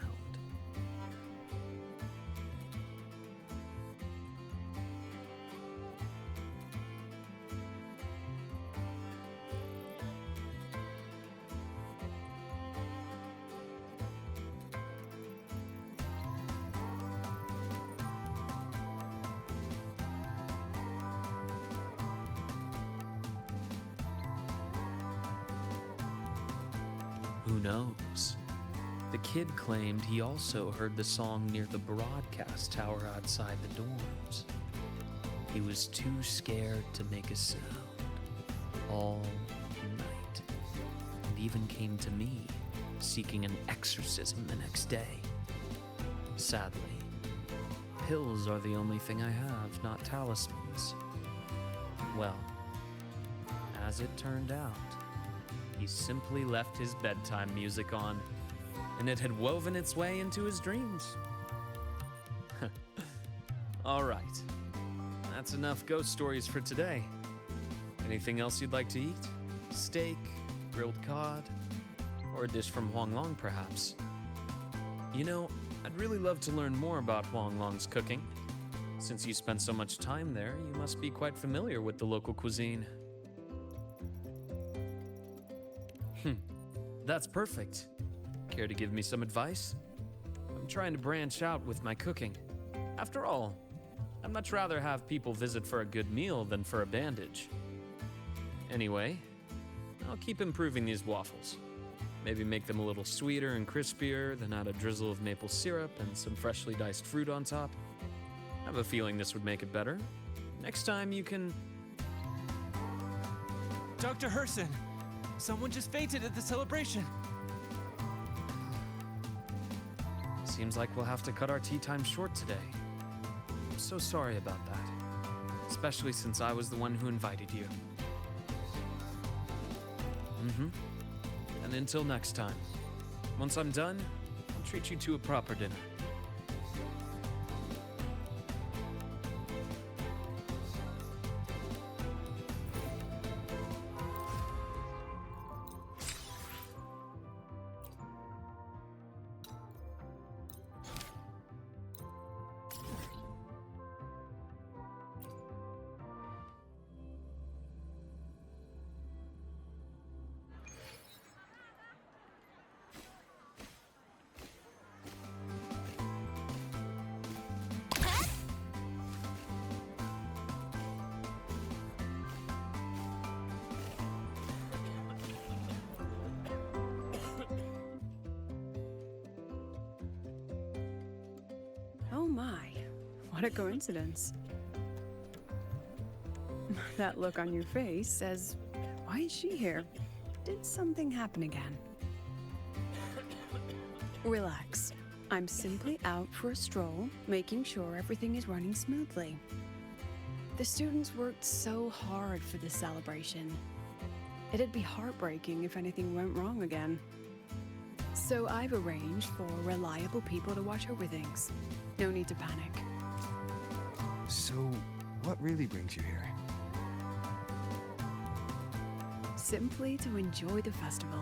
S16: Who knows? The kid claimed he also heard the song near the broadcast tower outside the dorms. He was too scared to make a sound all night, and even came to me seeking an exorcism the next day. Sadly, pills are the only thing I have, not talismans. Well, as it turned out, he simply left his bedtime music on, and it had woven its way into his dreams. All right, that's enough ghost stories for today. Anything else you'd like to eat? Steak, grilled cod, or a dish from Huanglong, perhaps? You know, I'd really love to learn more about Huanglong's cooking. Since you spent so much time there, you must be quite familiar with the local cuisine. That's perfect. Care to give me some advice? I'm trying to branch out with my cooking. After all, I'd much rather have people visit for a good meal than for a bandage. Anyway, I'll keep improving these waffles. Maybe make them a little sweeter and crispier, then add a drizzle of maple syrup and some freshly diced fruit on top. I have a feeling this would make it better. Next time you can...
S2: Dr. Herssen! Someone just fainted at the celebration!
S16: Seems like we'll have to cut our tea time short today. I'm so sorry about that. Especially since I was the one who invited you. And until next time. Once I'm done, I'll treat you to a proper dinner.
S11: Oh my, what a coincidence. That look on your face says, why is she here? Did something happen again? Relax. I'm simply out for a stroll, making sure everything is running smoothly. The students worked so hard for this celebration. It'd be heartbreaking if anything went wrong again. So I've arranged for reliable people to watch over things. No need to panic.
S5: So, what really brings you here?
S11: Simply to enjoy the festival.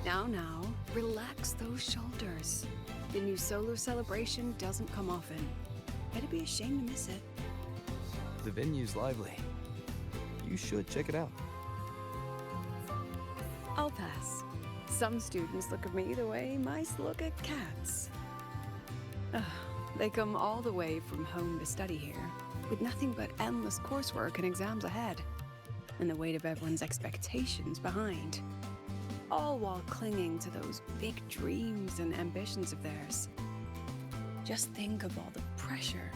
S11: Now, relax those shoulders. The new solo celebration doesn't come often. It'd be a shame to miss it.
S5: The venue's lively. You should check it out.
S11: I'll pass. Some students look at me the way mice look at cats. They come all the way from home to study here, with nothing but endless coursework and exams ahead, and the weight of everyone's expectations behind. All while clinging to those big dreams and ambitions of theirs. Just think of all the pressure,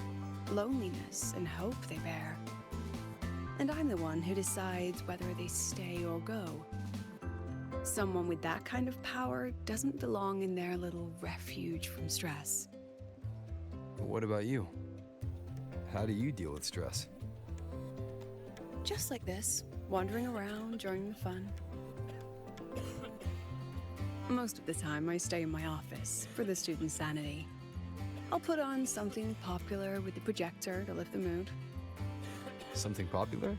S11: loneliness, and hope they bear. And I'm the one who decides whether they stay or go. Someone with that kind of power doesn't belong in their little refuge from stress.
S5: What about you? How do you deal with stress?
S11: Just like this, wandering around during the fun. Most of the time, I stay in my office for the students' sanity. I'll put on something popular with the projector to lift the mood.
S5: Something popular?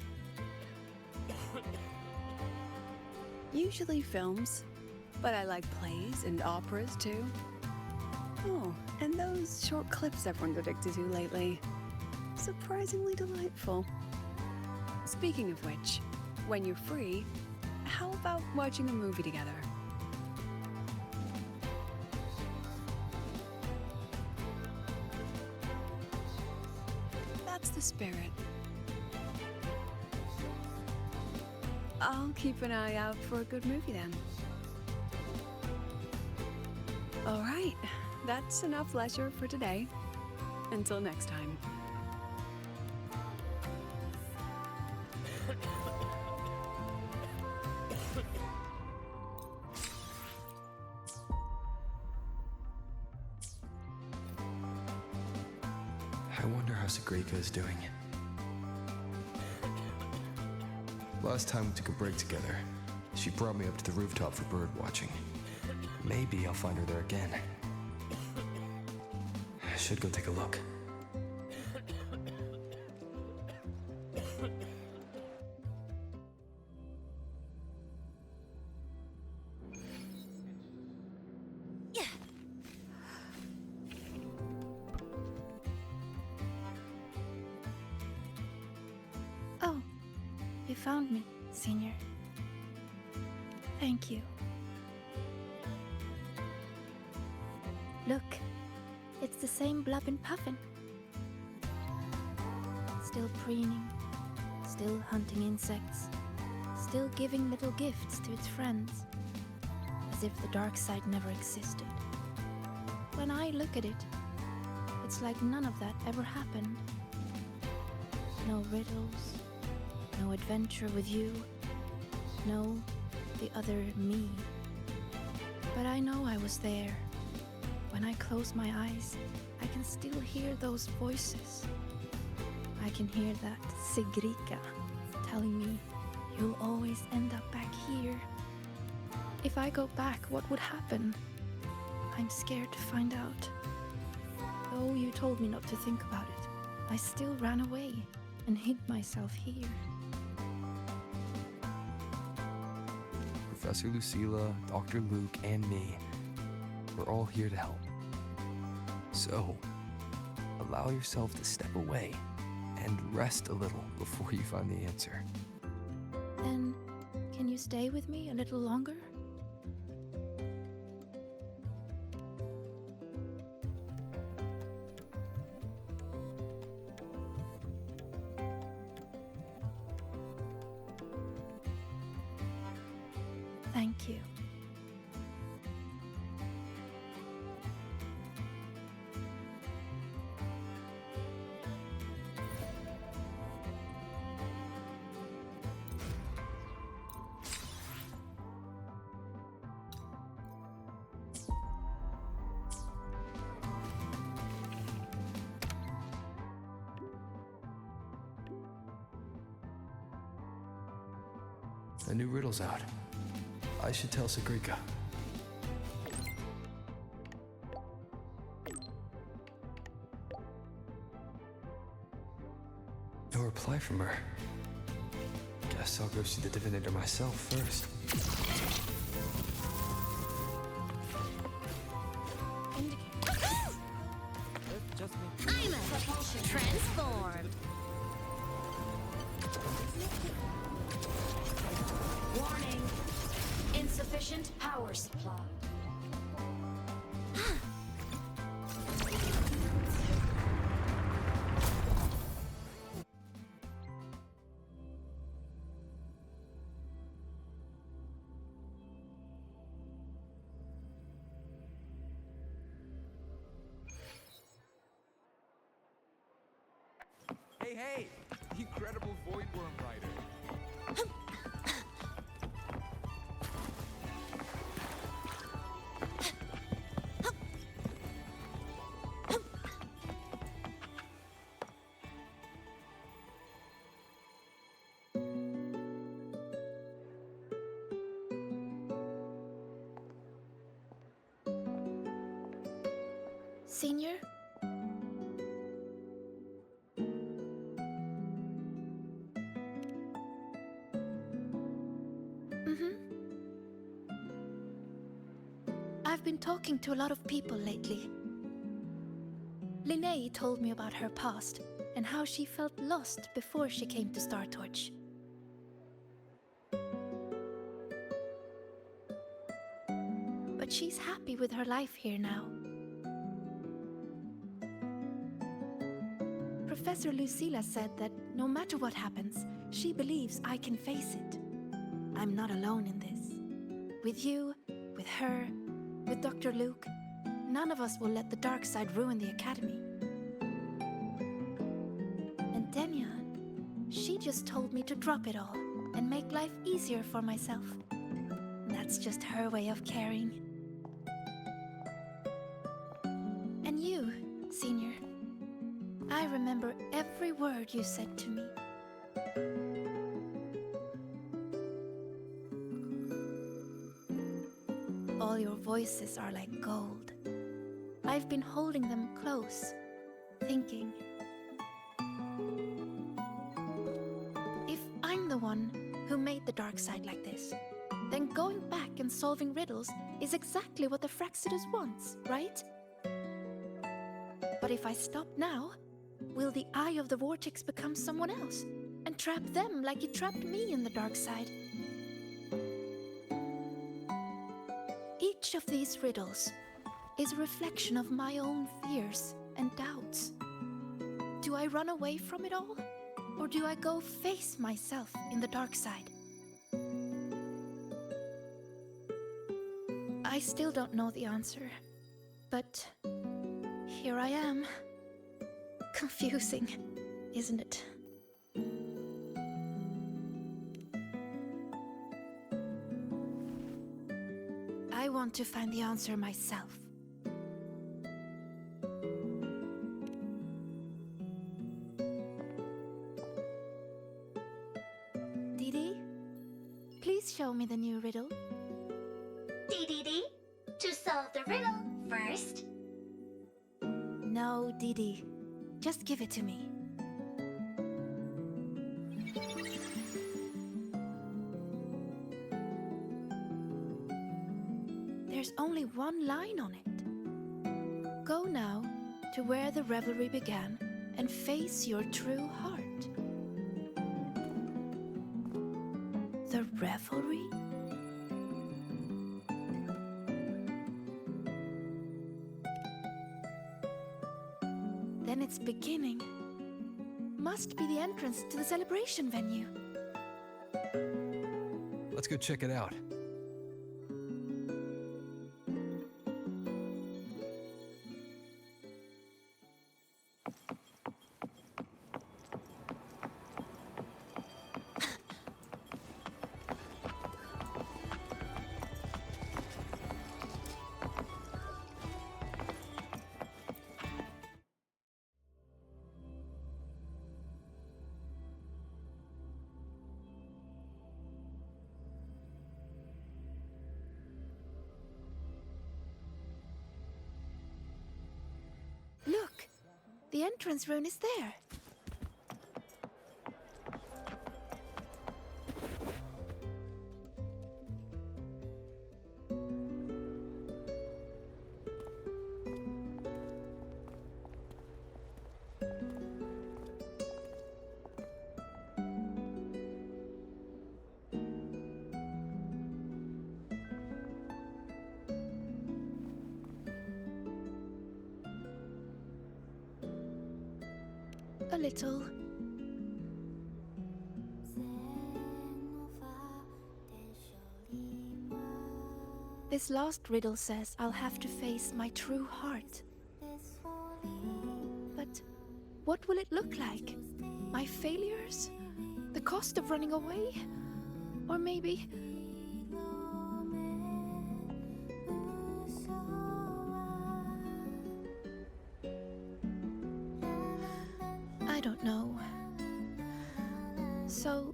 S11: Usually films, but I like plays and operas too. Oh, and those short clips everyone's addicted to lately. Surprisingly delightful. Speaking of which, when you're free, how about watching a movie together? That's the spirit. I'll keep an eye out for a good movie then. All right, that's enough leisure for today. Until next time.
S5: I wonder how Sigrika is doing. Last time we took a break together, she brought me up to the rooftop for bird watching. Maybe I'll find her there again. I should go take a look.
S9: Oh, you found me, Senior. Thank you. Look, it's the same Blub and Puffin.
S4: Still preening, still hunting insects, still giving little gifts to its friends, as if the dark side never existed. When I look at it, it's like none of that ever happened. No riddles, no adventure with you, no the other me. But I know I was there. When I close my eyes, I can still hear those voices. I can hear that Sigrika telling me, you'll always end up back here. If I go back, what would happen? I'm scared to find out. Though you told me not to think about it, I still ran away and hid myself here.
S5: Professor Lucilla, Dr. Luuk, and me, we're all here to help. So, allow yourself to step away and rest a little before you find the answer.
S4: Then, can you stay with me a little longer? Thank you.
S5: A new riddle's out. I should tell Sigrika. No reply from her. Guess I'll go see the divinator myself first.
S13: I'm a propulsion transformed. Warning. Insufficient power supply.
S15: Hey! The incredible Voidworm Rider.
S4: Senior? I've been talking to a lot of people lately. Lynae told me about her past and how she felt lost before she came to Startorch. But she's happy with her life here now. Professor Lucilla said that no matter what happens, she believes I can face it. I'm not alone in this. With you, with her, with Dr. Luuk, none of us will let the dark side ruin the academy. And Denya, she just told me to drop it all and make life easier for myself. That's just her way of caring. And you, Senior, I remember every word you said to me. All your voices are like gold. I've been holding them close, thinking. If I'm the one who made the dark side like this, then going back and solving riddles is exactly what the Fraxidus wants, right? But if I stop now, will the Eye of the Vortex become someone else and trap them like it trapped me in the dark side? Each of these riddles is a reflection of my own fears and doubts. Do I run away from it all? Or do I go face myself in the dark side? I still don't know the answer, but here I am. Confusing, isn't it? I want to find the answer myself. Didi, please show me the new riddle.
S7: Dee, to solve the riddle first.
S4: No, Didi. Just give it to me. There's only one line on it. Go now to where the revelry began and face your true heart. The revelry? Then its beginning must be the entrance to the celebration venue.
S5: Let's go check it out.
S4: Look! The entrance rune is there. A little. This last riddle says I'll have to face my true heart. But what will it look like? My failures? The cost of running away? Or maybe... I don't know. So...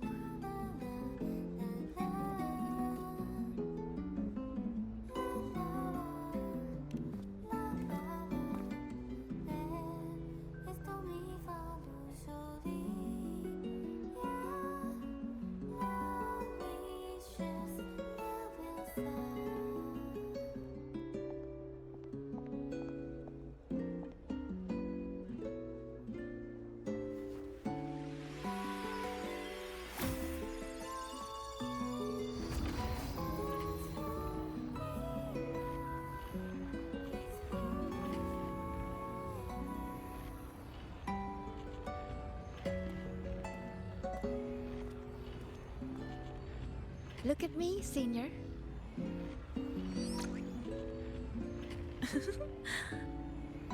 S4: Look at me, Senior.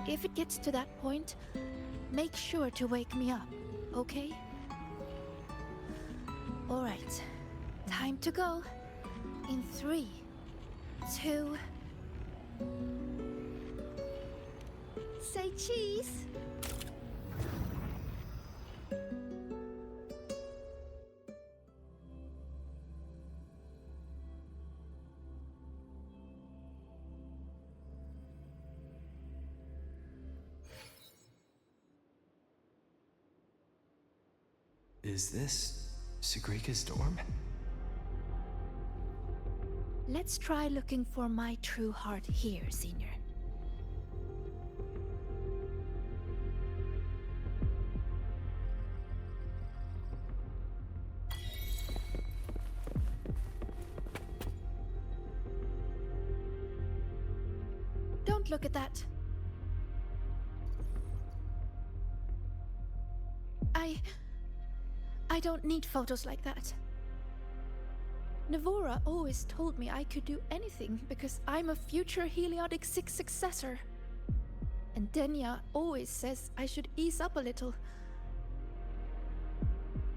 S4: If it gets to that point, make sure to wake me up, okay? All right, time to go. In 3, 2... Say cheese!
S5: Is this Sigrika's dorm?
S4: Let's try looking for my true heart here, Senior. Don't look at that.
S9: I don't need photos like that. Navora always told me I could do anything because I'm a future Heliotic 6 successor. And Denya always says I should ease up a little.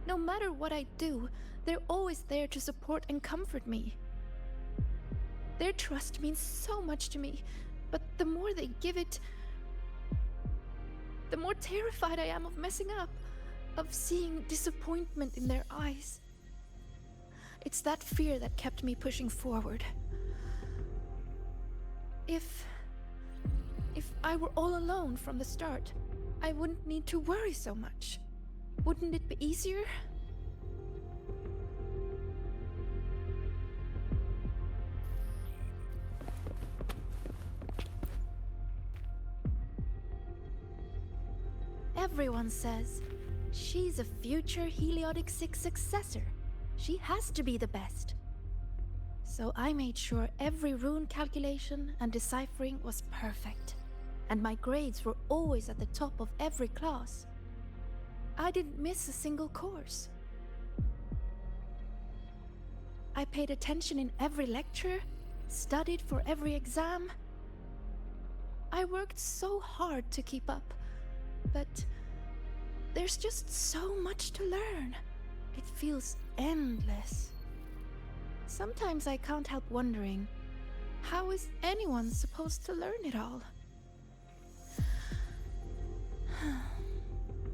S9: No matter what I do, they're always there to support and comfort me. Their trust means so much to me, but the more they give it, the more terrified I am of messing up, of seeing disappointment in their eyes. It's that fear that kept me pushing forward. If I were all alone from the start, I wouldn't need to worry so much. Wouldn't it be easier? Everyone says she's a future Heliotic 6 successor. She has to be the best. So I made sure every rune calculation and deciphering was perfect. And my grades were always at the top of every class. I didn't miss a single course. I paid attention in every lecture, studied for every exam. I worked so hard to keep up, but there's just so much to learn. It feels endless. Sometimes I can't help wondering, how is anyone supposed to learn it all?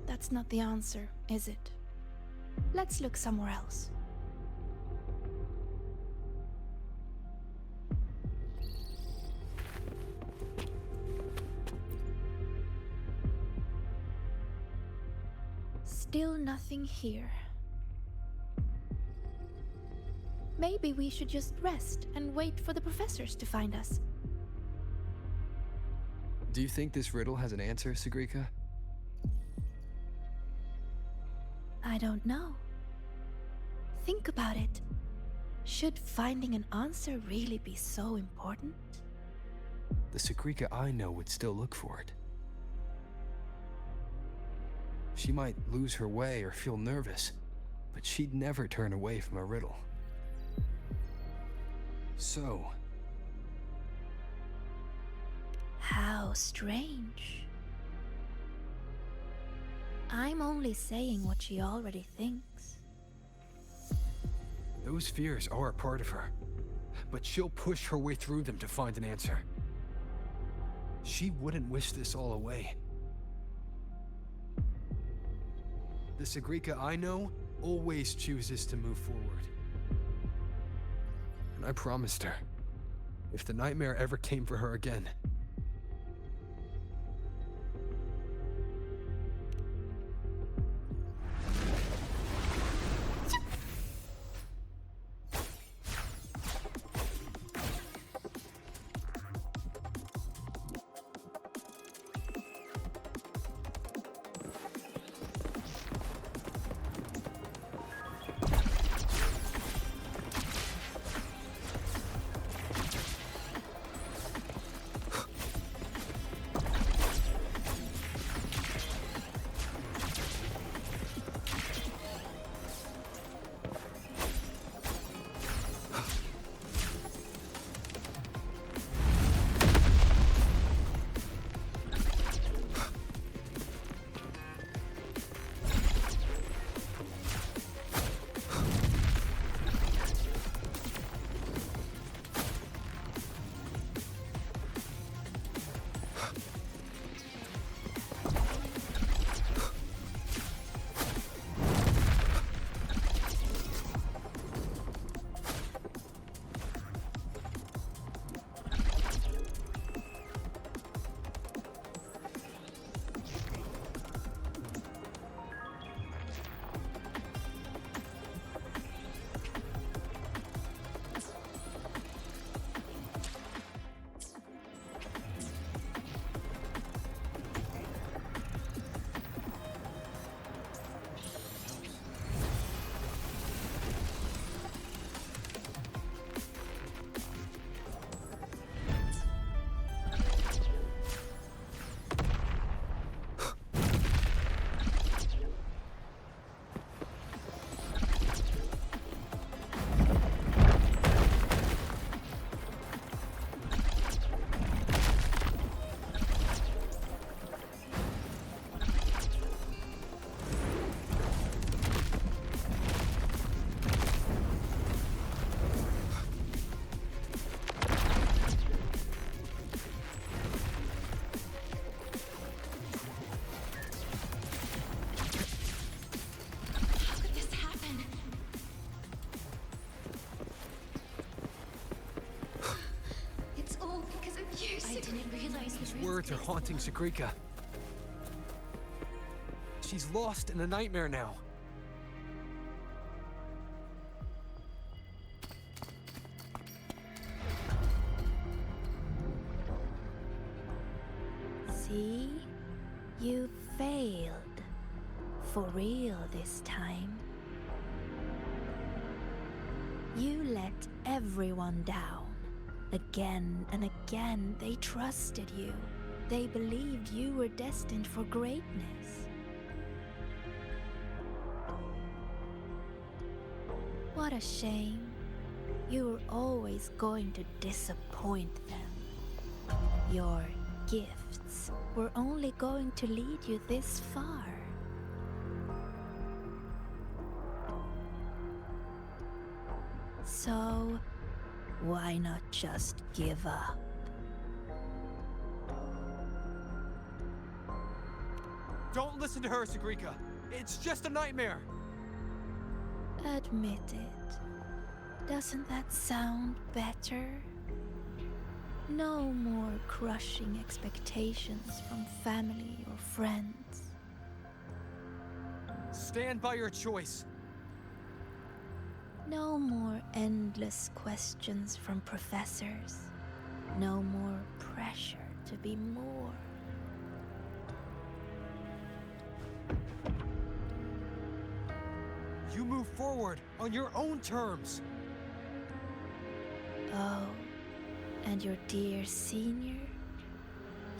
S9: That's not the answer, is it? Let's look somewhere else. Still nothing here. Maybe we should just rest and wait for the professors to find us.
S5: Do you think this riddle has an answer, Sigrika?
S9: I don't know. Think about it. Should finding an answer really be so important?
S5: The Sigrika I know would still look for it. She might lose her way or feel nervous, but she'd never turn away from a riddle. So...
S9: how strange. I'm only saying what she already thinks.
S5: those fears are a part of her, but she'll push her way through them to find an answer. She wouldn't wish this all away. The Sigrika I know always chooses to move forward. And I promised her, if the nightmare ever came for her again, spirits are haunting Sigrika. She's lost in a nightmare now.
S4: See? You failed. For real this time. You let everyone down. Again and again, they trusted you. They believed you were destined for greatness. What a shame. You were always going to disappoint them. Your gifts were only going to lead you this far. So, why not just give up?
S5: Don't listen to her, Sigrika. It's just a nightmare.
S4: Admit it. Doesn't that sound better? No more crushing expectations from family or friends.
S5: Stand by your choice.
S4: No more endless questions from professors. No more pressure to be more.
S5: You move forward on your own terms.
S4: Oh, and your dear senior?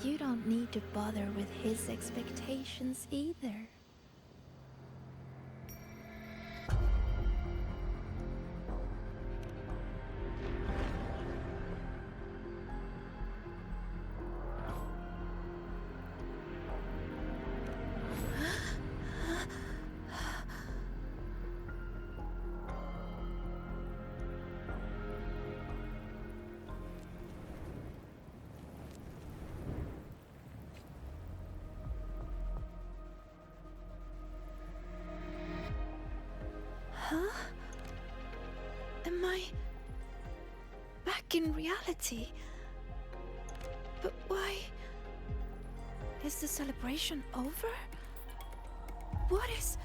S4: You don't need to bother with his expectations either. Huh? Am I back in reality? But why is the celebration over? What is...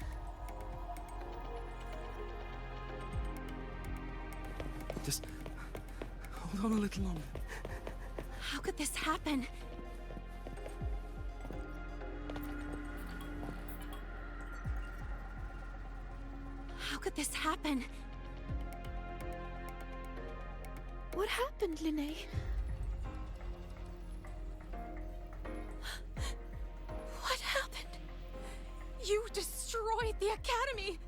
S5: Just hold on a little longer.
S12: How could this happen? How could this happen?
S4: What happened, Lynae?
S12: What happened? You destroyed the Academy!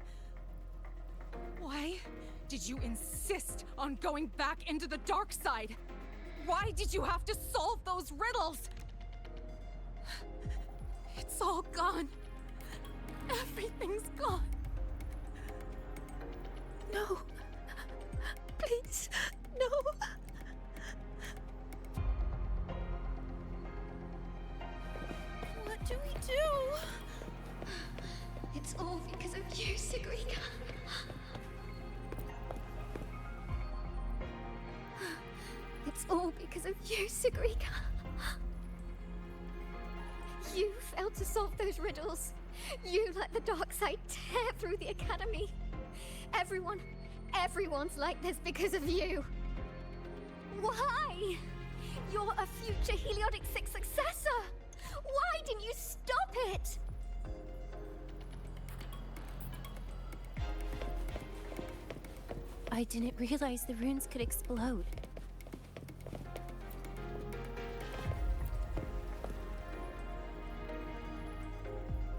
S12: Why did you insist on going back into the dark side? Why did you have to solve those riddles? It's all gone. Everything's gone.
S4: No. Please, no.
S7: What do we do? It's all because of you, Sigrika. It's all because of you, Sigrika. You failed to solve those riddles. You let the dark side tear through the Academy. Everyone's like this because of you. Why? You're a future Heliotic 6 successor. Why didn't you stop it?
S13: I didn't realize the runes could explode.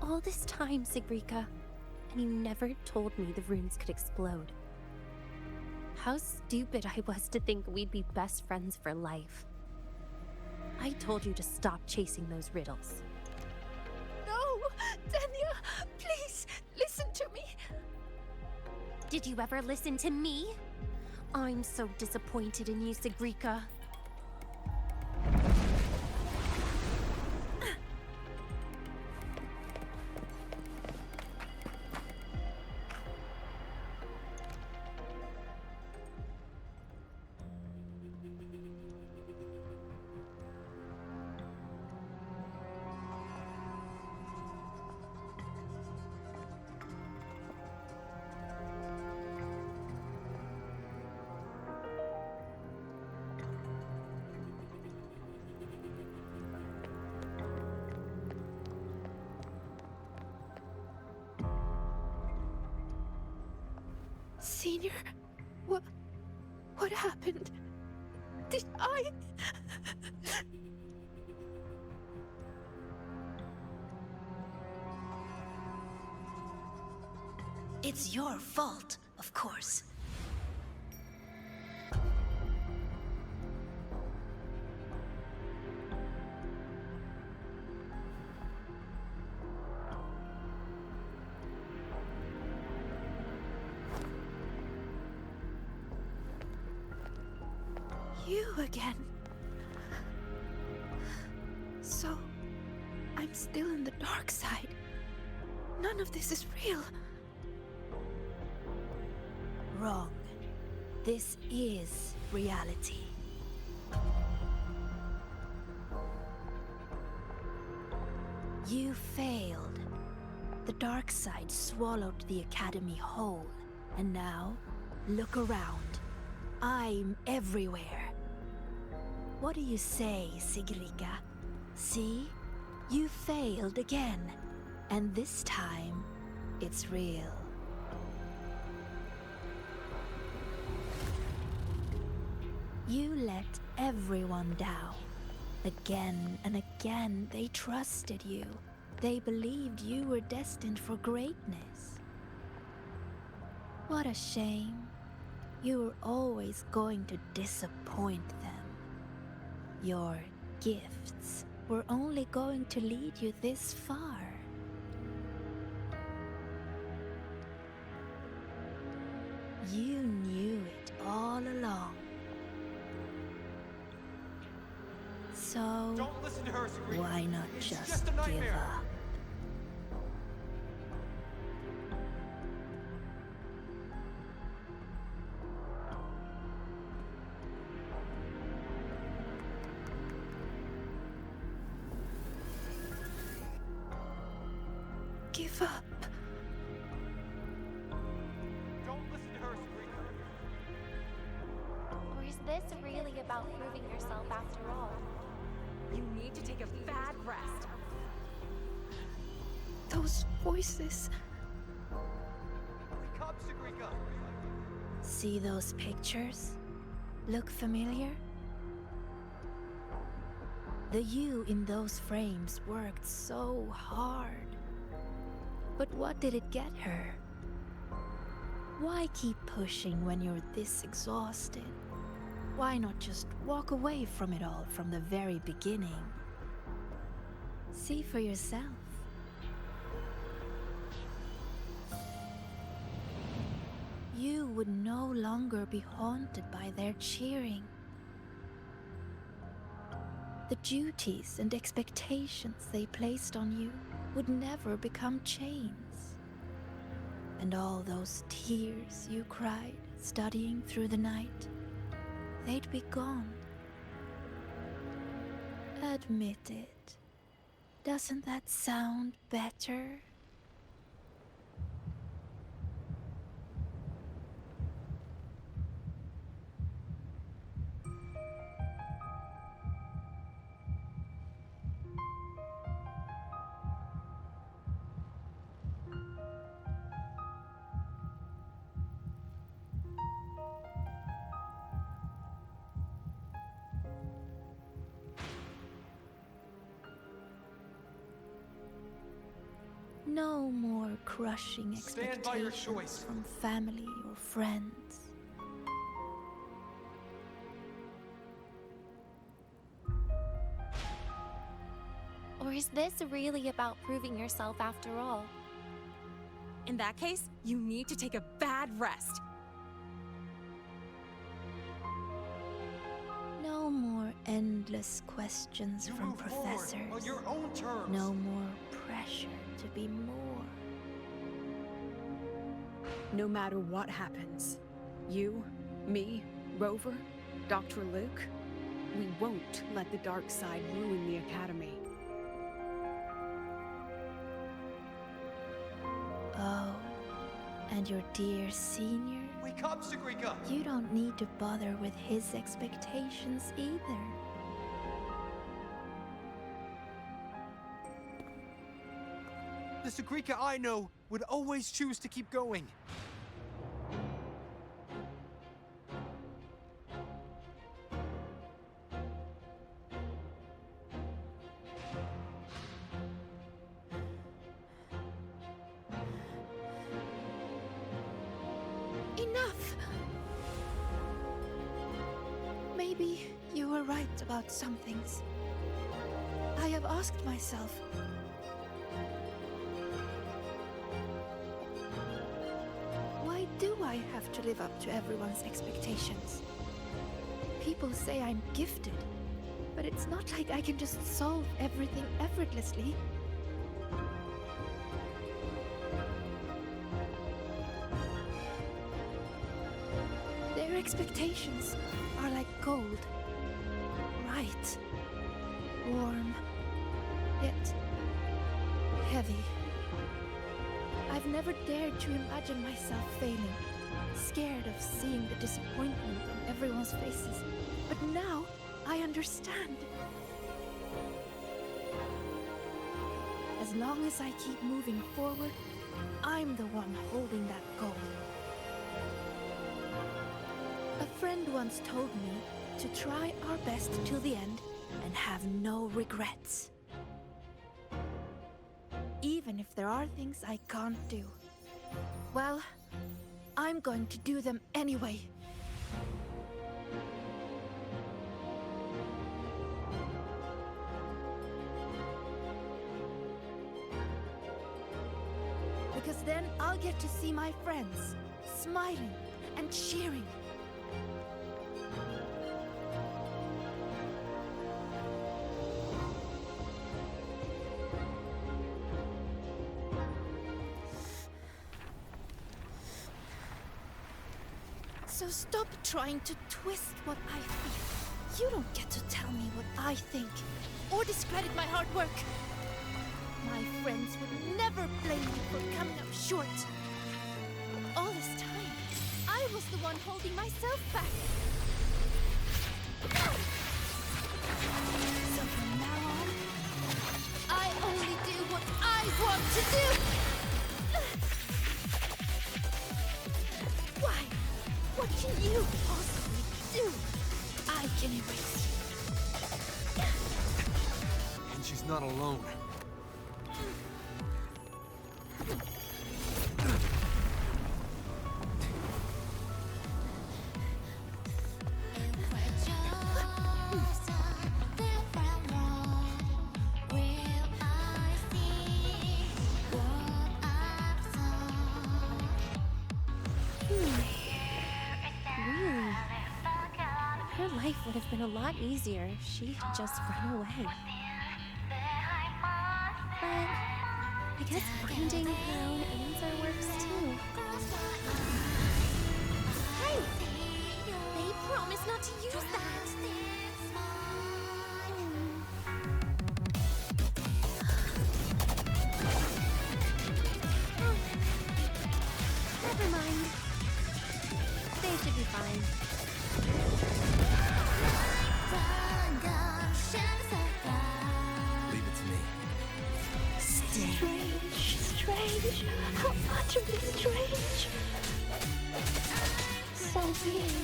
S13: All this time, Sigrika, and you never told me the runes could explode. How stupid I was to think we'd be best friends for life. I told you to stop chasing those riddles.
S7: No! Denya! Please, listen to me!
S13: Did you ever listen to me? I'm so disappointed in you, Sigrika.
S9: Senior? What happened? Did I...
S4: It's your fault, of course.
S9: You again. So, I'm still in the dark side. None of this is real.
S4: Wrong. This is reality. You failed. The dark side swallowed the Academy whole. And now, look around. I'm everywhere. What do you say, Sigrika? See? You failed again. And this time, it's real. You let everyone down. Again and again, they trusted you. They believed you were destined for greatness. What a shame. You were always going to disappoint them. Your gifts were only going to lead you this far. You knew it all along. So,
S2: Don't listen to her, Sigrika.
S4: why not
S2: It's
S4: just
S2: a
S4: give
S2: nightmare.
S4: up?
S9: Give up.
S2: Don't listen to her, Sigrika.
S13: Or is this really about proving yourself after all?
S12: You need to take a bad rest.
S9: Those voices.
S2: Wake up, Sigrika.
S4: See those pictures? Look familiar? The you in those frames worked so hard. But what did it get her? Why keep pushing when you're this exhausted? Why not just walk away from it all from the very beginning? See for yourself. You would no longer be haunted by their cheering. The duties and expectations they placed on you would never become chains. And all those tears you cried studying through the night, they'd be gone. Admit it. Doesn't that sound better? No more crushing
S2: Stand by your
S4: expectations
S2: choice.
S4: from family or friends.
S13: Or is this really about proving yourself after all?
S12: In that case, you need to take a bad rest.
S4: No more endless questions from
S2: Move forward
S4: professors.
S2: on your own terms.
S4: No more pressure to be more.
S11: No matter what happens, you, me, Rover, Dr. Luuk, we won't let the dark side ruin the Academy.
S4: Oh, and your dear senior?
S2: Wake up, Sigrika.
S4: You don't need to bother with his expectations either.
S2: The Sigrika I know would always choose to keep going.
S4: thought about some things. I have asked myself, why do I have to live up to everyone's expectations? People say I'm gifted, but it's not like I can just solve everything effortlessly. Their expectations are like gold. Bright, warm, yet heavy. I've never dared to imagine myself failing, scared of seeing the disappointment on everyone's faces. But now, I understand. As long as I keep moving forward, I'm the one holding that goal. A friend once told me to try our best till the end and have no regrets. Even if there are things I can't do. Well, I'm going to do them anyway. Because then I'll get to see my friends, smiling and cheering. So stop trying to twist what I feel. You don't get to tell me what I think, or discredit my hard work. My friends would never blame me for coming up short. All this time, I was the one holding myself back. So from now on, I only do what I want to do! Why? What can you possibly do? I can erase you.
S15: And she's not alone.
S13: Would have been a lot easier if she had just run away. But I guess finding her own answer works too. Hey! They promised not to use that! Never mind. They should be fine.
S15: Leave it to me.
S4: Strange. How much of it is strange? So weird.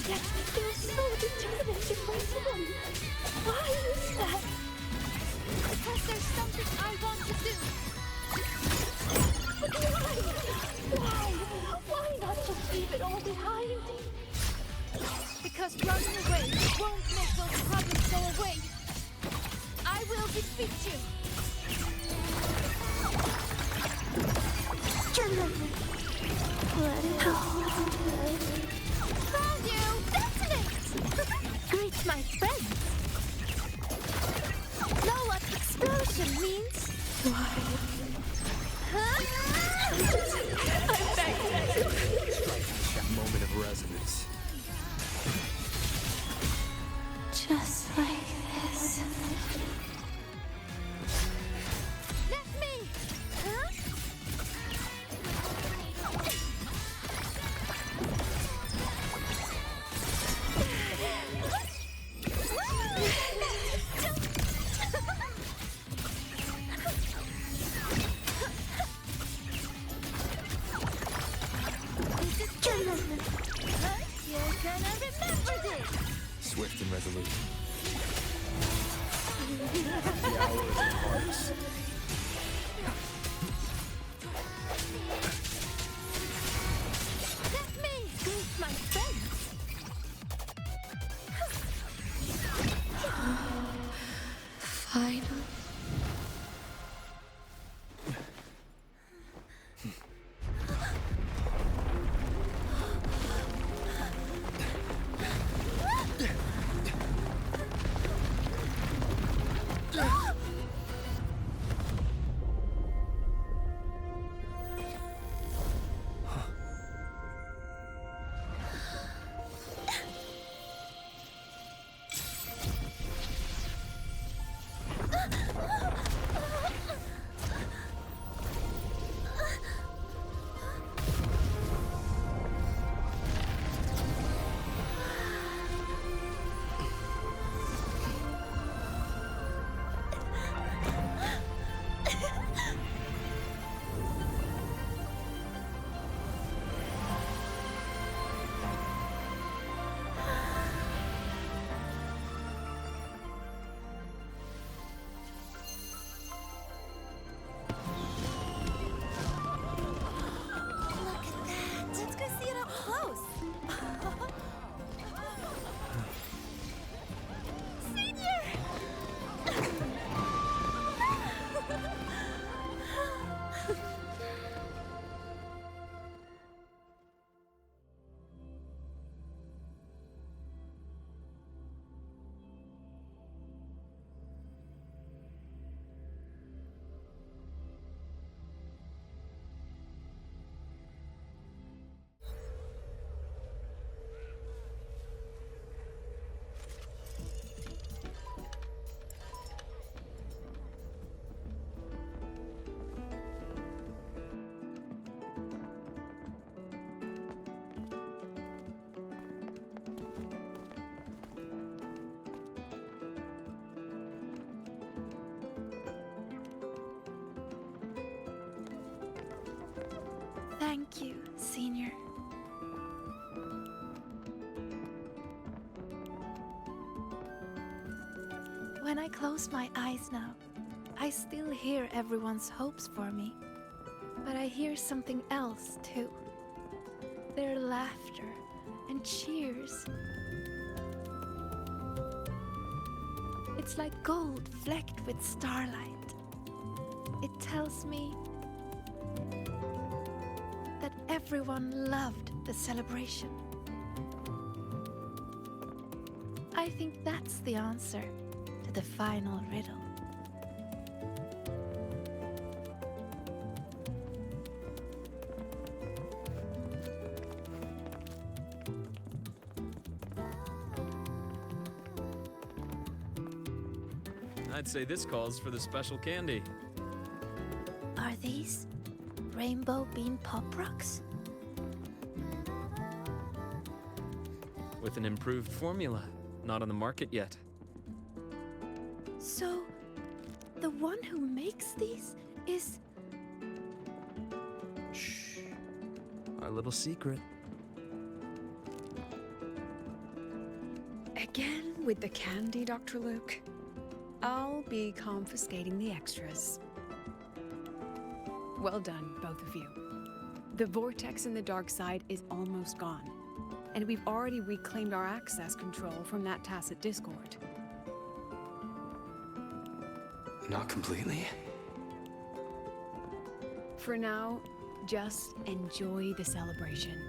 S4: Yet I feel so determined to find someone. Why is that? Because there's something I want to do. But why? Why not just leave it all behind? Because running away won't make those problems go away. I will defeat you. Let it go. Found you! That's it! Greet my friends. Know what explosion means? Why? Huh? I'm back.
S5: That moment of resonance.
S4: Just like this. Let me! Huh? You're gonna remember this!
S5: Swift and resolute. The hour is upon us.
S4: Let me greet my friends. Thank you, Senior. When I close my eyes now, I still hear everyone's hopes for me. But I hear something else too. Their laughter and cheers. It's like gold flecked with starlight. It tells me that everyone loved the celebration. I think that's the answer to the final riddle.
S16: I'd say this calls for the special candy.
S4: Are these rainbow bean pop rocks?
S16: With an improved formula, not on the market yet.
S4: So, the one who makes these is...
S16: Shh. Our little secret.
S11: Again with the candy, Dr. Luuk. I'll be confiscating the extras. Well done, both of you. The vortex in the dark side is almost gone, and we've already reclaimed our access control from that tacit discord.
S5: Not completely.
S11: For now, just enjoy the celebration.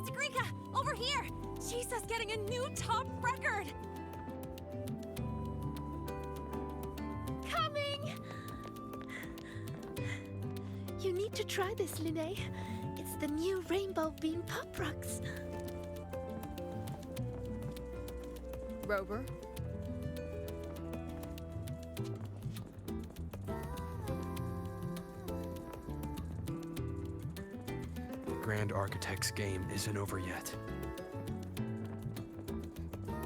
S12: Sigrika, over here! Jesus, getting a new top record!
S4: Coming! You need to try this, Lynae. It's the new rainbow bean pop rocks.
S11: Rover?
S5: The Grand Architect's game isn't over yet.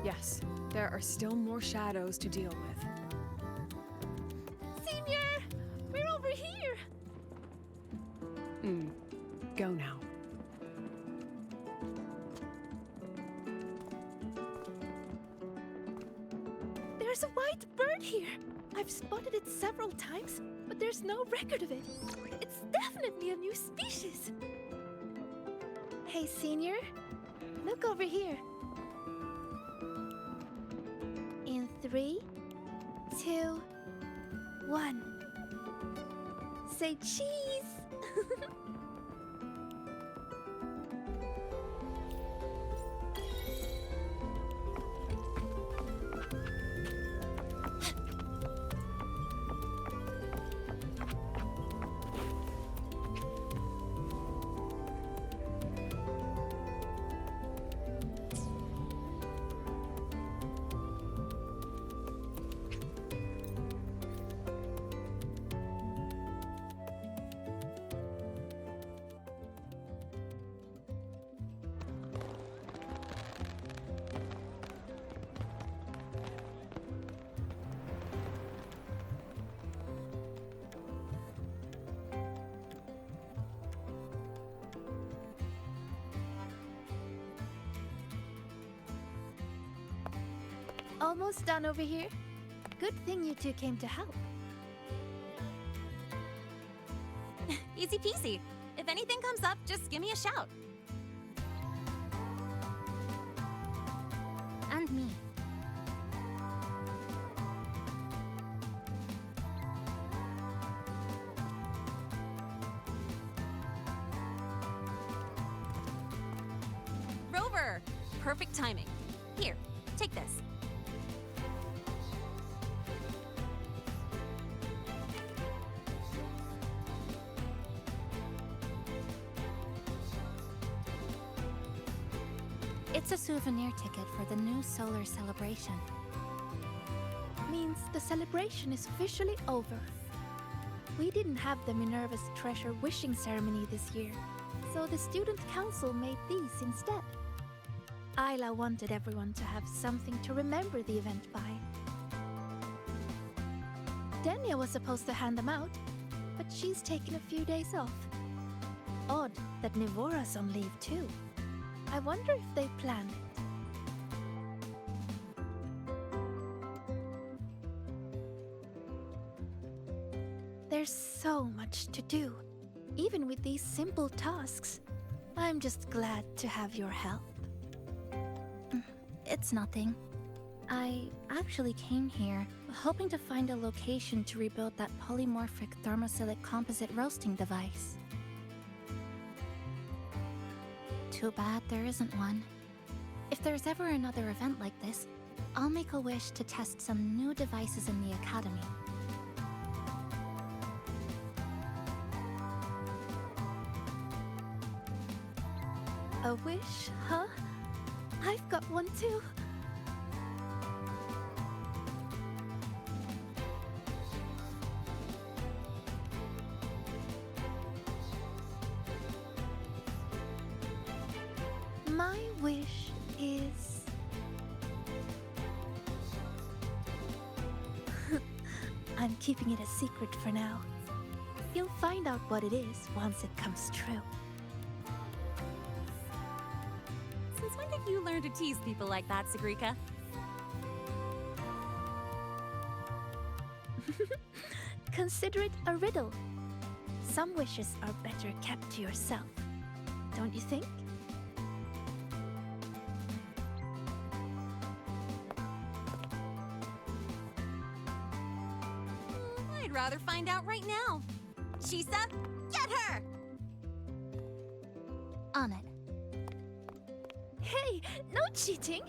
S11: Yes, there are still more shadows to deal with.
S4: Senior! We're over here!
S11: Go now.
S4: There's a white bird here. I've spotted it several times, but there's no record of it. It's definitely a new species. Hey, Senior. Look over here. In 3, 2, 1. Say cheese! Almost done over here. Good thing you two came to help.
S12: Easy peasy. If anything comes up, just give me a shout.
S3: And me.
S12: Rover! Perfect timing. Here, take this.
S3: It's a souvenir ticket for the new solar celebration.
S4: Means the celebration is officially over. We didn't have the Minerva's Treasure wishing ceremony this year, so the student council made these instead. Isla wanted everyone to have something to remember the event by.
S9: Denya was supposed to hand them out, but she's taken a few days off. Odd that Nivora's on leave too. I wonder if they planned it. There's so much to do, even with these simple tasks. I'm just glad to have your help.
S3: It's nothing. I actually came here hoping to find a location to rebuild that polymorphic thermosilate composite roasting device. Too bad there isn't one. If there's ever another event like this, I'll make a wish to test some new devices in the Academy.
S9: A wish, huh? I've got one too. My wish is... I'm keeping it a secret for now. You'll find out what it is once it comes true.
S12: Since when did you learn to tease people like that, Sigrika?
S9: Consider it a riddle. Some wishes are better kept to yourself, don't you think?
S12: I'd rather find out right now. Chisa, get her!
S3: On it.
S9: Hey, no cheating!